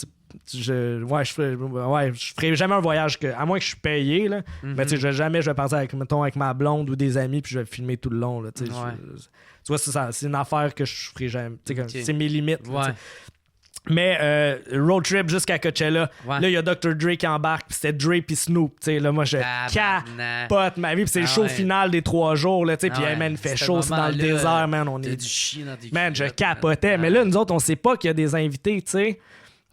Je ferai jamais un voyage à moins que je suis payé. Là, mais tu sais, je vais partir avec ma blonde ou des amis, puis je vais filmer tout le long. Là, tu sais, Ouais. tu vois, c'est une affaire que je ferai jamais. Tu sais, comme, Ok. c'est mes limites. là, tu Ouais. sais. Mais road trip jusqu'à Coachella. Ouais. Là, il y a Dr. Dre qui embarque, puis c'était Dre puis Snoop. Tu sais, là, moi, je Tabarnak. capote ma vie, puis c'est le Ah show ouais. final des 3 jours. Là, tu sais, puis Ah hey, man, il ouais. fait Ce chaud, c'est dans le moment-là, désert, man. On T'as est du chien dans tes Man, je culottes, capotais. Mais là, nous autres, on sait pas qu'il y a des invités, tu sais.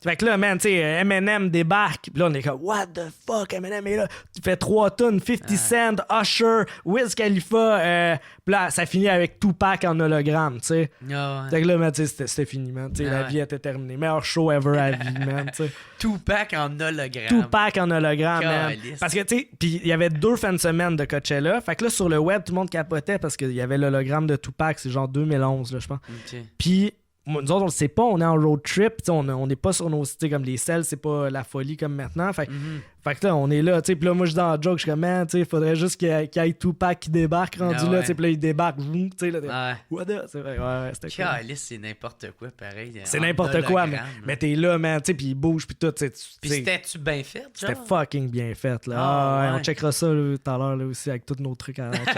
Fait que là, man, tu sais, Eminem débarque. Puis là, on est comme, what the fuck, Eminem est là. Tu fais 3 tonnes, 50 Cent, Usher, Wiz Khalifa. Puis là, ça finit avec Tupac en hologramme, tu sais. Ah ouais. Fait que là, man, tu sais, c'était fini, man. Tu sais, Ah la ouais. vie était terminée. Meilleur show ever à vie, man, tu sais. Tupac en hologramme. Tupac en hologramme, man. Caliste. Parce que, tu sais, puis il y avait 2 fins de semaine de Coachella. Fait que là, sur le web, tout le monde capotait parce qu'il y avait l'hologramme de Tupac. C'est genre 2011, là, je pense. Ok. Puis, nous autres, on le sait pas, on est en road trip, t'sais, on n'est pas sur nos cités comme les selles, c'est pas la folie comme maintenant. Fait que là, on est là, tu sais. Puis là, moi, je suis dans la joke, je suis comme, man, tu sais, faudrait juste qu'il y ait Tupac qui débarque rendu Ah là, ouais. tu sais. Puis là, il débarque, tu sais, là, Ouais. what the? C'est vrai, ouais, c'était cool. Caliste, c'est n'importe quoi, pareil. C'est en n'importe quoi, hologramme, mais t'es là, man, tu sais, puis il bouge, puis tout, tu sais. Puis c'était-tu bien fait, genre? C'était fucking bien fait, là. Ah, Ouais, ouais. on checkera ça là, tout à l'heure, là, aussi, avec tous nos trucs à checker.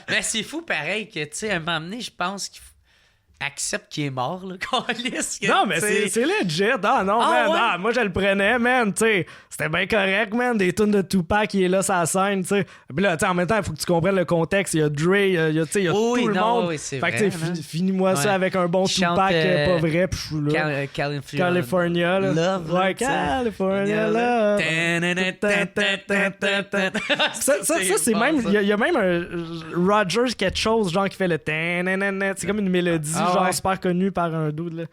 Mais c'est fou, pareil, que, tu sais, à un moment donné, je pense qu'il accepte qu'il est mort, là, caliste. Non, mais c'est legit. Ah non, Ah, man. ouais? Ah, moi, je le prenais, man. Tu sais, c'était bien correct, man. Des tunes de Tupac qui est là sur la scène, tu sais. Puis là, tu sais, en même temps, il faut que tu comprennes le contexte. Il y a Dre, il y a Oui, tout le non, monde. oui, c'est fait que, vrai, tu sais, man. finis-moi ça Ouais. avec un bon Chante, Tupac pas vrai, puis je suis là. California, là. Love, Ouais, là, tu sais. California, là. love. Ça, c'est bon, même. ça. Il y a même un Rogers quelque chose, genre, qui fait le. C'est comme une mélodie, Ah, genre, ouais. super connue par un dude, là.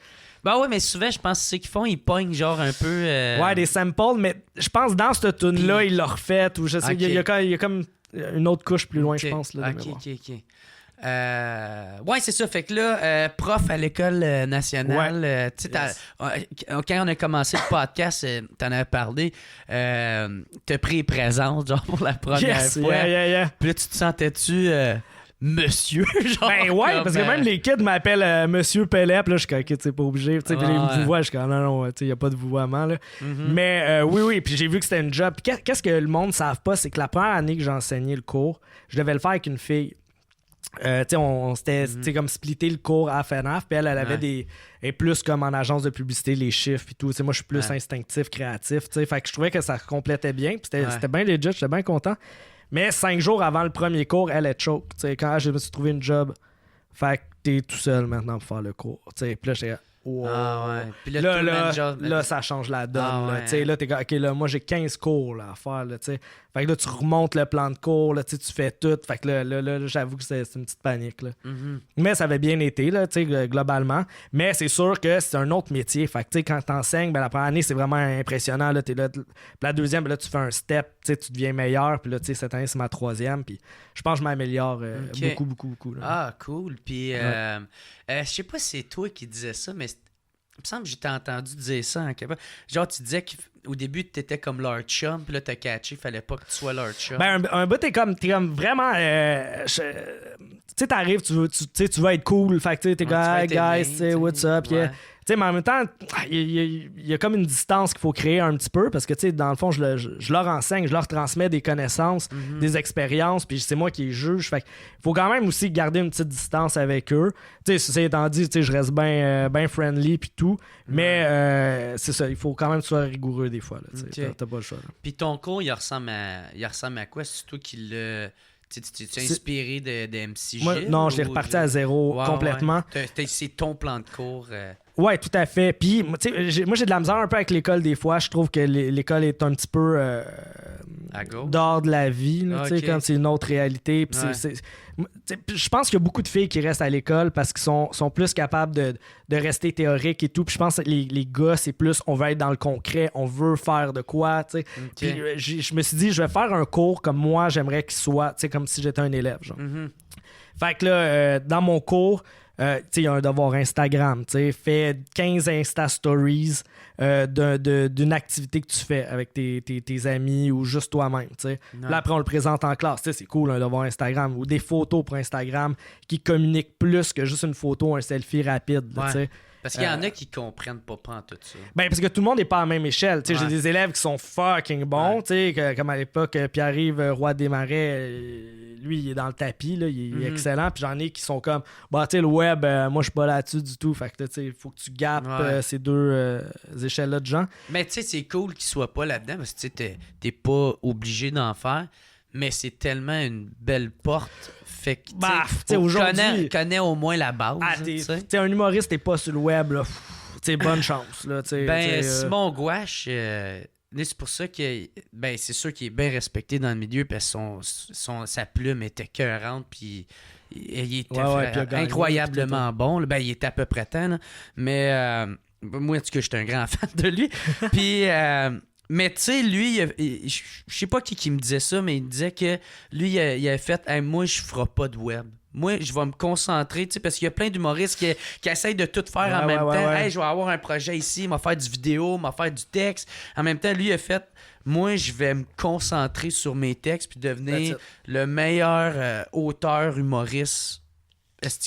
Ben ouais, mais souvent, je pense que c'est ce qu'ils font, ils pognent genre un peu. Ouais, des samples, mais je pense dans cette tune-là, il l'a refait, ou je sais, Ok. il y a comme une autre couche plus loin, je pense. Là, de Ok, mémoire. ok. Ouais, c'est ça. Fait que là, prof à l'école nationale, tu sais, quand on a commencé le podcast, t'en avais parlé, t'as pris présence, genre, pour la première Yes, fois. yeah. Puis là, tu te sentais-tu monsieur, genre? Ben ouais, comme, parce que même les kids m'appellent Monsieur Pellet, puis là, je suis comme, ok, c'est pas obligé. Tu sais, puis Ouais, les ouais. vouvoiements, je suis comme, non, tu sais, il n'y a pas de vouvoiement, là. Mais oui, puis j'ai vu que c'était une job. Puis qu'est-ce que le monde ne savent pas, c'est que la première année que j'ai enseigné le cours, je devais le faire avec une fille. Tu sais, on s'était tu sais, comme splitté le cours à FNAF, puis elle avait Ouais. des. Et plus comme en agence de publicité, les chiffres, puis tout. Tu sais, moi, je suis plus Ouais. instinctif, créatif, tu sais. Fait que je trouvais que ça complétait bien, puis c'était Ouais. c'était bien legit, j'étais bien content. Mais 5 jours avant le premier cours, elle est choke. Tu sais, quand je me suis trouvé une job, fait que t'es tout seul maintenant pour faire le cours. Tu sais, puis là, j'étais. Wow. Ah ouais. Puis là, Là, tout le là, monde, genre, là, ça change la donne. Ah là. ouais. Tu sais, là, t'es comme, OK, là, moi, j'ai 15 cours là, à faire. Là, tu sais. Fait que là, tu remontes le plan de cours, là, tu sais, tu fais tout. Fait que là, j'avoue que c'est une petite panique. Là. Mais ça avait bien été, là, tu sais, globalement. Mais c'est sûr que c'est un autre métier. Fait que, tu sais, quand t'enseignes, ben, la première année, c'est vraiment impressionnant. Là, t'es là, puis la deuxième, ben, là, tu fais un step, tu sais, tu deviens meilleur. Puis là, tu sais, cette année, c'est ma 3e. Puis je pense que je m'améliore Ok. beaucoup. Là. Ah, cool. Puis, je sais pas si c'est toi qui disais ça, mais il me semble que j'ai entendu dire ça en Québec. Genre, tu disais qu'au début, t'étais comme leur chum, puis là, t'as catché, fallait pas que tu sois leur chum. Ben, un bout, t'es comme vraiment. sais, t'arrives, tu veux être cool. Fait que tu sais, t'es Ouais, comme, tu vas hey être guys, aimé, what's up, yeah. ouais. Tu sais, mais en même temps, il y a comme une distance qu'il faut créer un petit peu parce que, tu sais, dans le fond, je leur enseigne, je leur transmets des connaissances, des expériences, puis c'est moi qui les juge. Fait qu'il faut quand même aussi garder une petite distance avec eux. Tu sais, ceci étant dit, tu sais, je reste bien friendly puis tout, mais c'est ça, il faut quand même que tu sois rigoureux des fois. Là, tu sais, t'as pas le choix. Là. Puis ton cours, il ressemble à quoi? C'est toi qui l'as... Tu t'es inspiré de MC Moi, Gilles, non, je l'ai ou reparti à zéro complètement. Ouais. C'est ton plan de cours. Ouais, tout à fait. Puis, tu sais, moi, j'ai de la misère un peu avec l'école des fois. Je trouve que l'école est un petit peu À gauche? dehors de la vie, là, tu sais, Ok. comme c'est une autre réalité. Puis je pense qu'il y a beaucoup de filles qui restent à l'école parce qu'ils sont plus capables de rester théoriques et tout. Puis je pense que les gars, c'est plus, on veut être dans le concret, on veut faire de quoi, tu sais. Puis je me suis dit, je vais faire un cours comme moi, j'aimerais qu'il soit, tu sais, comme si j'étais un élève, genre. Fait que là, dans mon cours, tu sais, il y a un devoir Instagram, tu sais, fais 15 Insta Stories d'une activité que tu fais avec tes amis ou juste toi-même, tu sais. Là, après, on le présente en classe, tu sais, c'est cool, un devoir Instagram ou des photos pour Instagram qui communiquent plus que juste une photo, un selfie rapide, là, tu sais. Parce qu'il y en a qui comprennent pas tout ça. Ben, parce que tout le monde n'est pas à la même échelle. Tu sais, j'ai des élèves qui sont fucking bons, tu sais, comme à l'époque, Pierre-Yves Roy Desmarais, lui, il est dans le tapis, là, il est excellent. Puis j'en ai qui sont comme, bah, tu sais, le web, moi, je suis pas là-dessus du tout. Fait que, tu sais, il faut que tu gapes ces deux échelles-là de gens. Mais tu sais, c'est cool qu'ils soient pas là-dedans parce que tu sais, t'es pas obligé d'en faire. Mais c'est tellement une belle porte. Fait que, tu sais, aujourd'hui, connais au moins la base. Tu sais, un humoriste, t'es pas sur le web, là. Tu sais, bonne chance, là. Simon Gouache, c'est pour ça que, c'est sûr qu'il est bien respecté dans le milieu parce que sa plume était écœurante, puis il était incroyablement bon. Là. Ben, il était à peu près temps, là. Mais moi, en tout cas, j'étais un grand fan de lui. Puis... mais tu sais, lui, je sais pas qui me disait ça, mais il disait que lui, il avait fait hey, moi, je ferai pas de web. Moi, je vais me concentrer, tu sais, parce qu'il y a plein d'humoristes qui essayent de tout faire en même temps. Hey, je vais avoir un projet ici, il va faire du vidéo, il va faire du texte. En même temps, lui, il a fait moi, je vais me concentrer sur mes textes puis devenir le meilleur auteur humoriste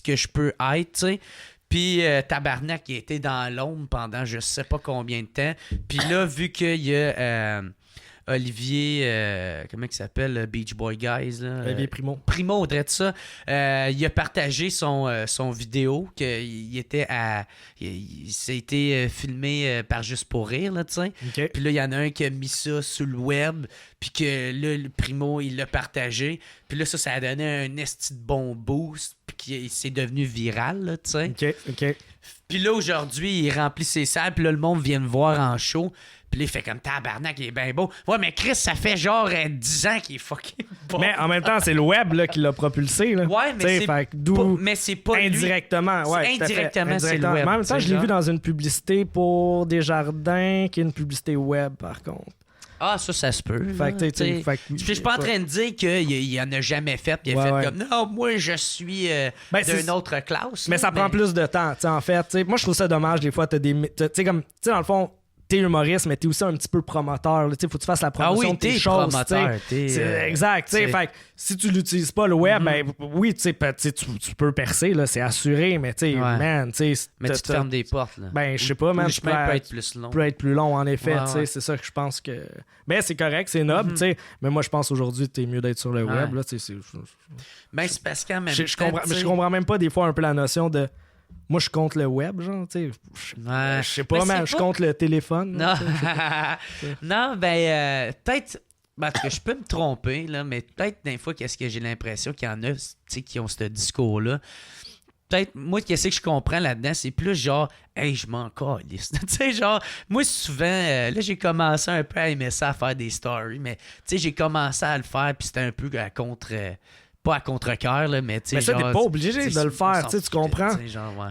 que je peux être, tu sais. Puis Tabarnak, il était dans l'ombre pendant je sais pas combien de temps. Puis là, vu qu'il y a Olivier, comment il s'appelle, Beach Boy Guys, là, Olivier Primo. Primo, on dirait de ça. Il a partagé son vidéo, qu'il était à... Il s'est été filmé par Juste pour rire, là, tu sais. Okay. Puis là, il y en a un qui a mis ça sur le web, puis que là, le Primo, il l'a partagé. Puis là, ça a donné un esti de bon boost, puis qu'il s'est devenu viral, là, tu sais. OK. Puis là, aujourd'hui, il remplit ses salles, puis là, le monde vient me voir en show. Puis là, il fait comme tabarnak, il est bien beau. Ouais, mais Chris, ça fait genre 10 ans qu'il est fucking bon. Mais en même temps, c'est le web là, qui l'a propulsé. Là. Ouais, mais c'est pas indirectement. Lui. Ouais, indirectement, c'est le web. Mais en même temps, je l'ai vu dans une publicité pour Desjardins, qui est une publicité web, par contre. Ah, ça se peut. Fait que, je suis pas en train de dire qu'il en a jamais fait. Il a fait comme non, moi je suis d'une autre classe. Mais ça prend plus de temps, en fait. Moi, je trouve ça dommage, des fois, tu sais, dans le fond, t'es humoriste, mais t'es aussi un petit peu promoteur. Il faut que tu fasses la promotion de tes choses. Promoteur, exact. Fait que si tu l'utilises pas, le web, ben oui, tu peux percer, là, c'est assuré, mais tu sais, man, tu sais. Mais tu te fermes des portes, là. Ben, je sais pas, man. Le chemin peut être plus long. Peut être plus long, en effet. C'est ça que je pense que. Mais c'est correct, c'est noble, tu sais. Mais moi, je pense aujourd'hui, t'es mieux d'être sur le web, là, tu sais. Ben, c'est parce qu'en même temps. Je comprends même pas des fois un peu la notion de. Moi, je compte le web, genre, tu sais. Je sais pas, man, je compte le téléphone. Non, non peut-être... parce que je peux me tromper, là, mais peut-être des fois, qu'est-ce que j'ai l'impression qu'il y en a, tu sais, qui ont ce discours-là. Peut-être, moi, qu'est-ce que je comprends là-dedans, c'est plus genre, hey, je m'en calisse. Tu sais, genre, moi, souvent, là, j'ai commencé un peu à aimer ça, à faire des stories, mais, tu sais, j'ai commencé à le faire, puis c'était un peu à contre... pas à contre-cœur, là, mais tu sais. Mais ça, t'es pas obligé de le faire, tu comprends.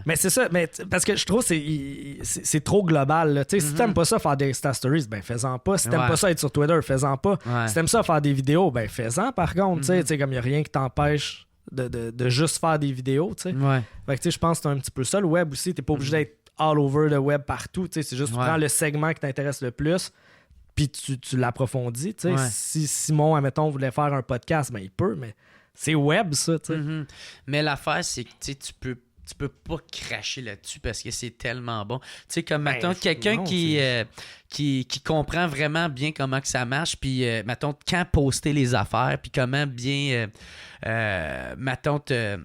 Mais c'est ça, parce que je trouve que c'est trop global. Là. Si t'aimes pas ça faire des Insta Stories, ben fais-en pas. Si t'aimes pas ça être sur Twitter, fais-en pas. Si t'aimes ça faire des vidéos, ben fais-en par contre. Tu sais, comme il n'y a rien qui t'empêche de juste faire des vidéos. Fait que je pense que c'est un petit peu ça. Le web aussi, t'es pas obligé d'être all over le web partout. C'est juste tu prends le segment qui t'intéresse le plus. Puis tu l'approfondis. Si Simon, admettons, voulait faire un podcast, ben il peut, mais c'est web, ça, tu sais. Mhm. Mais l'affaire, c'est que tu peux pas cracher là-dessus parce que c'est tellement bon. Tu sais, comme, mettons, quelqu'un non, qui comprend vraiment bien comment que ça marche, puis, mettons, quand poster les affaires, puis comment bien, mettons, te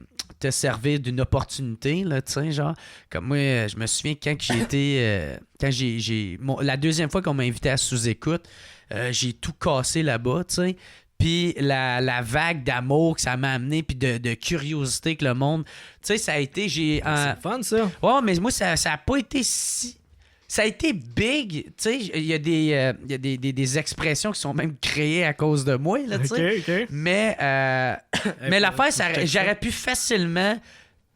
servir d'une opportunité, là, tu sais, genre. Comme moi, je me souviens quand j'ai été... la deuxième fois qu'on m'a invité à sous-écoute, j'ai tout cassé là-bas, tu sais. Puis la vague d'amour que ça m'a amené, puis de curiosité que le monde... Tu sais, ça a été... C'est fun, ça. Ouais, mais moi, ça a pas été si... Ça a été big, tu sais, il y a des expressions qui sont même créées à cause de moi, là, tu sais. OK. Mais l'affaire, j'aurais pu facilement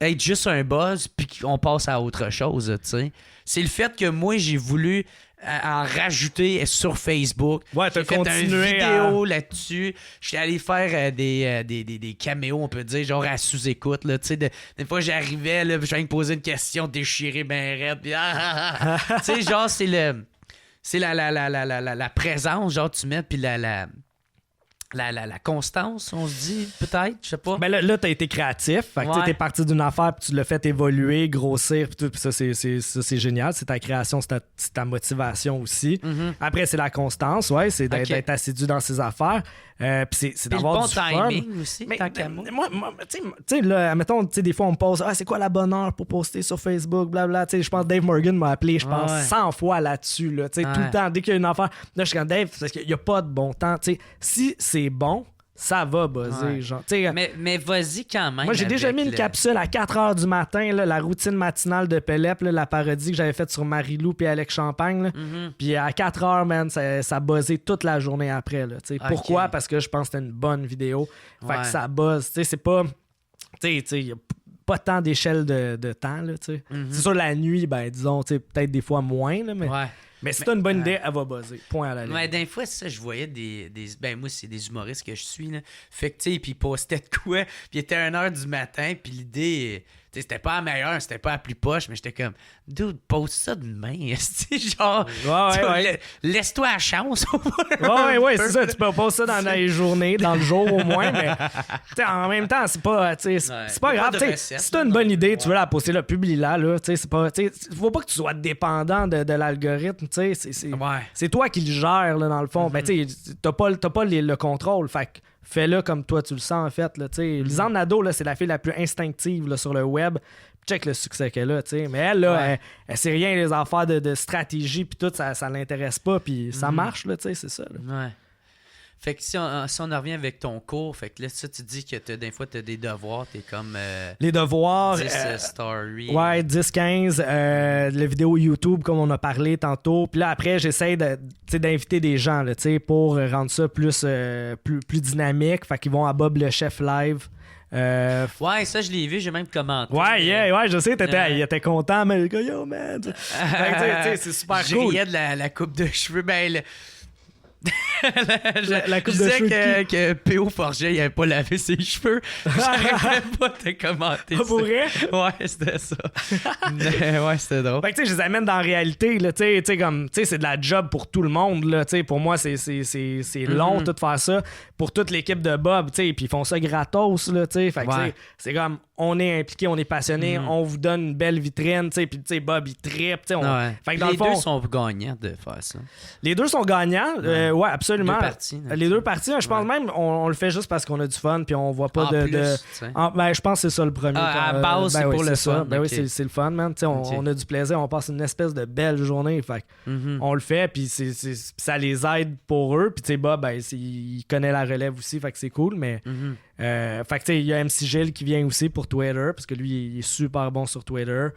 être juste un buzz puis qu'on passe à autre chose, tu sais. C'est le fait que moi, j'ai voulu en rajouter sur Facebook. Ouais, t'as j'ai fait continué une vidéo là-dessus. J'étais allé faire des caméos, on peut dire, genre à sous-écoute, là, tu sais. Des fois, j'arrivais, là, puis je viens me poser une question déchirée ben raide, puis tu sais, genre, c'est la présence, genre, tu mets, puis la constance, on se dit, peut-être, je sais pas. Ben là t'as été créatif. Fait que t'es parti d'une affaire, puis tu l'as fait évoluer, grossir, puis tout. Puis ça, c'est génial. C'est ta création, c'est ta motivation aussi. Mm-hmm. Après, c'est la constance, ouais. C'est d'être assidu dans ses affaires. Puis c'est d'avoir le du bon fun. timing aussi, Mais, tant qu'à moi. moi tu sais, là, mettons, tu sais, des fois, on me pose, c'est quoi la bonne heure pour poster sur Facebook, blabla. Tu sais, je pense que Dave Morgan m'a appelé, je pense, 100 fois là-dessus, là. Tu sais, tout le temps, dès qu'il y a une affaire. Là, je suis comme Dave, parce qu'il n'y a pas de bon temps. Tu sais, si c'est bon, ça va buzzer, genre. Mais vas-y quand même. Moi, j'ai déjà mis une capsule à 4h du matin, là, la routine matinale de Pélep, là, la parodie que j'avais faite sur Marie-Lou puis Alex Champagne. Là. Mm-hmm. Puis à 4h, man, ça buzzait toute la journée après. Là, Pourquoi? Parce que je pense que c'était une bonne vidéo. Fait que ça buzz. C'est pas... Tu sais, il n'y a pas tant d'échelle de temps. Là, Mm-hmm. C'est sûr, la nuit, ben disons, peut-être des fois moins, là, mais... Ouais. Mais si t'as une bonne idée, elle va buzzer. Point à la ligne. Ouais, d'un fois, ça, je voyais ben, moi, c'est des humoristes que je suis, là. Fait que, tu sais, puis ils postaient de quoi, puis il était 1h du matin, puis l'idée, tu sais, c'était pas la meilleure, c'était pas la plus poche, mais j'étais comme, dude, poste ça demain, genre, laisse-toi la chance. Ouais, c'est ça, tu peux pas ça dans les journées, dans le jour au moins, mais en même temps, c'est pas, c'est pas grave. Si t'as une bonne idée, tu veux la poster là, publie-la, là, c'est pas, faut pas que tu sois dépendant de l'algorithme, c'est toi qui le gères, là, dans le fond. Ben, t'as pas le contrôle, fait que fais-le comme toi tu le sens, en fait. Là, Lisanne Nadeau, là, c'est la fille la plus instinctive là, sur le web. Check le succès qu'elle a, mais elle, là, elle sait rien les affaires de stratégie, puis tout, ça l'intéresse pas, puis ça marche, là, c'est ça. Là. Ouais. Fait que si on en revient avec ton cours, fait que là, ça, tu dis que des fois, t'as des devoirs, t'es comme... les devoirs... 10 stories. Ouais, 10-15, la vidéo YouTube, comme on a parlé tantôt. Puis là, après, j'essaie d'inviter des gens, là, pour rendre ça plus dynamique. Fait qu'ils vont à Bob le Chef Live. Ouais, ça, je l'ai vu, j'ai même commenté. Ouais, je sais, il était content, mais le gars, yo, man. C'est super je cool. riais de la coupe de cheveux, ben... la coupe je de cheveux que P.O. Forget, il avait pas lavé ses cheveux. J'arrêtais pas de commenter ça. Pour vrai? Ouais, c'était ça. Ouais, c'était drôle. Fait que, je les amène dans la réalité, là, c'est de la job pour tout le monde, là, pour moi, c'est long, tout faire ça. Pour toute l'équipe de Bob, puis ils font ça gratos, là, fait que, c'est comme, on est impliqué, on est passionné, on vous donne une belle vitrine, puis Bob, il trippe, fait que dans les le fond, deux sont gagnants de faire ça. Les deux sont gagnants, ouais, absolument. Les deux parties, je pense même, on le fait juste parce qu'on a du fun, puis on voit pas ben, je pense que c'est ça le premier. À la base, c'est pour le fun. Ben oui, c'est le fun, man. On a du plaisir, on passe une espèce de belle journée, fait on le fait, puis ça les aide pour eux, puis Bob, ben, il connaît la relève aussi, fait que c'est cool, mais fait que il y a MC Gilles qui vient aussi pour Twitter, parce que lui, il est super bon sur Twitter.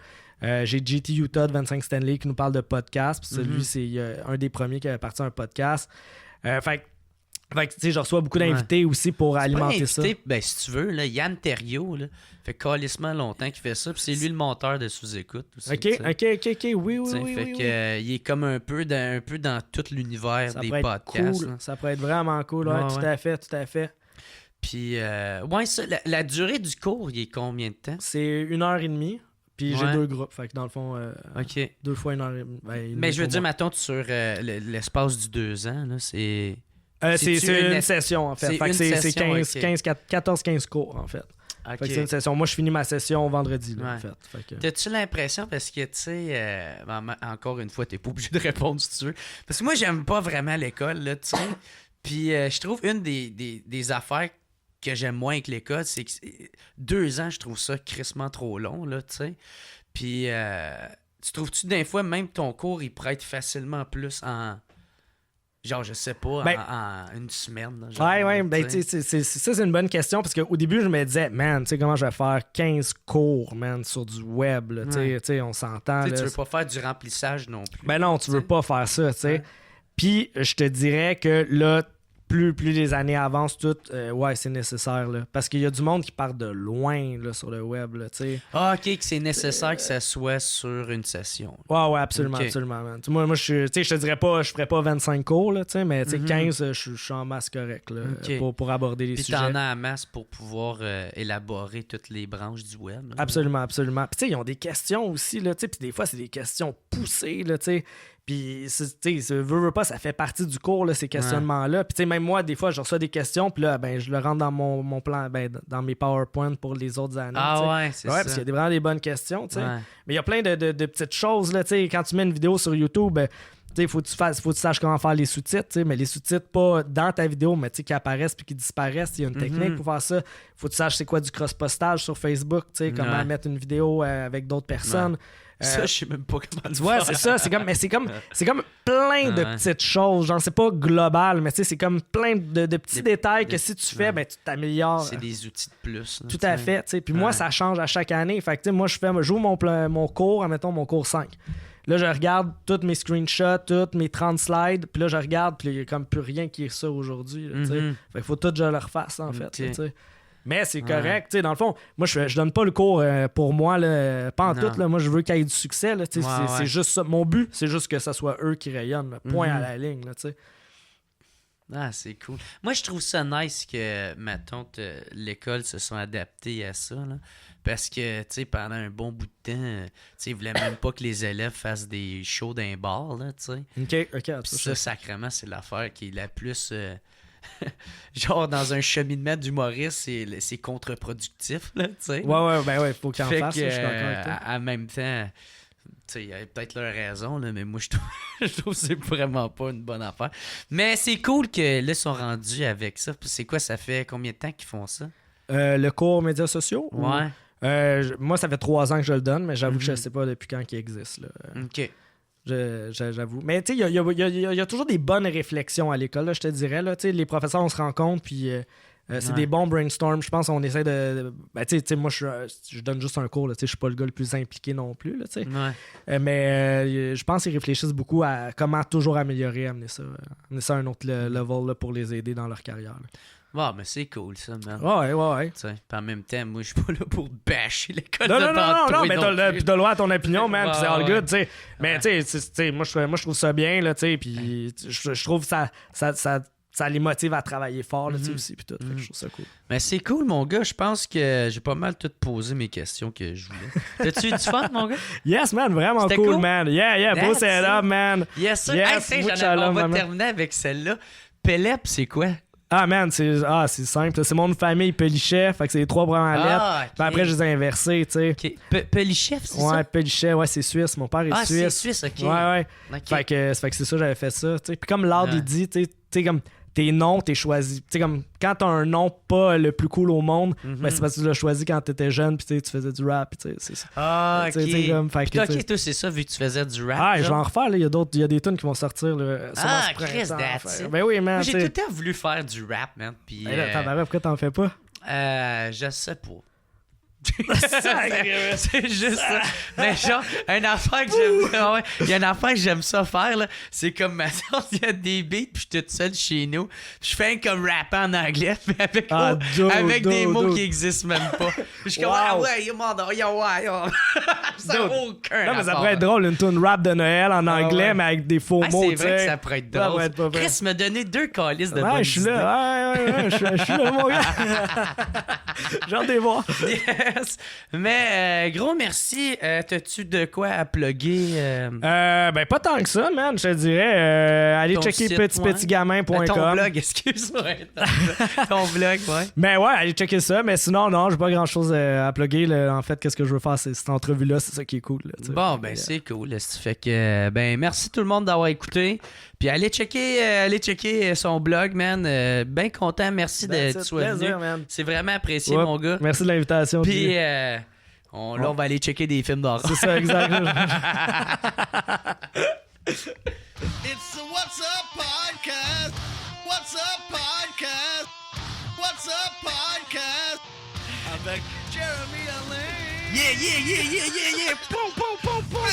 J'ai GT Utah de 25 Stanley qui nous parle de podcast, parce que lui, c'est un des premiers qui avait parti un podcast. Fait que je reçois beaucoup d'invités aussi pour alimenter ça. Ben, si tu veux, là, Yann Terriot, là, fait calissement longtemps qu'il fait ça, puis c'est lui le monteur de Sous-Écoute aussi. OK, oui. Fait que il est comme un peu dans tout l'univers des podcasts. Cool. Ça pourrait être vraiment cool, ouais, tout à fait. Puis, ça, la durée du cours, il est combien de temps? C'est 1h30. Puis j'ai 2 groupes, fait que dans le fond, 2 fois 1h30. Mais je veux dire, mettons, sur l'espace du 2 ans, là, c'est C'est une session, en fait. C'est Fait que une c'est session, 14-15 cours, en fait. Ok. Fait que c'est une session. Moi, je finis ma session vendredi, là, Ouais. en fait. Fait que... T'as-tu l'impression, parce que, tu sais, encore une fois, t'es pas obligé de répondre si tu veux. Parce que moi, j'aime pas vraiment l'école, là, tu sais. Puis je trouve une des affaires que j'aime moins avec l'école, c'est que 2 ans, je trouve ça crissement trop long, là, tu sais. Puis tu trouves-tu des fois, même ton cours, il pourrait être facilement plus en... Genre, je sais pas, en une semaine. Là, genre, Ouais, ben, tu sais. tu sais, ça, c'est une bonne question parce qu'au début, je me disais, man, tu sais, comment je vais faire 15 cours, man, sur du web, là, tu sais, on s'entend. Tu sais, là. tu veux pas faire du remplissage non plus. Ben non, tu veux t'sais. pas faire ça, tu sais. Ouais. Puis, je te dirais que là, plus les années avancent, tout, ouais, c'est nécessaire, là. Parce qu'il y a du monde qui part de loin, là, sur le web, là, tu sais. Ah, ok, que c'est nécessaire que ça soit sur une session. Ouais, absolument, Ok. absolument, man. Moi, je te dirais pas, je ferais pas 25 cours, là, tu sais, mais tu sais, Mhm. 15, je suis en masse correct, là, Ok. pour aborder les Puis sujets. t'en as à masse pour pouvoir élaborer toutes les branches du web. là. Absolument, absolument. Puis tu sais, ils ont des questions aussi, là, tu sais, puis des fois, c'est des questions poussées, là, tu sais. Puis, tu sais, veux pas, ça fait partie du cours, là, ces questionnements-là. Puis tu sais, même moi, des fois, je reçois des questions, puis là, ben, je le rentre dans mon plan, ben, dans mes PowerPoint pour les autres années, tu sais. Ah ouais, c'est Ouais, ça. parce qu'il y a vraiment des bonnes questions, tu sais. Ouais. Mais il y a plein de petites choses, là, tu sais. Quand tu mets une vidéo sur YouTube, tu sais, faut que tu saches comment faire les sous-titres, tu sais, mais les sous-titres pas dans ta vidéo, mais tu sais, qui apparaissent puis qui disparaissent. Il y a une technique pour faire ça. Faut que tu saches c'est quoi du cross-postage sur Facebook, tu sais, comment Ouais. mettre une vidéo avec d'autres personnes. Ça, je sais même pas comment le Tu vois, faire. c'est ça, c'est comme plein de Ouais. petites choses. Genre, c'est pas global, mais tu sais, c'est comme plein de petits détails que si tu fais, ouais. ben, tu t'améliores. C'est des outils de plus. là, Tout tu à sais. fait, tu sais. Puis moi, Ouais. ça change à chaque année. Fait que, tu sais, moi, j'ouvre mon cours, admettons mon cours 5. Là, je regarde tous mes screenshots, tous mes 30 slides, puis là, je regarde, puis il y a comme plus rien qui est ça aujourd'hui, là, tu sais. Mhm. Fait qu'il faut tout que je le refasse, en fait, Ok. là, tu sais. Mais c'est Ouais. correct, tu sais, dans le fond, moi, je donne pas le cours pour moi, là, pas en Non. tout, là. Moi, je veux qu'il y ait du succès, là, tu sais. Ouais, C'est ouais. juste ça. Mon but, c'est juste que ça soit eux qui rayonnent, là. Point Mhm. à la ligne, là, tu sais. Ah, c'est cool. Moi, je trouve ça nice que, mettons, l'école se sont adaptés à ça. Là. Parce que, tu sais, pendant un bon bout de temps, tu sais, ils voulaient même pas que les élèves fassent des shows d'un bar, là, tu sais. OK, Puis ça, sacrément, c'est l'affaire qui est la plus... genre, dans un cheminement d'humoriste, c'est contre-productif, là, tu sais. Ouais, faut qu'il en Fait fasse, que, là, je suis d'accord avec toi. en même temps, tu sais, il y avait peut-être leur raison, là, mais moi, je trouve, je trouve que c'est vraiment pas une bonne affaire. Mais c'est cool que là, ils sont rendus avec ça. Puis c'est quoi, ça fait combien de temps qu'ils font ça? Le cours médias sociaux? ou- Ouais. Moi, ça fait 3 ans que je le donne, mais j'avoue que je Mhm. sais pas depuis quand il existe. Là. OK. J'avoue. Mais tu sais, il y a toujours des bonnes réflexions à l'école, là, je te dirais. Là. Tu sais, les professeurs, on se rencontre, puis c'est Ouais. des bons brainstorms. Je pense qu'on essaie de. Ben, tu sais, moi, je donne juste un cours. Là, tu sais, je suis pas le gars le plus impliqué non plus. Là, tu sais. Ouais. Mais je pense qu'ils réfléchissent beaucoup à comment toujours améliorer, amener ça à un autre level là, pour les aider dans leur carrière. Là. Bon, mais c'est cool, ça, man. Ouais. Tu sais, puis en même temps, moi, je suis pas là pour bâcher l'école Non, de non, tantôt mais non t'as plus. le droit à ton opinion, man, Ouais, pis c'est all ouais. good, tu sais. Mais tu sais, moi, je trouve ça bien, là, tu sais, pis je trouve que ça les motive à travailler fort, là, tu sais, aussi, pis tout. Fait que je trouve ça cool. Mais c'est cool, mon gars. Je pense que j'ai pas mal tout posé mes questions que je voulais. T'as-tu eu du fun, mon gars? Yes, man, vraiment C'était cool, cool? man. Yeah, beau That's setup, it. man. Yes, sir. Yes, Hey, mucha love, on va maman. terminer avec celle-là. Pélep, c'est quoi? Ah, man, c'est simple. C'est mon nom de famille, Pelichet, fait que c'est les 3 premières lettres. Ah, Puis après, je les ai inversés, tu sais. OK. Pelichef, c'est Ouais, ça? Pelichet, ouais, c'est suisse. Mon père est Ah, c'est suisse. suisse, OK. Ouais. OK. Fait que c'est ça, j'avais fait ça. T'sais. Puis comme Lard, Ouais. il dit, tu sais, comme tes noms, t'es choisi. T'sais, comme quand t'as un nom pas le plus cool au monde, ben, c'est parce que tu l'as choisi quand t'étais jeune, puis tu faisais du rap, puis c'est ça. Ah, OK. T'sais, comme, fait Puis que, toi, t'sais- OK, toi, c'est ça, vu que tu faisais du rap. Ah, je vais genre. en refaire, là. Il y a des tunes qui vont sortir, là. sûrement Ah, ce printemps, Chris, fait. that's it. Ben oui, man. Moi, j'ai tout t'sais. le temps voulu faire du rap, man. Puis, Ben là, tabarnak, pourquoi t'en fais pas? je sais pas. C'est juste ça. Mais genre, une affaire que j'aime. Ouais, il y a une affaire que j'aime ça faire, là. C'est comme ma soeur, il y a des beats, puis je suis toute seule chez nous. Puis je fais comme rapper en anglais, mais avec, Ah, dude, avec des dude, mots dude. qui existent même pas. Puis je suis comme, Wow. ah ouais, yo, ça n'a Dude. aucun Non, mais ça rapport. pourrait être drôle, une tune rap de Noël en anglais, ouais. mais avec des faux Ah, mots, c'est tu vrai que sais. ça pourrait être Ça drôle. pourrait être pas vrai. Chris m'a donné 2 calices de Ouais, bonnes je suis idées. là. Ouais, je suis là, mon gars. J'ai hâte de les voir. podcast. Mais gros merci. T'as-tu de quoi à plugger? Ben, pas tant que ça, man. Je te dirais, allez Ton checker site, petitgamin.com. Ton blog, excuse-moi. Ton blog, ouais. Ben ouais, allez checker ça. Mais sinon, non, j'ai pas grand-chose à plugger. Là. En fait, qu'est-ce que je veux faire, c'est cette entrevue-là. C'est ça qui est cool. Là, Bon, ben c'est cool. Là, ça fait que, ben merci tout le monde d'avoir écouté. Puis allez checker son blog, man. Ben content. Merci de sois venu. C'est vraiment apprécié, mon gars. Merci de l'invitation. Puis là, on va aller checker des films d'horreur. C'est ça, exactement. It's the What's Up Podcast. What's Up Podcast. What's Up Podcast. Avec Jeremy Alain. Yeah. Poum, poum, poum, poum.